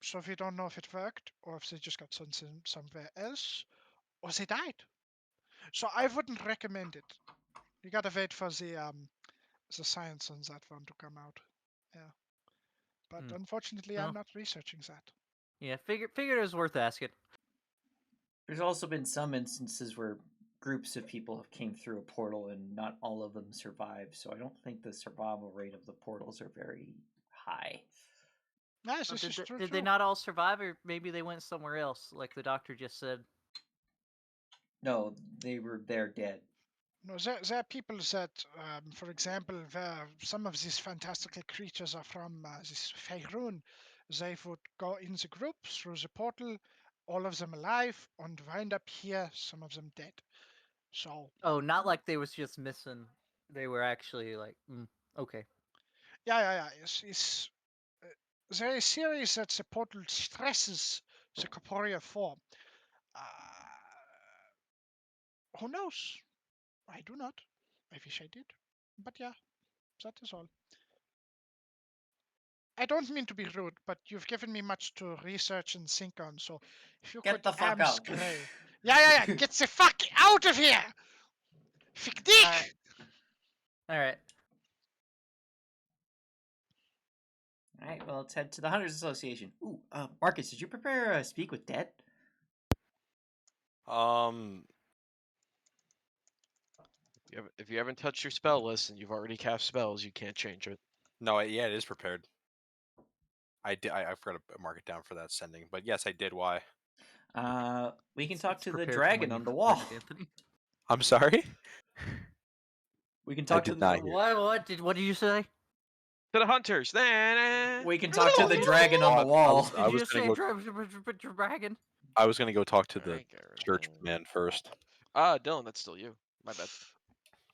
So we don't know if it worked, or if they just got sent somewhere else, or they died. So I wouldn't recommend it. You gotta wait for the science on that one to come out. Yeah. But unfortunately, Well. I'm not researching that. Yeah, figured it was worth asking. There's also been some instances where groups of people have came through a portal and not all of them survived. So I don't think the survival rate of the portals are very high. Yes, Oh, this is true. did they not all survive, or maybe they went somewhere else, like the doctor just said? No, they're dead. No, there are people that, for example, where some of these fantastical creatures are from this Faerun, they would go in the group through the portal, all of them alive, and wind up here, some of them dead. So. Oh, not like they was just missing. They were actually like, okay. Yeah. It's there is a series that the portal stresses the corporeal form. Who knows? I do not. I wish I did. But yeah, that is all. I don't mean to be rude, but you've given me much to research and think on, so if you Get could the fuck out. Gray. Yeah. Get the fuck out of here! Fick dick! Alright. Alright, well, let's head to the Hunters Association. Ooh, Marcus, did you prepare a Speak with Dead? If you haven't touched your spell list and you've already cast spells, you can't change it. No, yeah, it is prepared. I did. I forgot to mark it down for that sending, but yes, I did. Why? We can talk It's to the prepared for dragon when on you the wall. find it, Anthony. I'm sorry. We can talk to did not the hear. What did you say? To the hunters. Nah. we can talk to the dragon on the wall. I Did you was just gonna say go. dragon? I was gonna go talk to the Alright, Garen. church man first. Dylan, that's still you. My bad.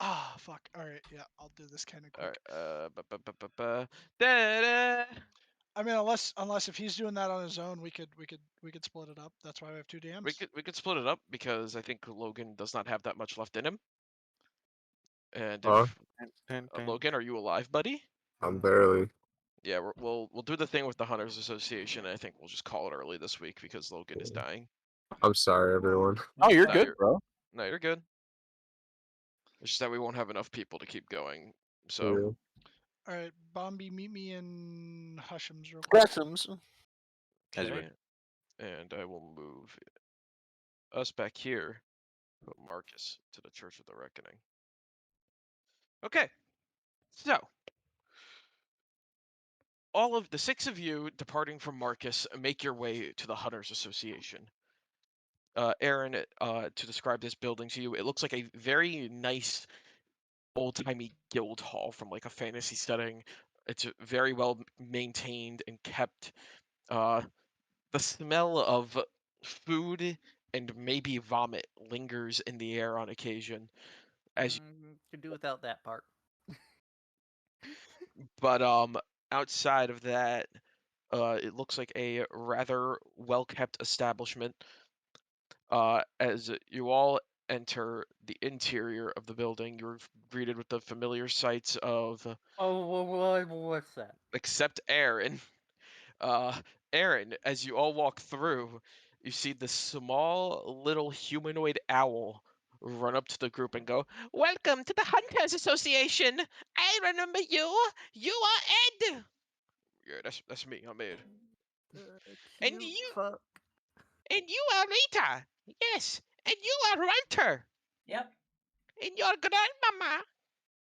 Ah, fuck. Alright, yeah, I'll do this kind of quick. Alright. Da-da. I mean, unless if he's doing that on his own, we could split it up. That's why we have 2 DMs. We could split it up because I think Logan does not have that much left in him. And Huh? Logan, are you alive, buddy? I'm barely. Yeah, we'll do the thing with the Hunters Association. And I think we'll just call it early this week because Logan is dying. I'm sorry, everyone. Oh, you're No, good, you're- bro. No, you're good. It's just that we won't have enough people to keep going. So Yeah. Alright, Bombi, meet me in Hushem's real quick. As you okay, would. and I will move us back here. Put Marcus to the Church of the Reckoning. Okay, so all of the 6 of you departing from Marcus make your way to the Hunters Association. Aaron, to describe this building to you, it looks like a very nice old-timey guild hall from like a fantasy setting. It's very well maintained and kept. The smell of food and maybe vomit lingers in the air on occasion. As Could do without that part. but outside of that, it looks like a rather well kept establishment. As you all enter the interior of the building, you're greeted with the familiar sights of, Oh, what's that? except Aaron. Aaron, as you all walk through, you see the small little humanoid owl run up to the group and go, "Welcome to the Hunters Association. I remember you. You are Ed." Yeah, that's me. I'm Ed. And Cute you fuck. and you are Rita. Yes. And you are Hunter. Yep. And your grandmama.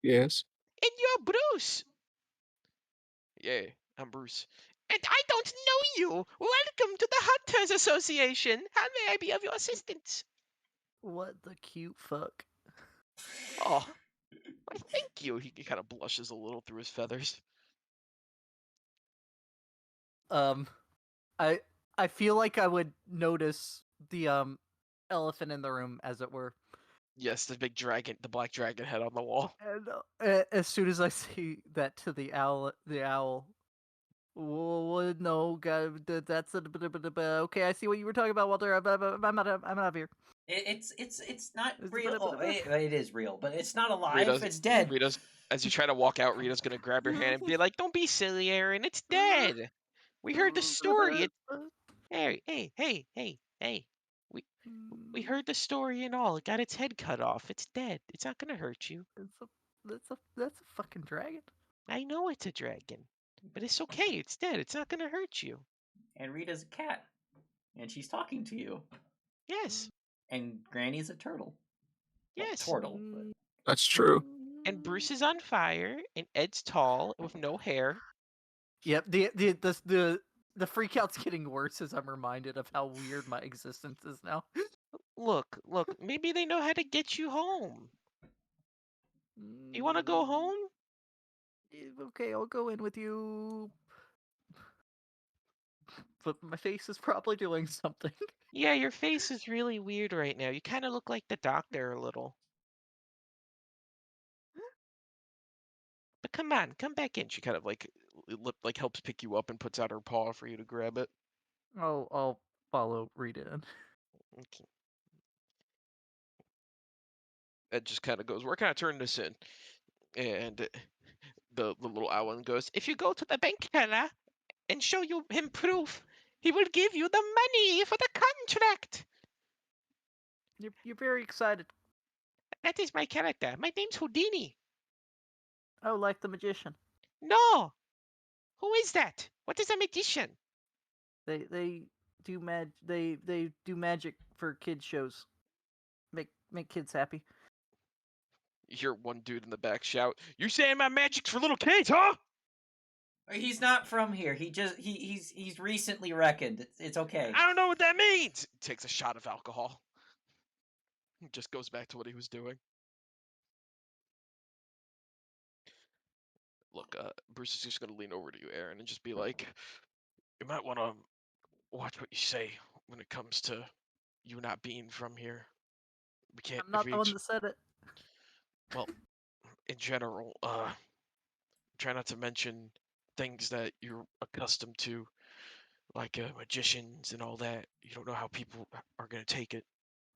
Yes. And you're Bruce. Yeah, I'm Bruce. And I don't know you. Welcome to the Hunters Association. How may I be of your assistance? What the cute fuck? Oh, why, thank you. He kind of blushes a little through his feathers. I feel like I would notice the elephant in the room, as it were. Yes, the big dragon, the black dragon head on the wall. And as soon as I see that to the owl, no, God, that's okay. I see what you were talking about, Walter. I'm out of here. It's not It's real. Oh, it is real, but it's not alive. Rita's, It's dead. Rita's, as you try to walk out, Rita's gonna grab your hand and be like, "Don't be silly, Aaron. It's dead. We heard the story. Hey. We heard the story and all. It got its head cut off. It's dead. It's not gonna hurt you. That's a fucking dragon. I know it's a dragon, but it's okay. It's dead. It's not gonna hurt you. And Rita's a cat, and she's talking to you. Yes, And Granny's a turtle. Well, yes. turtle. But... That's true. And Bruce is on fire, and Ed's tall with no hair. Yep. The freakout's getting worse as I'm reminded of how weird my existence is now. Look, maybe they know how to get you home. You want to go home? Okay, I'll go in with you. But my face is probably doing something. Yeah, your face is really weird right now. You kind of look like the doctor a little. But come on, come back in. She kind of like helps pick you up and puts out her paw for you to grab it. I'll follow Rita in. Okay. Ed just kind of goes, "Where can I turn this in?" And the little owl goes, "If you go to the bank teller and show him proof, he will give you the money for the contract." You're very excited. That is my character. My name's Houdini. Oh, like the magician. No. Who is that? What is a magician? They do they do magic for kids shows. Make kids happy. You hear one dude in the back shout, "You saying my magic's for little kids, huh?" He's not from here. He's recently reckoned. It's okay. I don't know what that means. He takes a shot of alcohol. He just goes back to what he was doing. Look, Bruce is just gonna lean over to you, Aaron, and just be like, "You might want to watch what you say when it comes to you not being from here. We can't. I'm not the one that said it. Well, in general, try not to mention things that you're accustomed to, like magicians and all that. You don't know how people are gonna take it."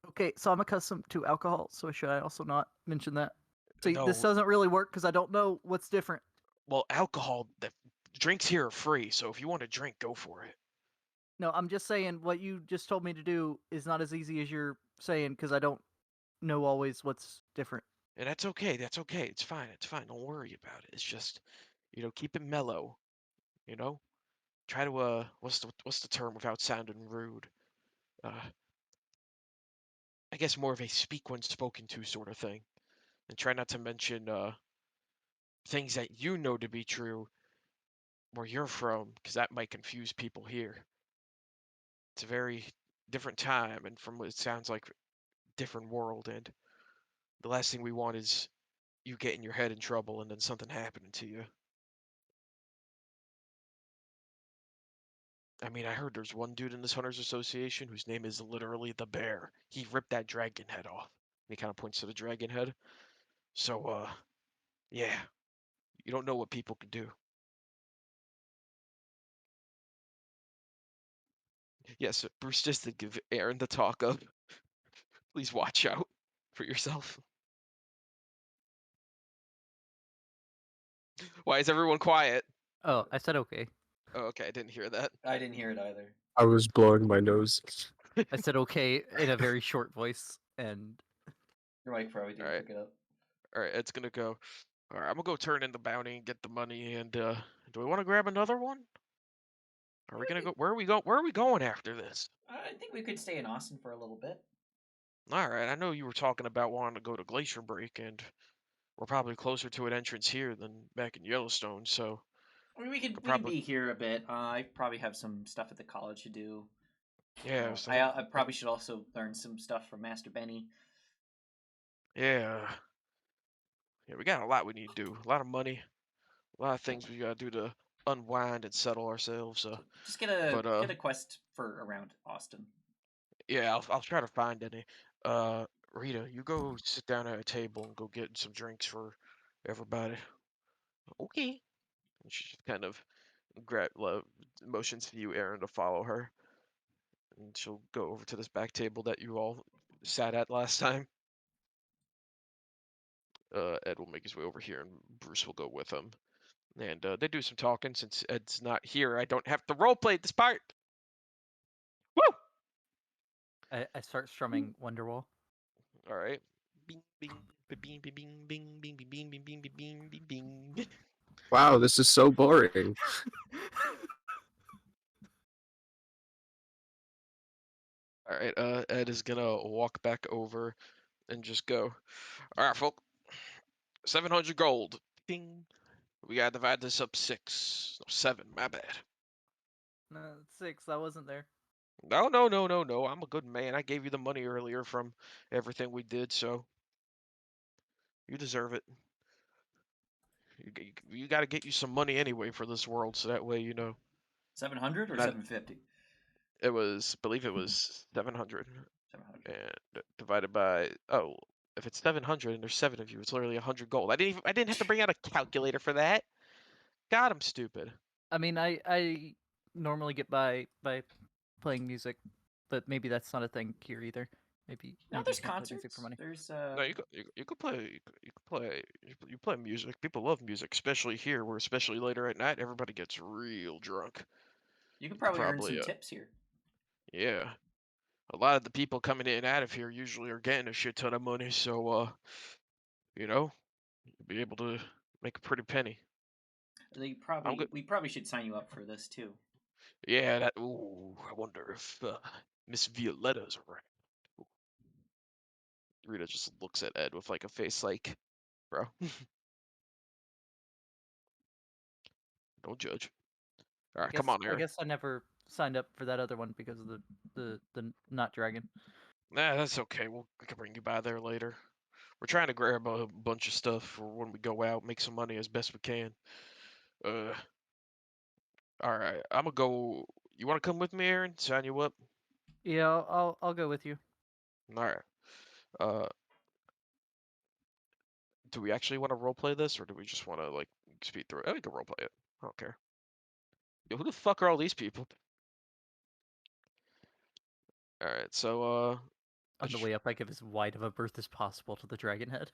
Okay, so I'm accustomed to alcohol, so should I also not mention that? So No. this doesn't really work because I don't know what's different. Well, alcohol, the drinks here are free, so if you want to drink, go for it. No, I'm just saying what you just told me to do is not as easy as you're saying because I don't know always what's different. And that's okay. That's okay. It's fine. It's fine. Don't worry about it. It's just, keep it mellow. Try to what's the term without sounding rude? I guess more of a speak when spoken to sort of thing. And try not to mention things that you know to be true where you're from, because that might confuse people here. It's a very different time, and from what it sounds like, different world, and the last thing we want is you getting your head in trouble and then something happening to you. I mean, I heard there's one dude in this Hunters Association whose name is literally the Bear. He ripped that dragon head off. And he kind of points to the dragon head. So, yeah, you don't know what people can do. Yes, Bruce just did give Aaron the talk of, please watch out for yourself. Why is everyone quiet? Oh, I said okay. Oh, okay, I didn't hear that. I didn't hear it either. I was blowing my nose. I said okay in a very short voice, and Your mic probably didn't Alright. pick it up. All right, it's gonna go. All right, I'm gonna go turn in the bounty and get the money. And do we want to grab another one? Are we gonna go? Where are we go? Where are we going after this? I think we could stay in Austin for a little bit. All right, I know you were talking about wanting to go to Glacier Break, and we're probably closer to an entrance here than back in Yellowstone. So I mean, we could probably- be here a bit. I probably have some stuff at the college to do. yeah, I Uh, was I, thinking- I probably should also learn some stuff from Master Benny. yeah, we got a lot we need to do. A lot of money, a lot of things we gotta do to unwind and settle ourselves. Just get a But, get a quest for around Austin. Yeah, I'll try to find any. Rita, you go sit down at a table and go get some drinks for everybody. Okay. And she just kind of motions to you, Aaron, to follow her. And she'll go over to this back table that you all sat at last time. Ed will make his way over here, and Bruce will go with him. And they do some talking. Since Ed's not here, I don't have to roleplay this part. Woo! I start strumming Wonderwall. All right. Bing, bing, bing, bing, bing, bing, bing, bing, bing, bing, bing, bing, bing, bing. Wow, this is so boring. All right, Ed is gonna walk back over and just go. All right, folk. 700 gold. Ding. We gotta divide this up 6. No, 7. My bad. No, 6. I wasn't there. No, no, no, no, no. I'm a good man. I gave you the money earlier from everything we did, so you deserve it. You got to get you some money anyway for this world, so that way you know 700 or Not- 750? it was. Believe it was 700. 700. And divided by if it's 700 and there's 7 of you, it's literally 100 gold. I didn't have to bring out a calculator for that. God, I'm stupid. I mean, I normally get by playing music, but maybe that's not a thing here either. Maybe No, maybe there's you can't play music concerts. for money. There's No, you could play you play music. People love music, especially here, where especially later at night everybody gets real drunk. you could probably earn probably, some tips here. Yeah, a lot of the people coming in and out of here usually are getting a shit ton of money, so you know, you'll be able to make a pretty penny. We good. probably should sign you up for this too. Yeah, that. Ooh, I wonder if Miss Violetta's around. Ooh. Rita just looks at Ed with like a face like, bro, don't judge. All right, come on, I Aaron. guess I never signed up for that other one because of the not dragon. Nah, that's okay. We can bring you by there later. We're trying to grab a bunch of stuff for when we go out, make some money as best we can. All right, I'm gonna go. You want to come with me, Aaron? Sign you up. Yeah, I'll go with you. All right. Do we actually want to roleplay this, or do we just want to like speed through it? Oh, we can roleplay it. I don't care. Yo, who the fuck are all these people? All right, so On the way up, I give as wide of a berth as possible to the dragon head.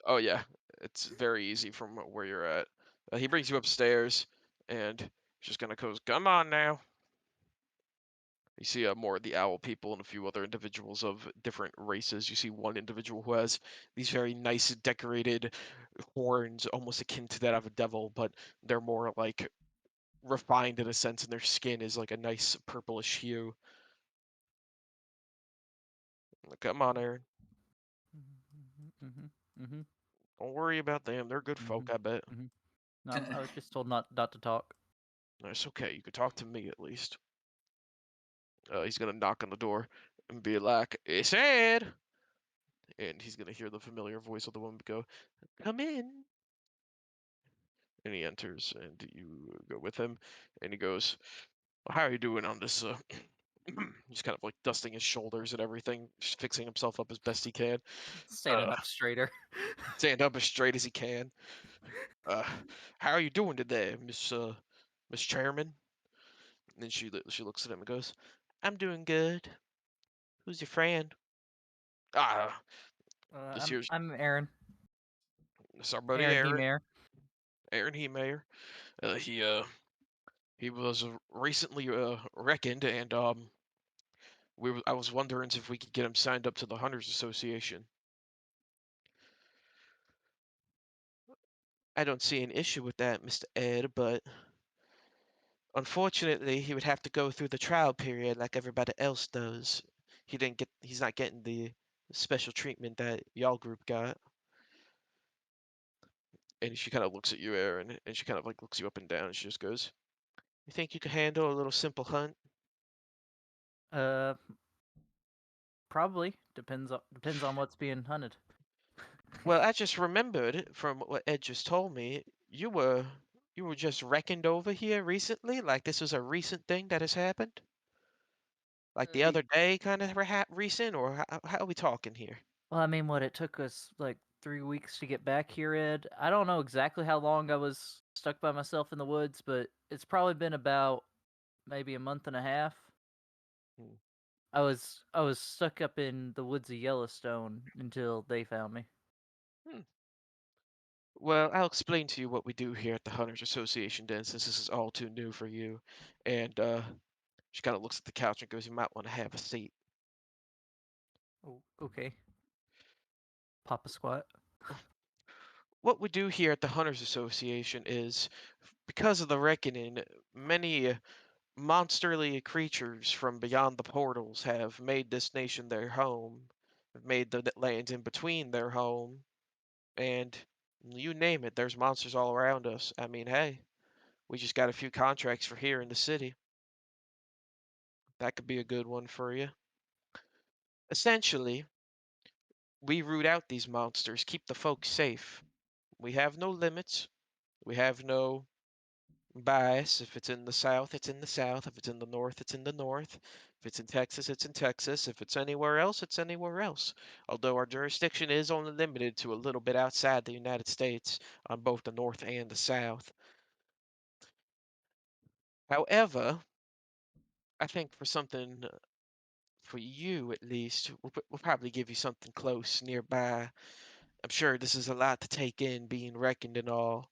oh yeah, it's very easy from where you're at. He brings you upstairs, and he's just gonna goes, "Come on now." You see more of the owl people and a few other individuals of different races. You see one individual who has these very nice decorated horns, almost akin to that of a devil, but they're more like refined in a sense, and their skin is like a nice purplish hue. Come on, Aaron. Mm-hmm. Don't worry about them. They're good folk, I bet. No, I was just told not to talk. No, it's okay. You can talk to me at least. He's gonna knock on the door and be like, "It's Ed," and he's gonna hear the familiar voice of the woman go, "Come in." And he enters, and you go with him, and he goes, How are you doing on this? He's kind of like dusting his shoulders and everything, just fixing himself up as best he can. Standing up straighter. Stand up as straight as he can. How are you doing today, Miss Chairman? And then she looks at him and goes, "I'm doing good. Who's your friend?" Ah, this here's I'm Aaron. this our buddy Aaron Aaron. Hemair. Aaron Hemayer. He was recently reckoned, and I was wondering if we could get him signed up to the Hunters Association. I don't see an issue with that, Mr. Ed, but unfortunately, he would have to go through the trial period like everybody else does. He's not getting the special treatment that y'all group got. And she kind of looks at you, Aaron, and she kind of like looks you up and down, and she just goes, "You think you could handle a little simple hunt?" Probably depends on what's being hunted. Well, I just remembered from what Ed just told me, you were just reckoned over here recently? Like this was a recent thing that has happened? Like the other day kind of recent, or how are we talking here? Well, I mean, it took us like 3 weeks to get back here, Ed. I don't know exactly how long I was stuck by myself in the woods, but it's probably been about maybe a month and a half. Hmm. I was stuck up in the woods of Yellowstone until they found me. Well, I'll explain to you what we do here at the Hunters Association then, since this is all too new for you. And she kind of looks at the couch and goes, "You might want to have a seat." Oh, okay. Papa squat. What we do here at the Hunters Association is, because of the reckoning, many monsterly creatures from beyond the portals have made this nation their home, have made the lands in between their home, and you name it, there's monsters all around us. I mean, hey, we just got a few contracts for here in the city. That could be a good one for you. Essentially, we root out these monsters, keep the folks safe. We have no limits. We have no bias. If it's in the South, it's in the South. If it's in the North, it's in the North. If it's in Texas, it's in Texas. If it's anywhere else, it's anywhere else. Although our jurisdiction is only limited to a little bit outside the United States on both the North and the South. However, I think for something for you at least, we'll probably give you something close nearby. I'm sure this is a lot to take in, being reckoned and all.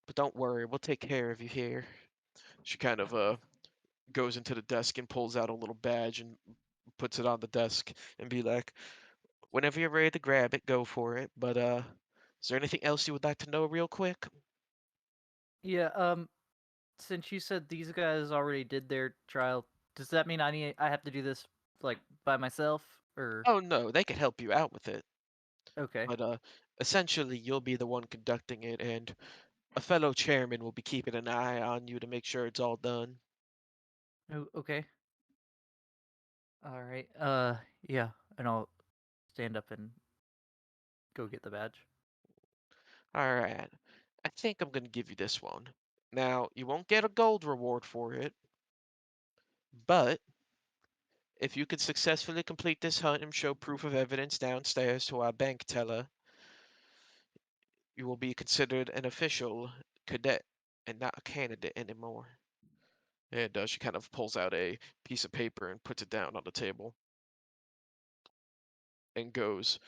But don't worry, we'll take care of you here. She kind of goes into the desk and pulls out a little badge and puts it on the desk and be like, "Whenever you're ready to grab it, go for it. But is there anything else you would like to know real quick?" Yeah, since you said these guys already did their trial, does that mean I have to do this like by myself or Oh no, they could help you out with it. okay. But essentially you'll be the one conducting it, and a fellow chairman will be keeping an eye on you to make sure it's all done. Oh, okay. All right. Yeah, and I'll stand up and go get the badge. Alright. I think I'm gonna give you this one. Now, you won't get a gold reward for it, but if you could successfully complete this hunt and show proof of evidence downstairs to our bank teller, you will be considered an official cadet and not a candidate anymore. And she kind of pulls out a piece of paper and puts it down on the table and goes,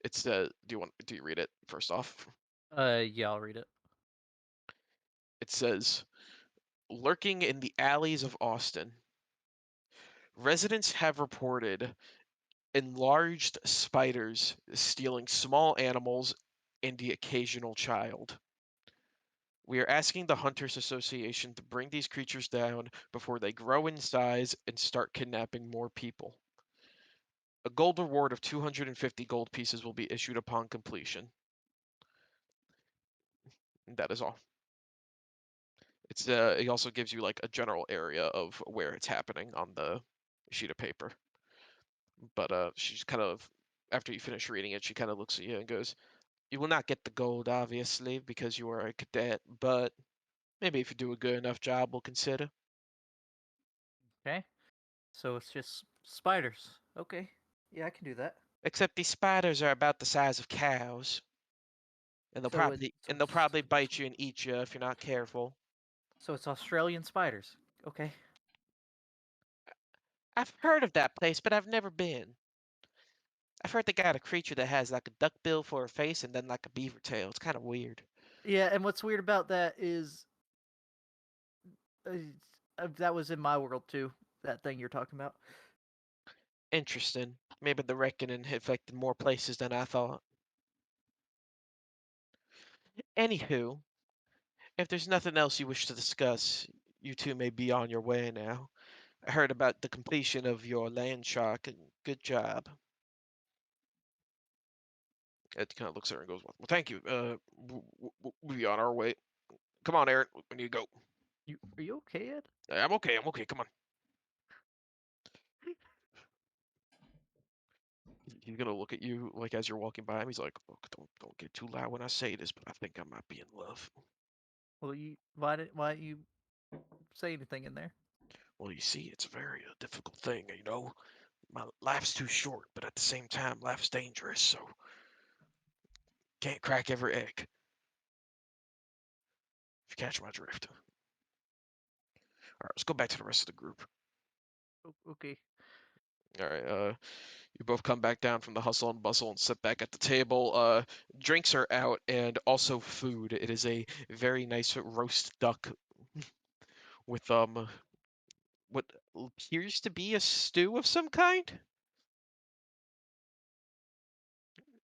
"It's do you read it first off?" Yeah, I'll read it. It says, "Lurking in the alleys of Austin, residents have reported enlarged spiders stealing small animals and the occasional child. We are asking the Hunters Association to bring these creatures down before they grow in size and start kidnapping more people. A gold reward of 250 gold pieces will be issued upon completion." And that is all. It also gives you like a general area of where it's happening on the sheet of paper. But she's kind of, after you finish reading it, she kind of looks at you and goes, "You will not get the gold, obviously, because you are a cadet, but maybe if you do a good enough job, we'll consider." Okay. So it's just spiders. Okay. Yeah, I can do that. Except these spiders are about the size of cows, and So it- so they'll it's probably bite you and eat you if you're not careful. so it's Australian spiders. Okay. I've heard of that place, but I've never been. I've heard they got a creature that has like a duck bill for a face and then like a beaver tail. It's kind of weird. Yeah, and what's weird about that is that was in my world too. That thing you're talking about. Interesting. Maybe the reckoning affected more places than I thought. Anywho, if there's nothing else you wish to discuss, you two may be on your way now. I heard about the completion of your land shark, and good job. Ed kind of looks at her and goes, "Well, thank you. We'll be on our way. Come on, Aaron. We need to go." Are you okay, Ed? I'm okay. I'm okay. Come on." He's gonna look at you like as you're walking by him. He's like, "Look, don't get too loud when I say this, but I think I might be in love." Well, why didn't you say anything in there? Well, you see, it's a very difficult thing, you know. My life's too short, but at the same time, life's dangerous, so can't crack every egg. If you catch my drift. All right, let's go back to the rest of the group. Okay. All right, you both come back down from the hustle and bustle and sit back at the table. Drinks are out and also food. It is a very nice roast duck with what appears to be a stew of some kind.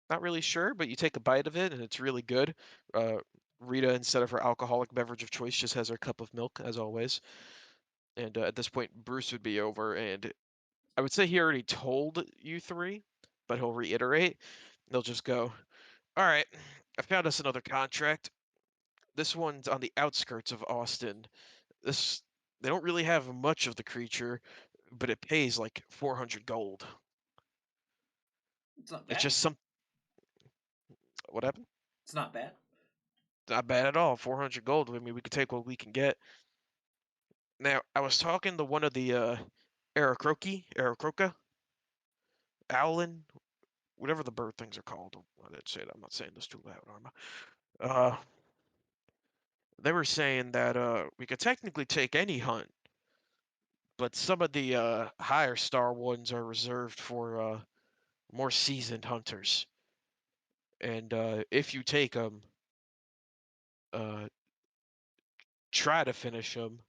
Not really sure, but you take a bite of it and it's really good. Rita, instead of her alcoholic beverage of choice, just has her cup of milk as always. And at this point, Bruce would be over, and I would say he already told you three, but he'll reiterate. They'll just go, "All right, I found us another contract. This one's on the outskirts of Austin. This They don't really have much of the creature, but it pays like 400 gold. It's not It's bad. just some what happened? It's not bad. Not bad at all. 400 gold. I mean, we could take what we can get." Now, I was talking to one of the Aarakocra, Owlin, whatever the bird things are called. I didn't say that. I'm not saying this too loud, Arma. They were saying that we could technically take any hunt, but some of the higher star ones are reserved for more seasoned hunters. And if you take them, try to finish them,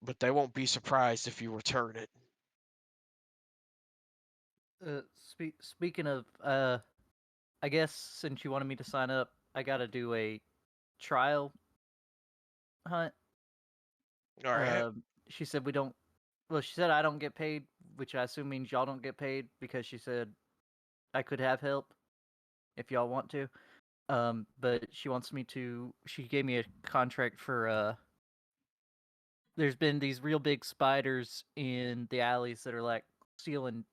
but they won't be surprised if you return it. Speaking of, I guess since you wanted me to sign up, I gotta do a trial hunt. All right. She said we don't. Well, she said I don't get paid, which I assume means y'all don't get paid because she said I could have help if y'all want to. But she wants me to. She gave me a contract for. There's been these real big spiders in the alleys that are like stealing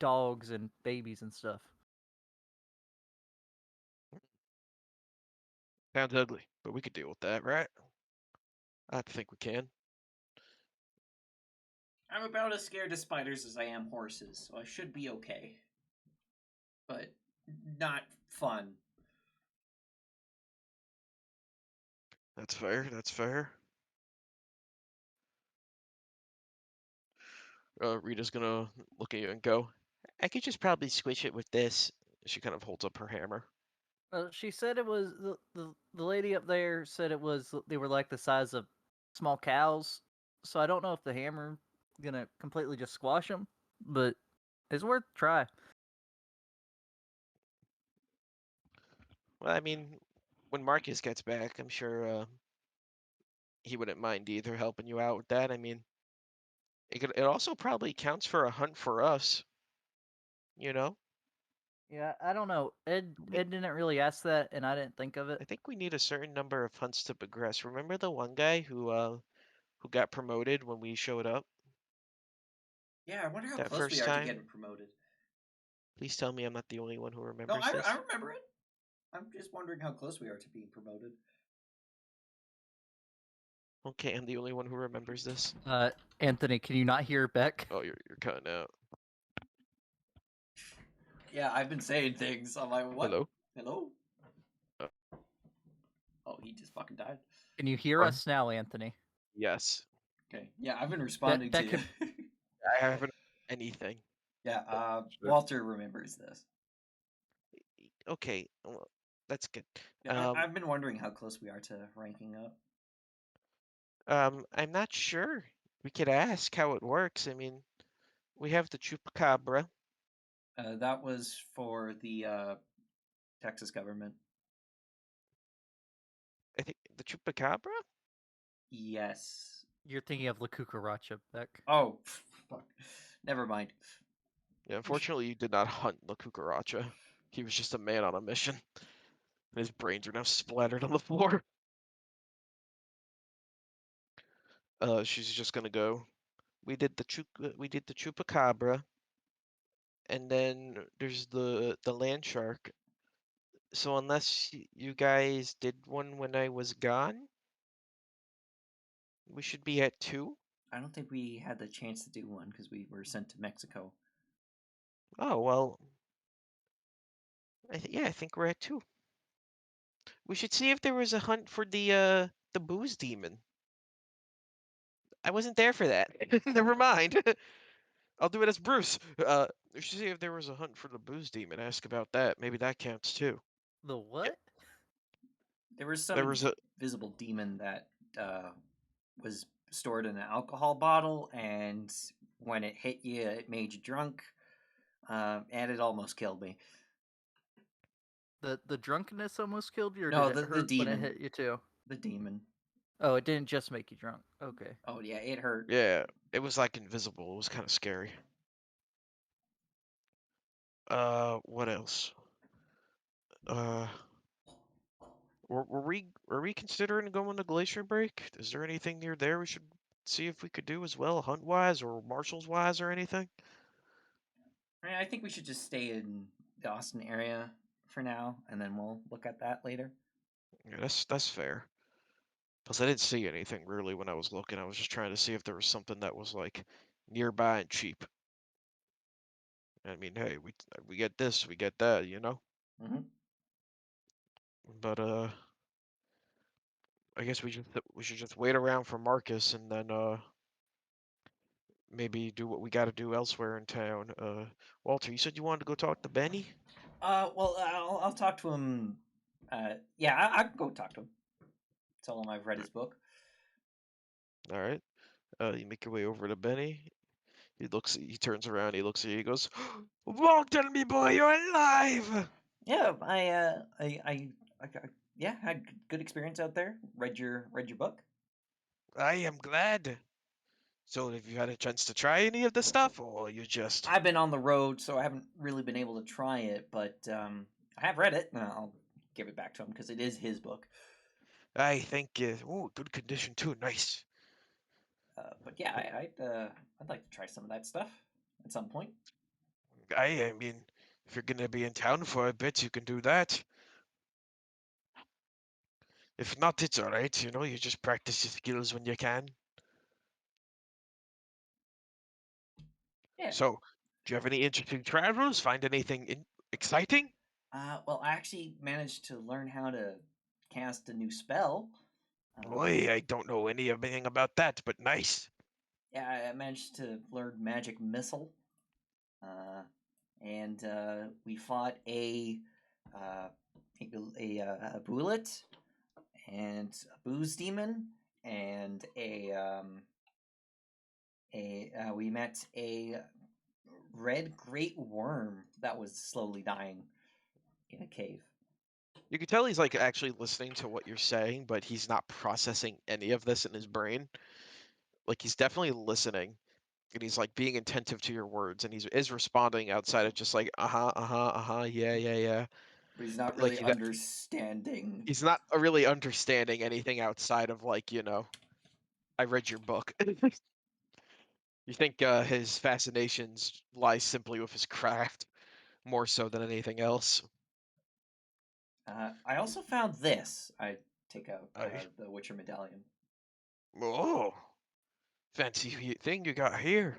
dogs and babies and stuff. Sounds ugly, but we could deal with that, right? I think we can. I'm about as scared of spiders as I am horses, so I should be okay. But not fun. That's fair. That's fair. Rita's gonna look at you and go, "I could just probably squish it with this." She kind of holds up her hammer. She said it was the lady up there said it was they were like the size of small cows. So I don't know if the hammer gonna completely just squash them, but it's worth a try. Well, I mean, when Marcus gets back, I'm sure he wouldn't mind either helping you out with that. I mean, it also probably counts for a hunt for us, you know? Yeah, I don't know. Ed We- didn't really ask that, and I didn't think of it. I think we need a certain number of hunts to progress. Remember the one guy who got promoted when we showed up Yeah, I wonder how that close we first are to time? getting promoted. Please tell me I'm not the only one who No, remembers I this. remember it. I'm just wondering how close we are to being promoted. Okay, I'm the only one who remembers this. Anthony, can you not hear Beck? Oh, you're cutting out. Yeah, I've been saying things. I'm like, what? Hello? Hello? Uh. Oh, he just fucking died. Can you hear What? us now, Anthony? Yes. Okay. Yeah, I've been responding that to could- you. I haven't anything. Yeah, Sure. Walter remembers this. Okay, well, that's good. Yeah, I've been wondering how close we are to ranking up. I'm not sure. We could ask how it works. I mean, we have the Chupacabra. That was for the Texas government. I think the Chupacabra? Yes. You're thinking of La Cucaracha, Beck. Oh, fuck. Never mind. Yeah, unfortunately, you did not hunt the Cucaracha. He was just a man on a mission. And his brains are now splattered on the floor. She's just gonna go. We did the Chupacabra, and then there's the land shark. So unless you guys did one when I was gone, we should be at 2. I don't think we had the chance to do one because we were sent to Mexico. Oh well. Yeah, I think we're at 2. We should see if there was a hunt for the booze demon. I wasn't there for that. Never mind. I'll do it as Bruce. We should see if there was a hunt for the booze demon. Ask about that. Maybe that counts too. The what? There was some There was a invisible demon that was stored in an alcohol bottle, and when it hit you, it made you drunk, and it almost killed me. The drunkenness almost killed you, or No, did the it hurt when demon. it hit you too? The demon. Oh, it didn't just make you drunk. Okay. Oh yeah, it hurt. yeah. It was like invisible. It was kind of scary. What else? Were we considering going to Glacier Break? Is there anything near there we should see if we could do as well, hunt wise or marshals wise or anything? I think we should just stay in the Austin area for now, and then we'll look at that later. Yeah, that's fair. Plus, I didn't see anything really when I was looking. I was just trying to see if there was something that was like nearby and cheap. I mean, hey, we get this, we get that, you know. Mm-hmm. But I guess we should just wait around for Marcus and then maybe do what we got to do elsewhere in town. Walter, you said you wanted to go talk to Benny? Well, I'll talk to him. Yeah, I can go talk to him. Tell him I've read his book. All right. You make your way over to Benny. He turns around, he looks at you, he goes, Walter, me boy, you're alive! Yeah, I yeah, had good experience out there. Read your book. I am glad. So have you had a chance to try any of the stuff, or you just... I've been on the road, so I haven't really been able to try it, but I have read it, and I'll give it back to him because it is his book. I think, ooh, good condition too, nice. But yeah, I'd like to try some of that stuff at some point. I mean, if you're gonna be in town for a bit, you can do that. If not, it's alright, you know, you just practice your skills when you can. Yeah. So, do you have any interesting travels? Find anything exciting? Well, I actually managed to learn how to cast a new spell. Boy, I don't know anything about that, but nice. Yeah, I managed to learn Magic Missile. And we fought a bullet and a booze demon and we met a red great worm that was slowly dying in a cave. You can tell he's like actually listening to what you're saying, but he's not processing any of this in his brain. Like he's definitely listening, and he's like being attentive to your words, and is responding outside of just like yeah. But he's not But, like, really understanding. He's not really understanding anything outside of like, you know, I read your book. You think his fascinations lie simply with his craft more so than anything else. I also found this. I take out Aye. the Witcher medallion. Oh, fancy thing you got here.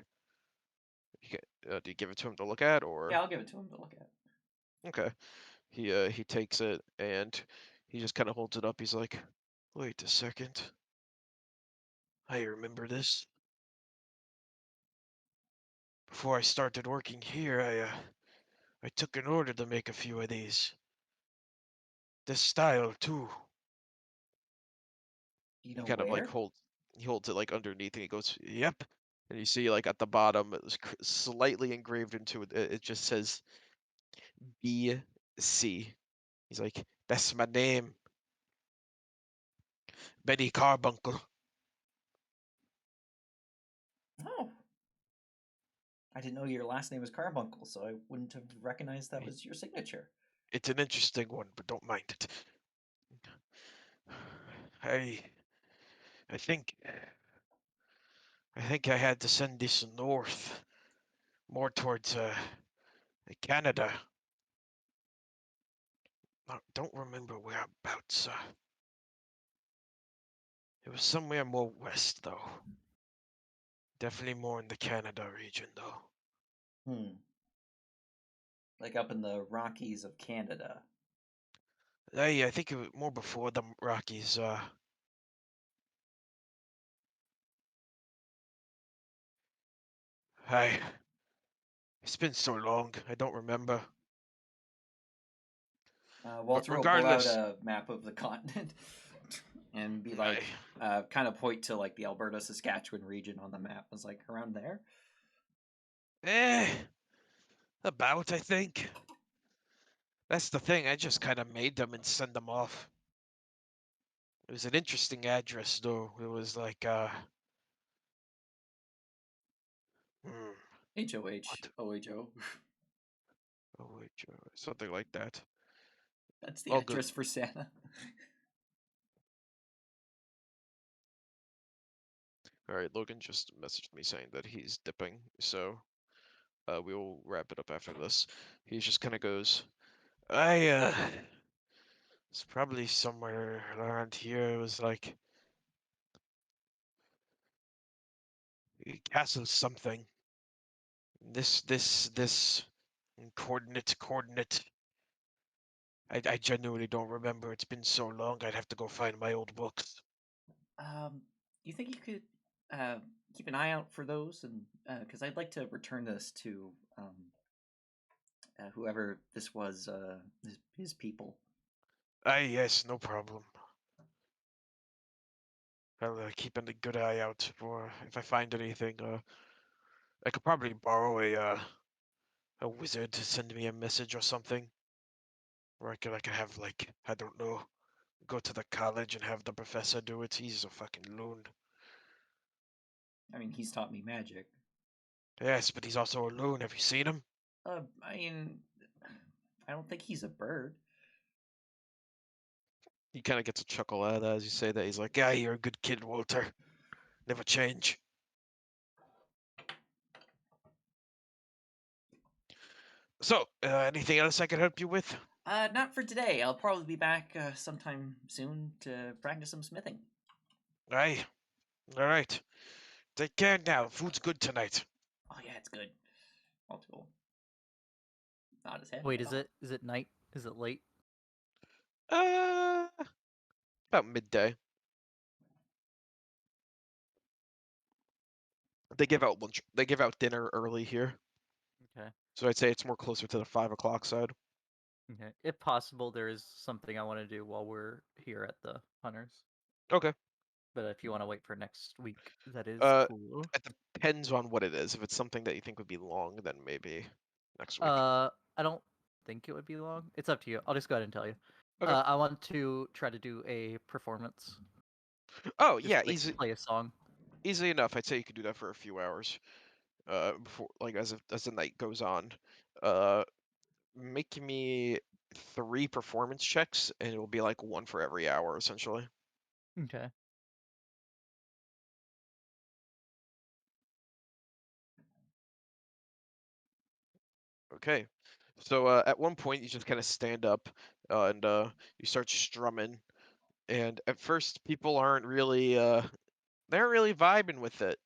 Do you give it to him to look at, or? Yeah, I'll give it to him to look at. Okay. He takes it and he just kind of holds it up. He's like, "Wait a second. I remember this. Before I started working here, I took an order to make a few of these. This style too." You He know kind of like where? he holds it like underneath and he goes, "Yep." And you see like at the bottom it was slightly engraved into it. It just says BC. He's like, "That's my name, Betty Carbuncle." Oh. I didn't know your last name was Carbuncle, so I wouldn't have recognized that Hey. was your signature. It's an interesting one, but don't mind it. I I think I had to send this north, more towards Canada. Don't remember whereabouts. It was somewhere more west, though. Definitely more in the Canada region, though. Hmm. Like up in the Rockies of Canada. I think it was more before the Rockies. I. It's been so long, I don't remember. But Walter will pull out regardless, a map of the continent and be like, kind of point to like the Alberta Saskatchewan region on the map. It's like around there. About, I think. That's the thing, I just kind of made them and send them off. It was an interesting address, though. It was like, hmm, HOH, what? OHO. Oh, wait, something like that. That's the All good. address for Santa. All right, Logan just messaged me saying that he's dipping, so we will wrap it up after this. He just kind of goes, it's probably somewhere around here. It was like Castle something. This coordinate. I genuinely don't remember. It's been so long. I'd have to go find my old books. You think you could keep an eye out for those, and because I'd like to return this to whoever this was, his people. Yes, no problem. I'll keep a good eye out for if I find anything. I could probably borrow a wizard to send me a message or something. Or I could have like, I don't know, go to the college and have the professor do it. He's a fucking loon. I mean, he's taught me magic. Yes, but he's also a loon. Have you seen him? I mean, I don't think he's a bird. He kind of gets a chuckle out of that as you say that. He's like, "Yeah, you're a good kid, Walter. Never change." So, anything else I can help you with? Not for today. I'll probably be back sometime soon to practice some smithing. Aye. All right. Take care now. Food's good tonight. Oh yeah, it's good. I'll go. Not his head. Wait, at is all. it night? Is it late? About midday. They give out lunch. They give out dinner early here, Okay. so I'd say it's more closer to the 5 o'clock side. Okay. If possible, there is something I want to do while we're here at the Hunters. Okay. But if you want to wait for next week, that is cool. It depends on what it is. If it's something that you think would be long, then maybe next week. I don't think it would be long. It's up to you. I'll just go ahead and tell you. Okay. I want to try to do a performance. Oh Just, yeah, like, easy. play a song. Easily enough. I'd say you could do that for a few hours. Before, like, as the night goes on. Make me 3 performance checks, and it will be like 1 for every hour, essentially. Okay. Okay. So at one point, you just kind of stand up and you start strumming. And at first, people aren't really they're really vibing with it.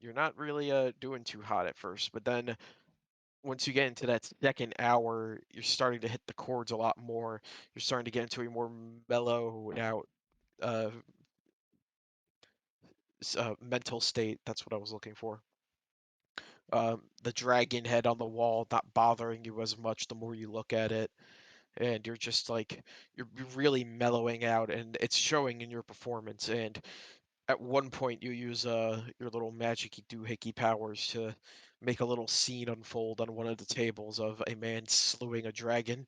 You're not really doing too hot at first, but then once you get into that second hour, you're starting to hit the chords a lot more. You're starting to get into a more mellowed out uh, mental state. That's what I was looking for. The dragon head on the wall not bothering you as much the more you look at it, and you're just like you're really mellowing out, and it's showing in your performance. And at one point, you use your little magicy doohickey powers to make a little scene unfold on one of the tables of a man slewing a dragon,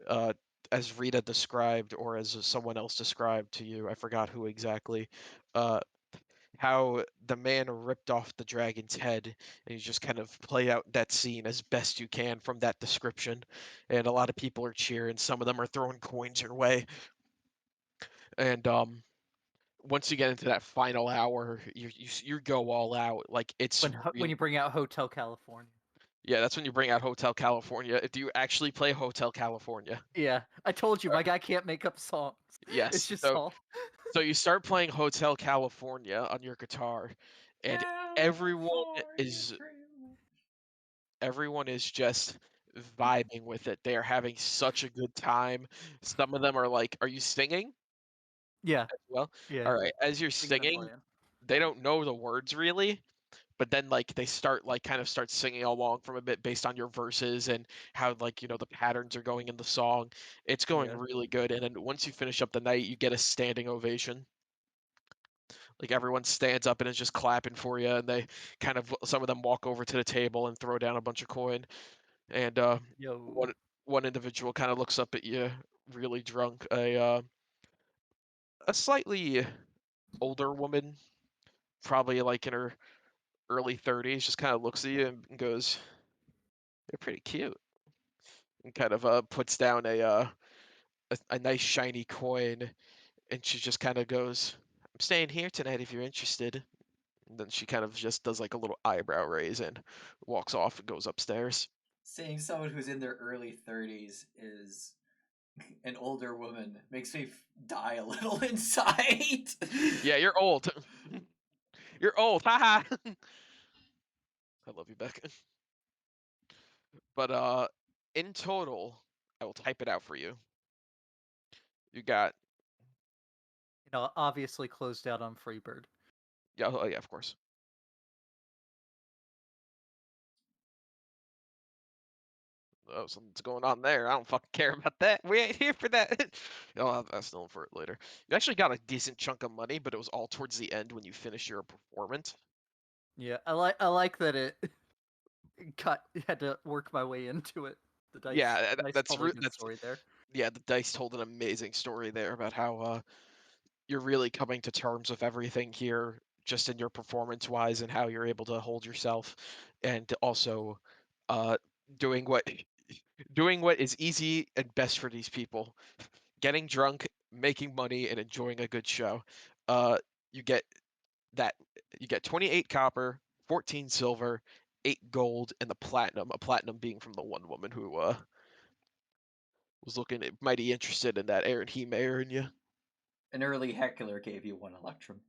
uh, as Rita described, or as someone else described to you. I forgot who exactly. Uh, how the man ripped off the dragon's head, and you just kind of play out that scene as best you can from that description. And a lot of people are cheering. Some of them are throwing coins your way. And once you get into that final hour, you go all out. Like it's when you bring out Hotel California. yeah, that's when you bring out Hotel California. Do you actually play Hotel California? Yeah, I told you my guy can't make up songs. Yes. It's just So, all. so you start playing Hotel California on your guitar, and everyone is just vibing with it. They are having such a good time. Some of them are like, "Are you singing?" Yeah, As well. yeah. All right. As you're Singing and singing, playing. they don't know the words really, but then like they kind of start singing along from a bit based on your verses and how like the patterns are going in the song. It's going Yeah. really good, and then once you finish up the night, you get a standing ovation. Like everyone stands up and is just clapping for you, and they some of them walk over to the table and throw down a bunch of coin, and Yo. one individual kind of looks up at you, really drunk, a slightly older woman, probably like in her early 30s, just kind of looks at you and goes, "You're pretty cute," and kind of puts down a nice shiny coin, and she just kind of goes, "I'm staying here tonight if you're interested." And then she kind of just does like a little eyebrow raise and walks off and goes upstairs. Saying someone who's in their early 30s is an older woman makes me die a little inside. Yeah, you're old. You're old. Haha. I love you, Becca. But in total, I will type it out for you. You got Obviously closed out on Freebird. yeah, oh yeah, of course. Oh, something's going on there. I don't fucking care about that. We ain't here for that. I'll have Estelin for it later. You actually got a decent chunk of money, but it was all towards the end when you finish your performance. Yeah, I like that it had to work my way into it. The dice. Yeah, the dice that's told a good story there. Yeah, the dice told an amazing story there about how you're really coming to terms with everything here, just in your performance wise, and how you're able to hold yourself, and also uh, doing what doing what is easy and best for these people, getting drunk, making money, and enjoying a good show. Uh, you get that you get 28 copper, 14 silver, 8 gold, and the platinum. A platinum being from the one woman who was looking mighty interested in that Aaron Hime in you. An early heckler gave you 1 electrum.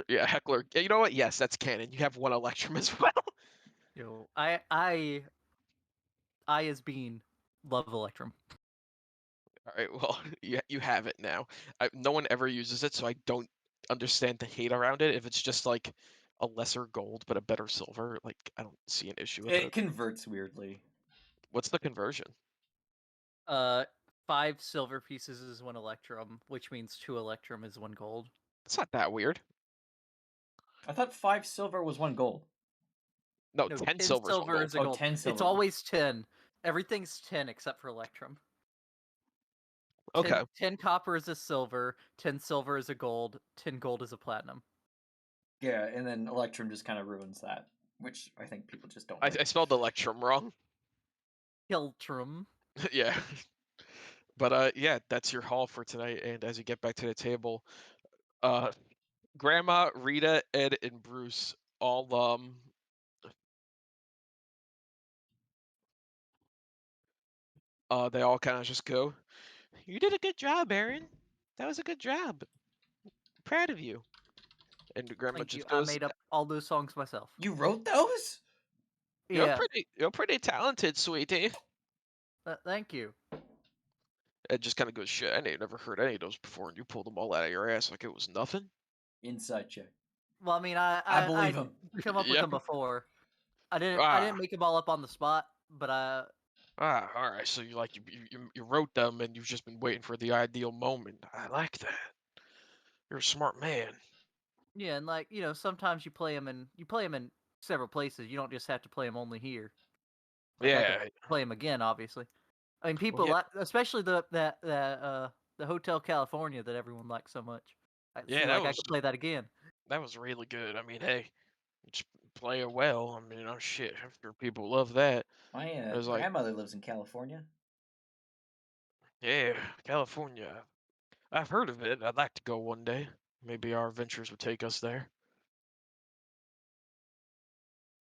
Yeah, heckler. You know what? Yes, that's canon. You have 1 electrum as well. I as being love Electrum. All right, well, you have it now. No one ever uses it, so I don't understand the hate around it. If it's just like a lesser gold but a better silver, like I don't see an issue with It it. converts weirdly. What's the conversion? 5 silver pieces is 1 Electrum, which means 2 Electrum is 1 gold. It's not that weird. I thought 5 silver was 1 gold. No, No, 10 10 silver is 1 gold. is a Oh, gold. 10 silver. It's always 10. Everything's 10 except for Electrum. 10, Okay. 10 copper is a silver, 10 silver is a gold, 10 gold is a platinum. Yeah, and then electrum just kind of ruins that, which I think people just don't I like. spelled electrum wrong. Hiltrum. Yeah. But yeah, that's your haul for tonight. And as you get back to the table, Grandma, Rita, Ed, and Bruce all they all kind of just go, "You did a good job, Aaron. That was a good job. proud of you. And Grandma Thank you. just I goes, made up all those songs myself. You wrote those? Yeah. you're pretty talented, sweetie. Thank you. It just kind of goes, shit, I ain't never heard any of those before, and you pulled them all out of your ass like it was nothing. Inside check. Well, I mean, I believe him. come up with Yeah. them before. I didn't Ah. make them all up on the spot, but Ah, all right. So you wrote them, and you've just been waiting for the ideal moment. I like that. You're a smart man. yeah, and like sometimes you play them in several places. You don't just have to play them only here. Like I Yeah. could play them again, obviously. I mean, people, yeah. especially the Hotel California that everyone likes so much. I Yeah, feel that like I was- could play that again. That was really good. I mean, hey, just play it well. I mean, oh shit, I'm sure people love that. My It was like, grandmother lives in California. yeah, California. I've heard of it. I'd like to go one day. Maybe our adventures would take us there.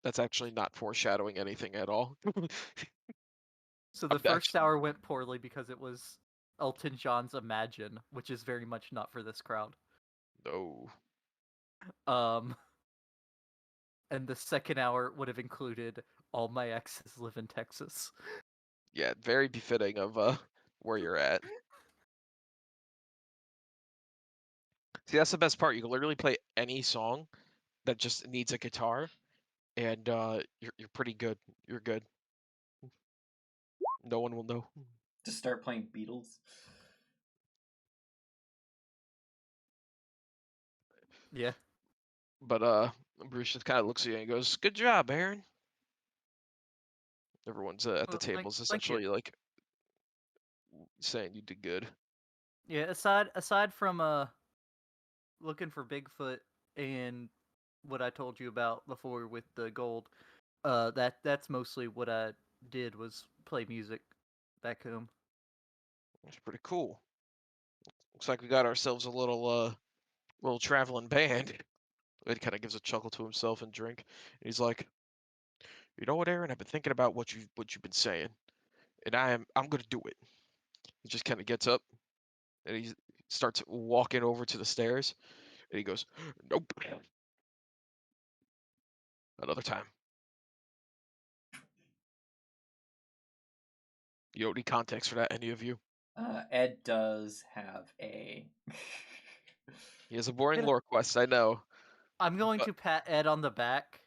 That's actually not foreshadowing anything at all. So the I'm first actually- hour went poorly because it was Elton John's Imagine, which is very much not for this crowd. No. And the second hour would have included All My Exes Live in Texas. Yeah, very befitting of where you're at. See, that's the best part. You can literally play any song that just needs a guitar, and you're pretty good. You're good. No one will know. Just start playing Beatles. Yeah. But Bruce just kind of looks at you and goes, "Good job, Aaron." Everyone's at the Well, tables thank you. essentially like saying you did good. Yeah, aside from looking for Bigfoot and what I told you about before with the gold, that's mostly what I did was play music back home. That's pretty cool. Looks like we got ourselves a little traveling band. It kind of gives a chuckle to himself and drink. And he's like, "You know what, Aaron? I've been thinking about what you've been saying, and I'm gonna do it." He just kind of gets up and he starts walking over to the stairs, and he goes, "Nope." Another time. You don't need context for that, any of you. Ed does have a. He has a boring Good. lore quest, I know. I'm going But- to pat Ed on the back,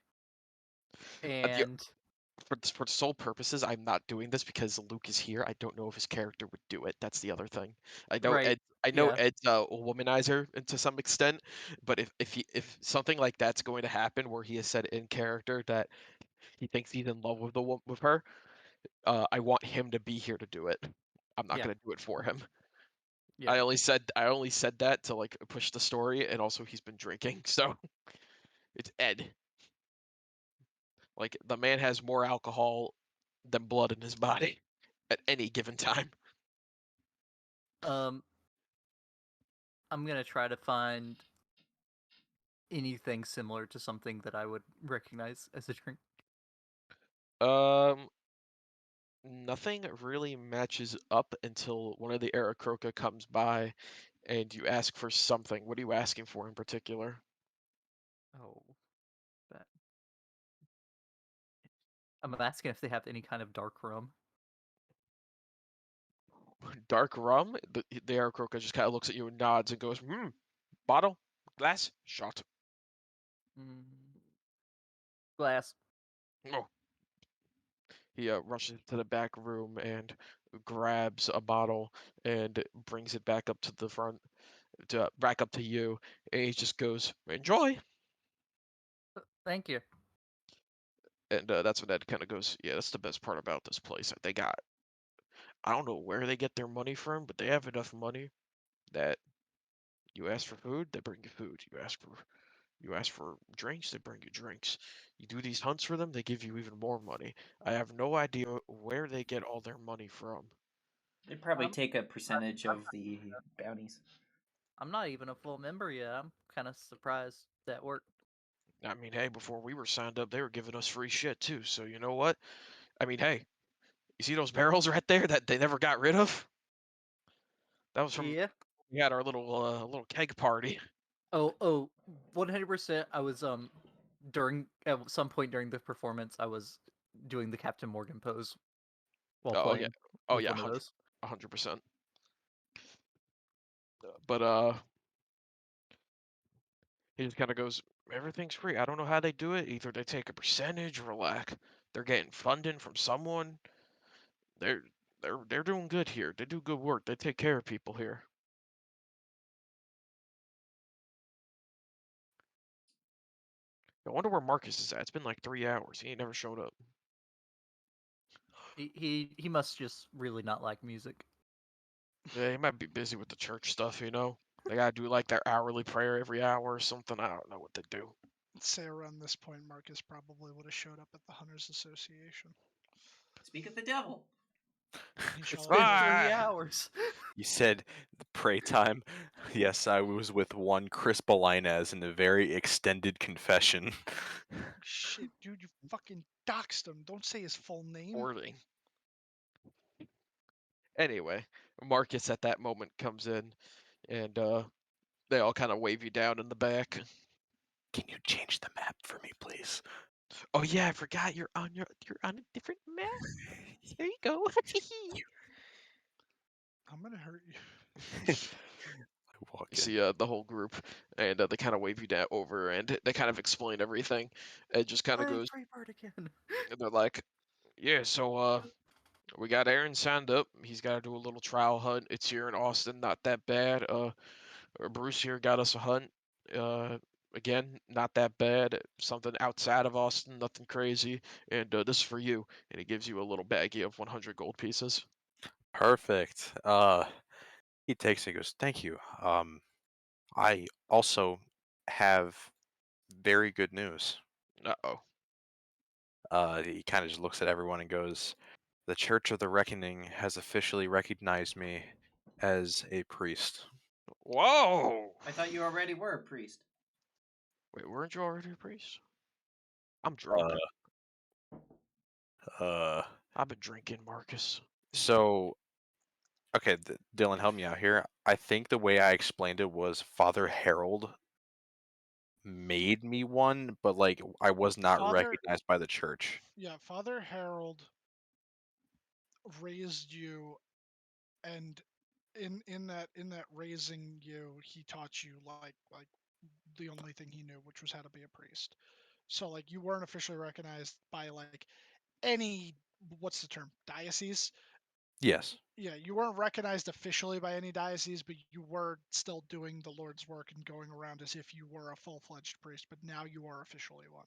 and For sole purposes, I'm not doing this because Luke is here. I don't know if his character would do it. That's the other thing. I know Right, yeah. Ed's a womanizer and to some extent, but if something like that's going to happen where he has said in character that he thinks he's in love with with her, I want him to be here to do it. I'm not Yeah. gonna do it for him. Yeah. I only said that to like push the story, and also he's been drinking, so it's Ed. Like the man has more alcohol than blood in his body at any given time. I'm gonna try to find anything similar to something that I would recognize as a drink. Nothing really matches up until one of the Aarakocra comes by and you ask for something. What are you asking for in particular? Oh, that. I'm asking if they have any kind of dark rum. Dark rum? The Aarakocra just kind of looks at you and nods and goes, bottle, glass, shot. Mm. Glass. Oh. He rushes to the back room and grabs a bottle and brings it back up to the front, back up to you, and he just goes, "Enjoy." Thank you. And that's when Ed kind of goes, "Yeah, that's the best part about this place. They got, I don't know where they get their money from, but they have enough money that you ask for food, they bring you food. You ask for drinks, they bring you drinks. You do these hunts for them, they give you even more money. I have no idea where they get all their money from." They probably I'm- take a percentage of the bounties. I'm not even a full member yet. I'm kind of surprised that worked. I mean, hey, before we were signed up, they were giving us free shit too. So you know what? I mean, hey, you see those barrels right there that they never got rid of? That was from Yeah. we had our little keg party. Oh, 100%. I was at some point during the performance, I was doing the Captain Morgan pose while Oh yeah. playing Oh with yeah. one of those. 100%. But he just kind of goes, everything's free. I don't know how they do it. Either they take a percentage or like they're getting funding from someone. They're they're doing good here. They do good work. They take care of people here. I wonder where Marcus is at. It's been like 3 hours. He ain't never showed up. He must just really not like music. Yeah, he might be busy with the church stuff, you know? They gotta do like their hourly prayer every hour or something. I don't know what they do. Let's say around this point, Marcus probably would have showed up at the Hunters Association. Speak of the devil. He It's shall been appear. 3 Ah! hours. You said the pray time. Yes, I was with one Chris Bolainez in a very extended confession. Shit, dude, you fucking doxed him. Don't say his full name. Boarding. Anyway, Marcus at that moment comes in, and they all kind of wave you down in the back. Can you change the map for me, please? Oh yeah, I forgot you're on a different map. There you go. I'm gonna hurt you. I walk You in. see the whole group, and they kind of wave you down over, and they kind of explain everything. It just kind of Hooray, goes, Freebird again. and they're like, yeah, so we got Aaron signed up. He's got to do a little trial hunt. It's here in Austin, not that bad. Bruce here got us a hunt. Again, not that bad. Something outside of Austin, nothing crazy. And this is for you. And he gives you a little baggie of 100 gold pieces. Perfect. He takes it and goes, "Thank you. I also have very good news." Uh-oh. He kind of just looks at everyone and goes, "The Church of the Reckoning has officially recognized me as a priest." Whoa! I thought you already were a priest. Wait, weren't you already a priest? I'm drunk. Uh, I've been drinking, Marcus. so okay, Dylan, help me out here. I think the way I explained it was Father Harold made me one, but like I was not Father, recognized by the church. yeah, Father Harold raised you, and in that raising you, he taught you like the only thing he knew, which was how to be a priest. So like you weren't officially recognized by like any, what's the term, diocese. Yes. Yeah, you weren't recognized officially by any diocese, but you were still doing the Lord's work and going around as if you were a full-fledged priest, but now you are officially one.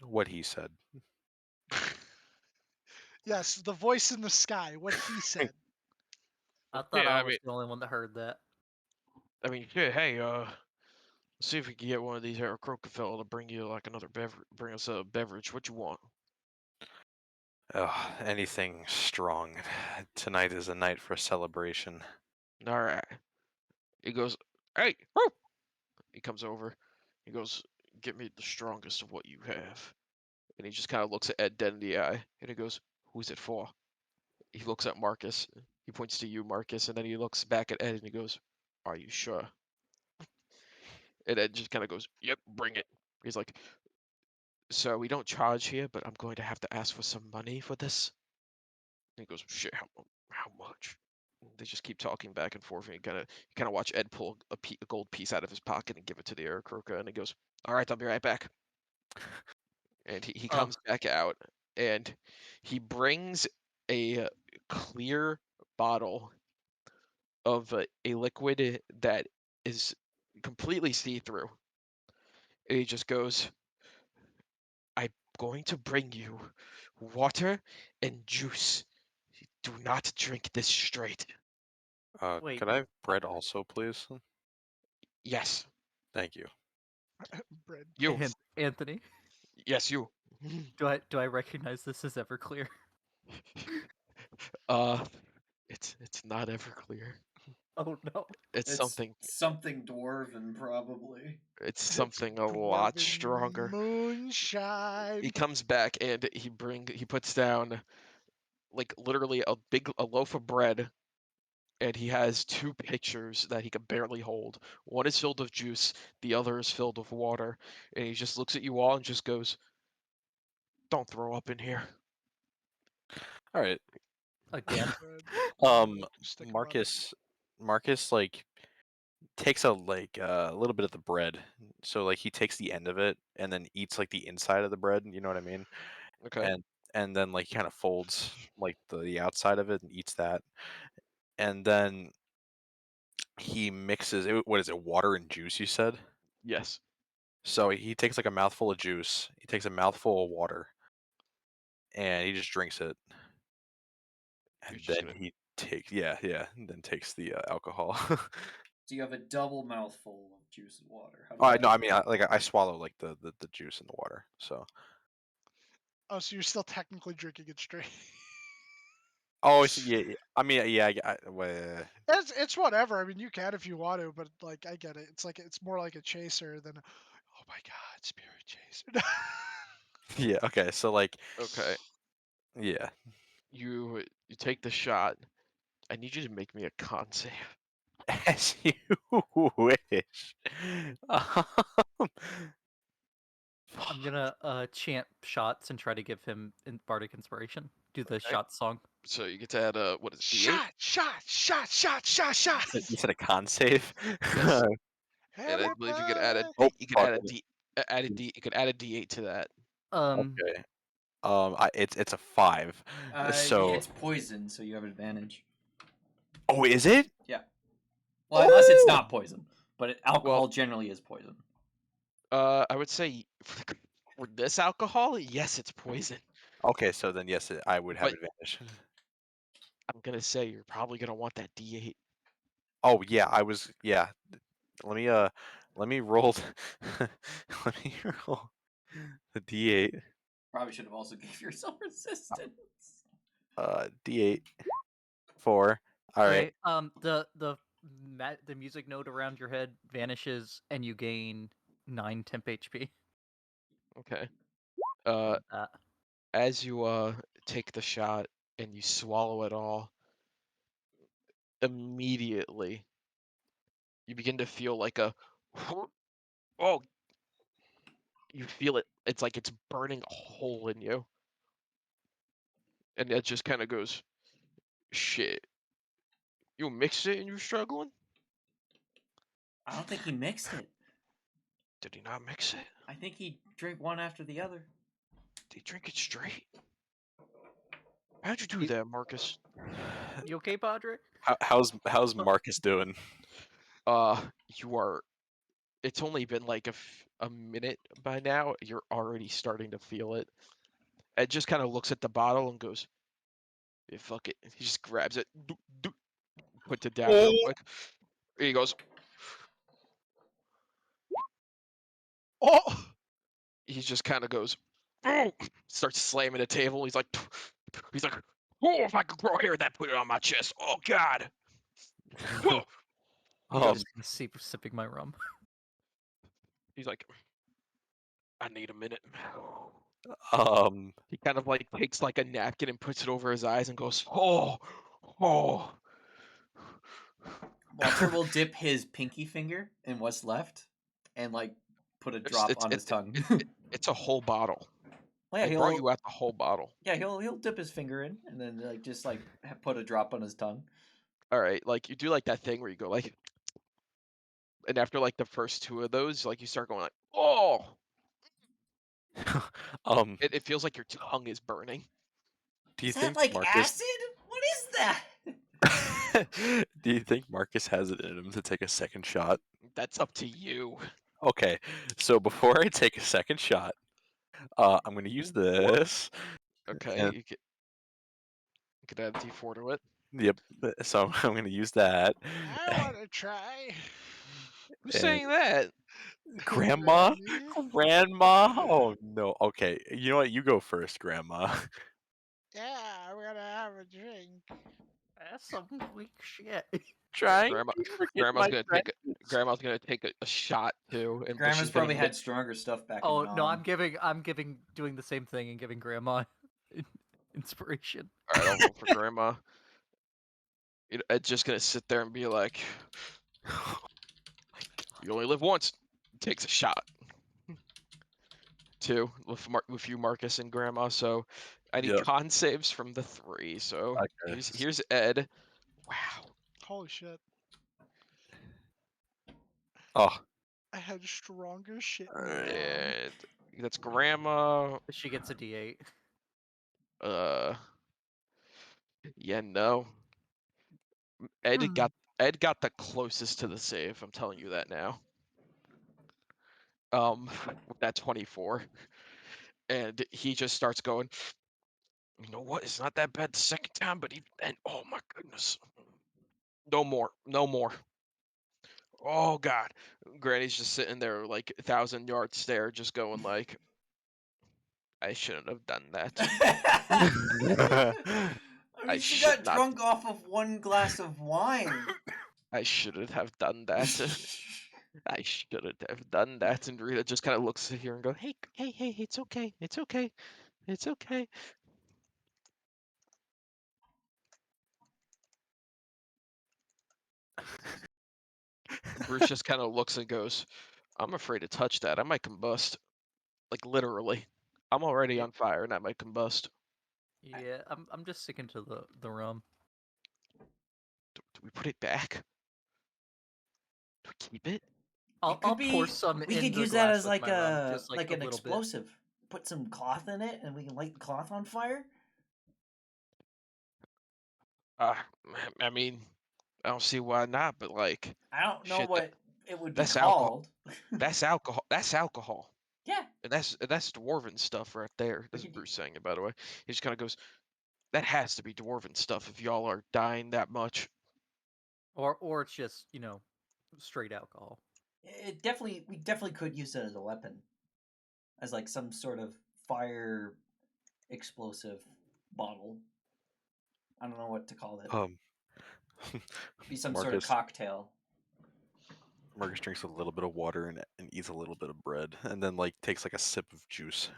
What he said. Yes, Yes, the voice in the sky, what he said. I thought Yeah, I I was mean, the only one that heard that. shit, hey, let's see if we can get one of these Aarakocra to bring you like another beverage, bring us a beverage. What you want? Oh, anything strong. Tonight is a night for celebration. All right. He goes, hey, woo! He comes over. He goes, get me the strongest of what you have. And he just kind of looks at Ed dead in the eye, and he goes, who's it for? He looks at Marcus. He points to you, Marcus, and then he looks back at Ed and he goes, are you sure? And Ed just kind of goes, yep, bring it. He's like, so we don't charge here, but I'm going to have to ask for some money for this. And he goes, shit, how much? And they just keep talking back and forth, and you kind of watch Ed pull a gold piece out of his pocket and give it to the Aarakocra, and he goes, all right, I'll be right back. And he Oh. comes back out, and he brings a clear bottle of a liquid that is completely see-through. And he just goes, I'm going to bring you water and juice. Do not drink this straight. Wait. Could I have bread also, please? Yes, Thank you. Bread. you. Anthony, Yes, you. do I recognize this as Everclear? uh, it's not Everclear. Oh no. It's something. something dwarven, probably. It's something a lot Dwarven stronger. moonshine. He comes back and he puts down like literally a loaf of bread and he has 2 pictures that he can barely hold. One is filled with juice, the other is filled with water, and he just looks at you all and just goes, "Don't throw up in here." All right. Again. Good. Just think about it. Marcus like takes a little bit of the bread. So like he takes the end of it and then eats like the inside of the bread, you know what I mean? Okay. And then like he kind of folds like the outside of it and eats that. And then he mixes it, what is it, water and juice, you said? Yes. So he takes like a mouthful of juice, he takes a mouthful of water, and he just drinks it. You're And just then gonna. he takes and then takes the alcohol. So you have a double mouthful of juice and water. How Oh, does no, I that mean, I swallow like the juice in the water. So, Oh, so you're still technically drinking it straight. oh, so yeah, I mean, yeah, It's whatever. I mean, you can if you want to, but like I get it. It's like it's more like a chaser than, oh my god, spirit chaser. yeah, okay. So like, Okay. yeah, You take the shot. I need you to make me a con save. as you wish. Um, I'm gonna chant shots and try to give him bardic inspiration. Do the Okay. shot song. So you get to add a what is it, D8? Shot, shot, shot, shot, shot, shot. You said a con save. Yes. And I believe you could add a Everybody. Oh, you could fuck add a it. D add a D you could add a D8 to that. Okay. It's a 5. So, It's poison, so you have advantage. oh, is it? Yeah. Well, unless it's Oh! not poison, but alcohol Well- generally is poison. I would say for this alcohol, yes, it's poison. Okay, so then yes, I would have But- advantage. I'm gonna say you're probably gonna want that D8. Oh yeah, yeah. Let me roll let me roll the D8. Probably should have also gave yourself resistance. D8 4. All right. Okay. The music note around your head vanishes and you gain 9 temp HP. Okay. Uh, As you take the shot and you swallow it all, immediately you begin to feel like a oh, you feel it. It's like it's burning a hole in you. And it just kind of goes, shit. You mixed it and you're struggling? I don't think he mixed it. Did he not mix it? I think he drank one after the other. Did he drink it straight? How'd you do that, Marcus? you okay, Padre? How's Marcus doing? You are. It's only been like a minute by now. You're already starting to feel it. It just kind of looks at the bottle and goes, "Yeah, fuck it." He just grabs it, puts it down real quick. He goes, Oh, he just kind of goes, oh, starts slamming the table. He's like, oh, if I could grow hair, that put it on my chest. Oh God. Whoa. He I'm goes, just sipping my rum. he's like, I need a minute. Um He kind of like takes like a napkin and puts it over his eyes and goes, oh. Walter will dip his pinky finger in what's left and like put a drop on his tongue. It's a whole bottle. Well, yeah, They brought he'll you out the whole bottle. he'll dip his finger in and then like just like put a drop on his tongue. All right, like you do like that thing where you go like, and after like the first 2 of those, like you start going like, oh. It feels like your tongue is burning. do you Is that think like Marcus acid? What is that? do you think Marcus has it in him to take a second shot? That's up to you. Okay, so before I take a second shot, I'm gonna use this. Okay, And- you could add a D4 to it. Yep. So I'm gonna use that. I want to try. Who's And- saying that? Grandma? Granny? Grandma? Oh no. Okay. You know what? You go first, Grandma. Yeah, I'm gonna have a drink. That's some weak shit. Trying. Grandma's gonna take a shot too. And but Grandma's she's probably gonna had stronger stuff back Oh in the no, I'm doing the same thing and giving Grandma inspiration. All right, I'll roll for Grandma. Ed's just gonna sit there and be like, "You only live once." Takes a shot. 2 with you, Marcus and Grandma. So I need Yep. con saves from the 3. So Okay. here's Ed. Wow. Holy shit. Oh, I had stronger shit. Alright. And that's Grandma. She gets a D8. Yeah, no. Ed Hmm. got the closest to the save. I'm telling you that now. With that 24, and he just starts going. You know what? It's not that bad the second time, but oh my goodness, no more, no more. Oh God, Granny's just sitting there like 1,000-yard stare, just going like, I shouldn't have done that. I I mean, she should got not. drunk off of one glass of wine. I shouldn't have done that. I shouldn't have done that. And Rita just kind of looks at here and go, hey, hey, hey, it's okay, it's okay, it's okay. Bruce just kind of looks and goes, I'm afraid to touch that. I might combust. Like literally. I'm already Yeah. on fire and I might combust. Yeah, I'm just sticking to the rum. Do we put it back? Do we keep it? I'll pour some We in could the use that glass as with like my rum, just like a an little bit. explosive. Put some cloth in it, and we can light the cloth on fire. I mean, I don't see why not, but like, I don't know shit, what it would be that's alcohol. called. That's alcohol. That's alcohol. Yeah. And that's dwarven stuff right there. This is Bruce saying it, by the way. He just kind of goes, that has to be dwarven stuff if y'all are dying that much. Or it's just, straight alcohol. We definitely could use it as a weapon, as like some sort of fire explosive bottle. I don't know what to call it. Be some sort of cocktail. Marcus drinks a little bit of water and eats a little bit of bread, and then like takes like a sip of juice.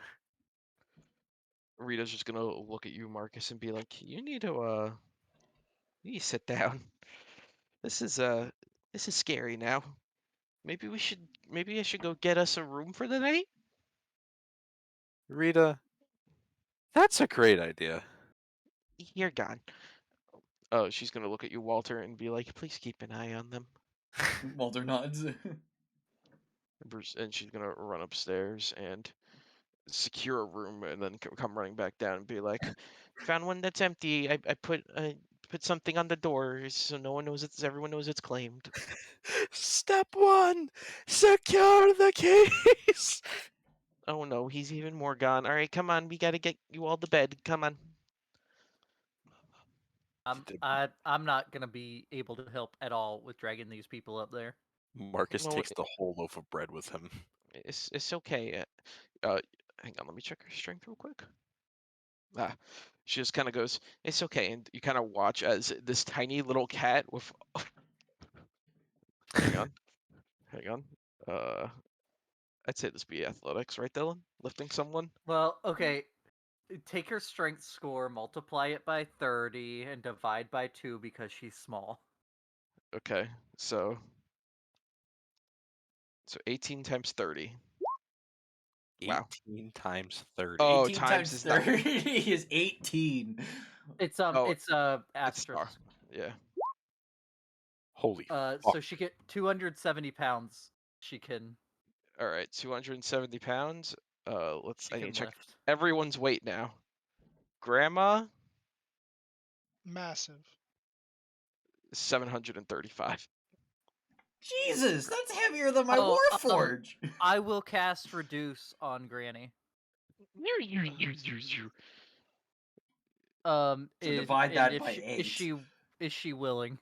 Rita's just gonna look at you, Marcus, and be like, you need to sit down. This is scary now. Maybe I should go get us a room for the night? Rita, that's a great idea. You're gone. Oh, she's gonna look at you, Walter, and be like, please keep an eye on them. Walter nods. And she's gonna run upstairs and secure a room, and then come running back down and be like, found one that's empty. I put something on the door so no one knows everyone knows it's claimed. Step 1, secure the keys. Oh no, he's even more gone. All right, come on, we gotta get you all to bed. Come on. I'm not gonna be able to help at all with dragging these people up there. Marcus Well, takes the whole loaf of bread with him. It's okay. Hang on, let me check her strength real quick. She just kind of goes, it's okay, and you kind of watch as this tiny little cat with. Hang on. I'd say this be athletics, right, Dylan? Lifting someone. Well, okay. Take her strength score, multiply it by 30, and divide by 2 because she's small. Okay, so 18 times 30. Wow. 18 times 30. Oh, 18 times times is not- 30 is 18. It's Oh, it's It's asterisk. yeah. Holy fuck. So she get 270 pounds. She can. All right, 270 pounds. I need to check Lift. everyone's weight now. Grandma, Massive. 735. Jesus, that's heavier than my Oh, Warforge. I will cast reduce on Granny. So divide that by 8. Is she willing?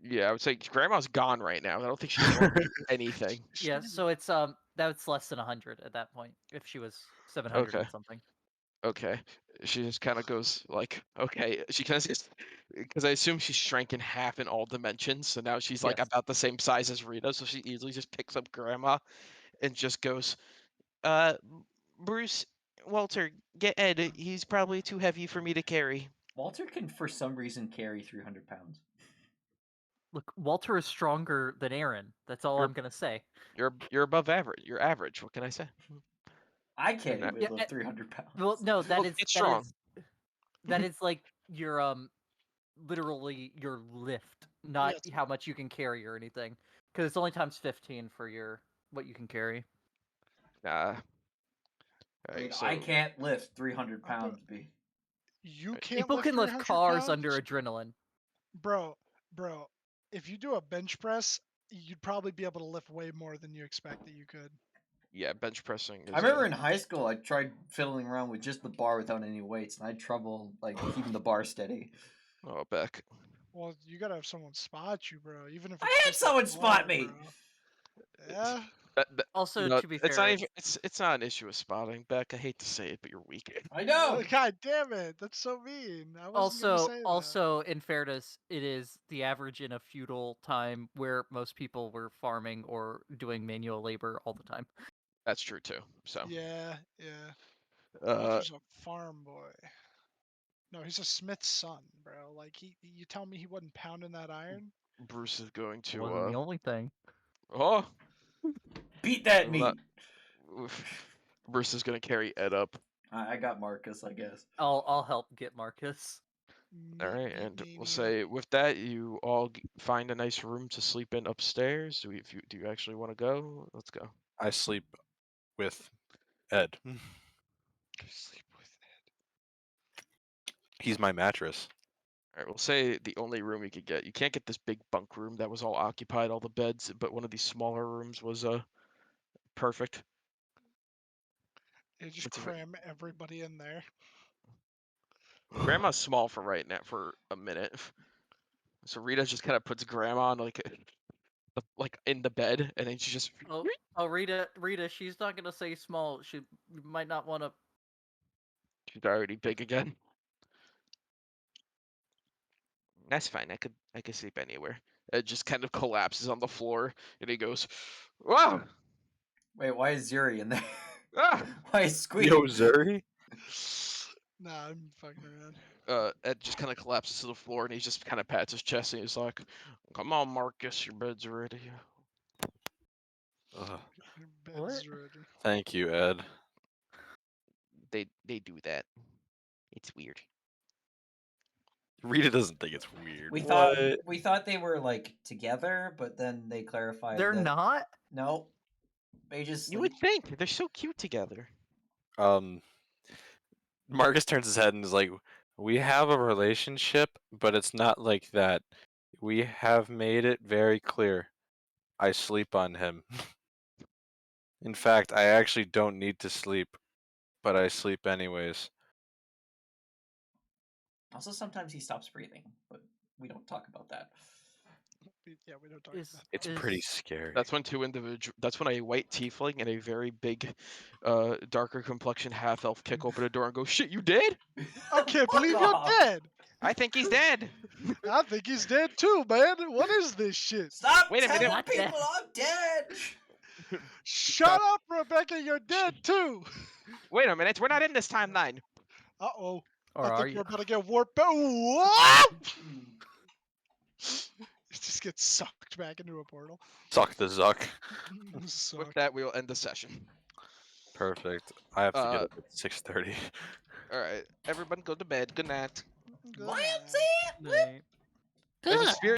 Yeah, I would say Grandma's gone right now. I don't think she's going to do anything. Yeah, so it's that's less than 100 at that point if she was 700 Okay. and something. Okay. She just kind of goes like, okay. She kind of just, because I assume she's shrank in half in all dimensions. So now she's like Yes. about the same size as Rita. So she easily just picks up Grandma and just goes, Bruce, Walter, get Ed. He's probably too heavy for me to carry. Walter can, for some reason, carry 300 pounds. Look, Walter is stronger than Aaron. That's all You're- I'm gonna say. You're above average. You're average. What can I say? I can't Yeah, even yeah, lift 300 pounds. Well, no, Well, it's strong. that is like your literally your lift, not Yes. how much you can carry or anything. Because it's only times 15 for your what you can carry. Nah. I mean, Alright, I so can't lift 300 I put- pounds, B. You can't People lift can lift 300 cars pounds? under adrenaline. Bro, if you do a bench press, you'd probably be able to lift way more than you expect that you could. yeah, bench pressing. Is, I remember in high school, I tried fiddling around with just the bar without any weights, and I had trouble like keeping the bar steady. Oh, Beck. Well, you gotta have someone spot you, bro. Even if I it's had just a someone spot bar, me! bro. Yeah. Also, No, to be it's fair, not even. It's not an issue with spotting, Beck. I hate to say it, but you're weak. I know! God damn it! That's so mean. I wasn't gonna say that. also in fairness, it is the average in a feudal time where most people were farming or doing manual labor all the time. That's true too. So, Yeah. uh, Walter's a farm boy. No, he's a smith's son, bro. Like you tell me he wasn't pounding that iron? Bruce is going It to. wasn't the only thing. Oh, Beat that Well, meat! oof. Bruce is gonna carry Ed up. I got Marcus, I guess. I'll help get Marcus. All Meat, right, meat, and meat, we'll meat. say with that, you all find a nice room to sleep in upstairs. Do you actually want to go? Let's go. I sleep with Ed. Sleep with it. He's my mattress. All right, we'll say the only room you could get. You can't get this big bunk room that was all occupied, all the beds, but one of these smaller rooms was perfect. They just What's it- cram everybody in there. Grandma's small for right now for a minute. So Rita just kind of puts Grandma on like in the bed, and then she just Oh, Rita, she's not gonna say small. She might not want to. she's already big again. That's fine. I could sleep anywhere. It just kind of collapses on the floor, and he goes, "Wow, Wait, why is Zuri in there? ah!" Why is Squeak? Yo, Zuri? Nah, I'm fucking around. Ed just kind of collapses to the floor, and he just kind of pats his chest, and he's like, "Come on, Marcus, your bed's ready." Ugh. Your What? bed's ready. Thank you, Ed. They do that. It's weird. Rita doesn't think it's weird. We What? thought they were like together, but then they clarified They're that not. no, they just You sleep. would think they're so cute together. Marcus turns his head and is like, "We have a relationship, but it's not like that. We have made it very clear. I sleep on him. In fact, I actually don't need to sleep, but I sleep anyways." Also, sometimes he stops breathing, but we don't talk about that. Yeah, we don't talk Is about It's is pretty scary. That's when That's when a white tiefling and a very big, darker complexion half elf kick open a door and go, "Shit, you dead? I can't Fuck believe off. you're dead. I think he's dead." I think he's dead too, man. What is this shit? Stop Wait a minute. telling Not people dead. I'm dead. Shut up, Rebecca. You're dead too. Wait a minute, we're not in this timeline. Uh oh. or I are think you? we're about to get warped back. What? It just gets sucked back into a portal. Suck the Zuck. With Sucked. that, we will end the session. Perfect. I have to get Uh, up at 6:30. All right, everyone, go to bed. Good night. Good What? night. Say it? Night. There's a spirit.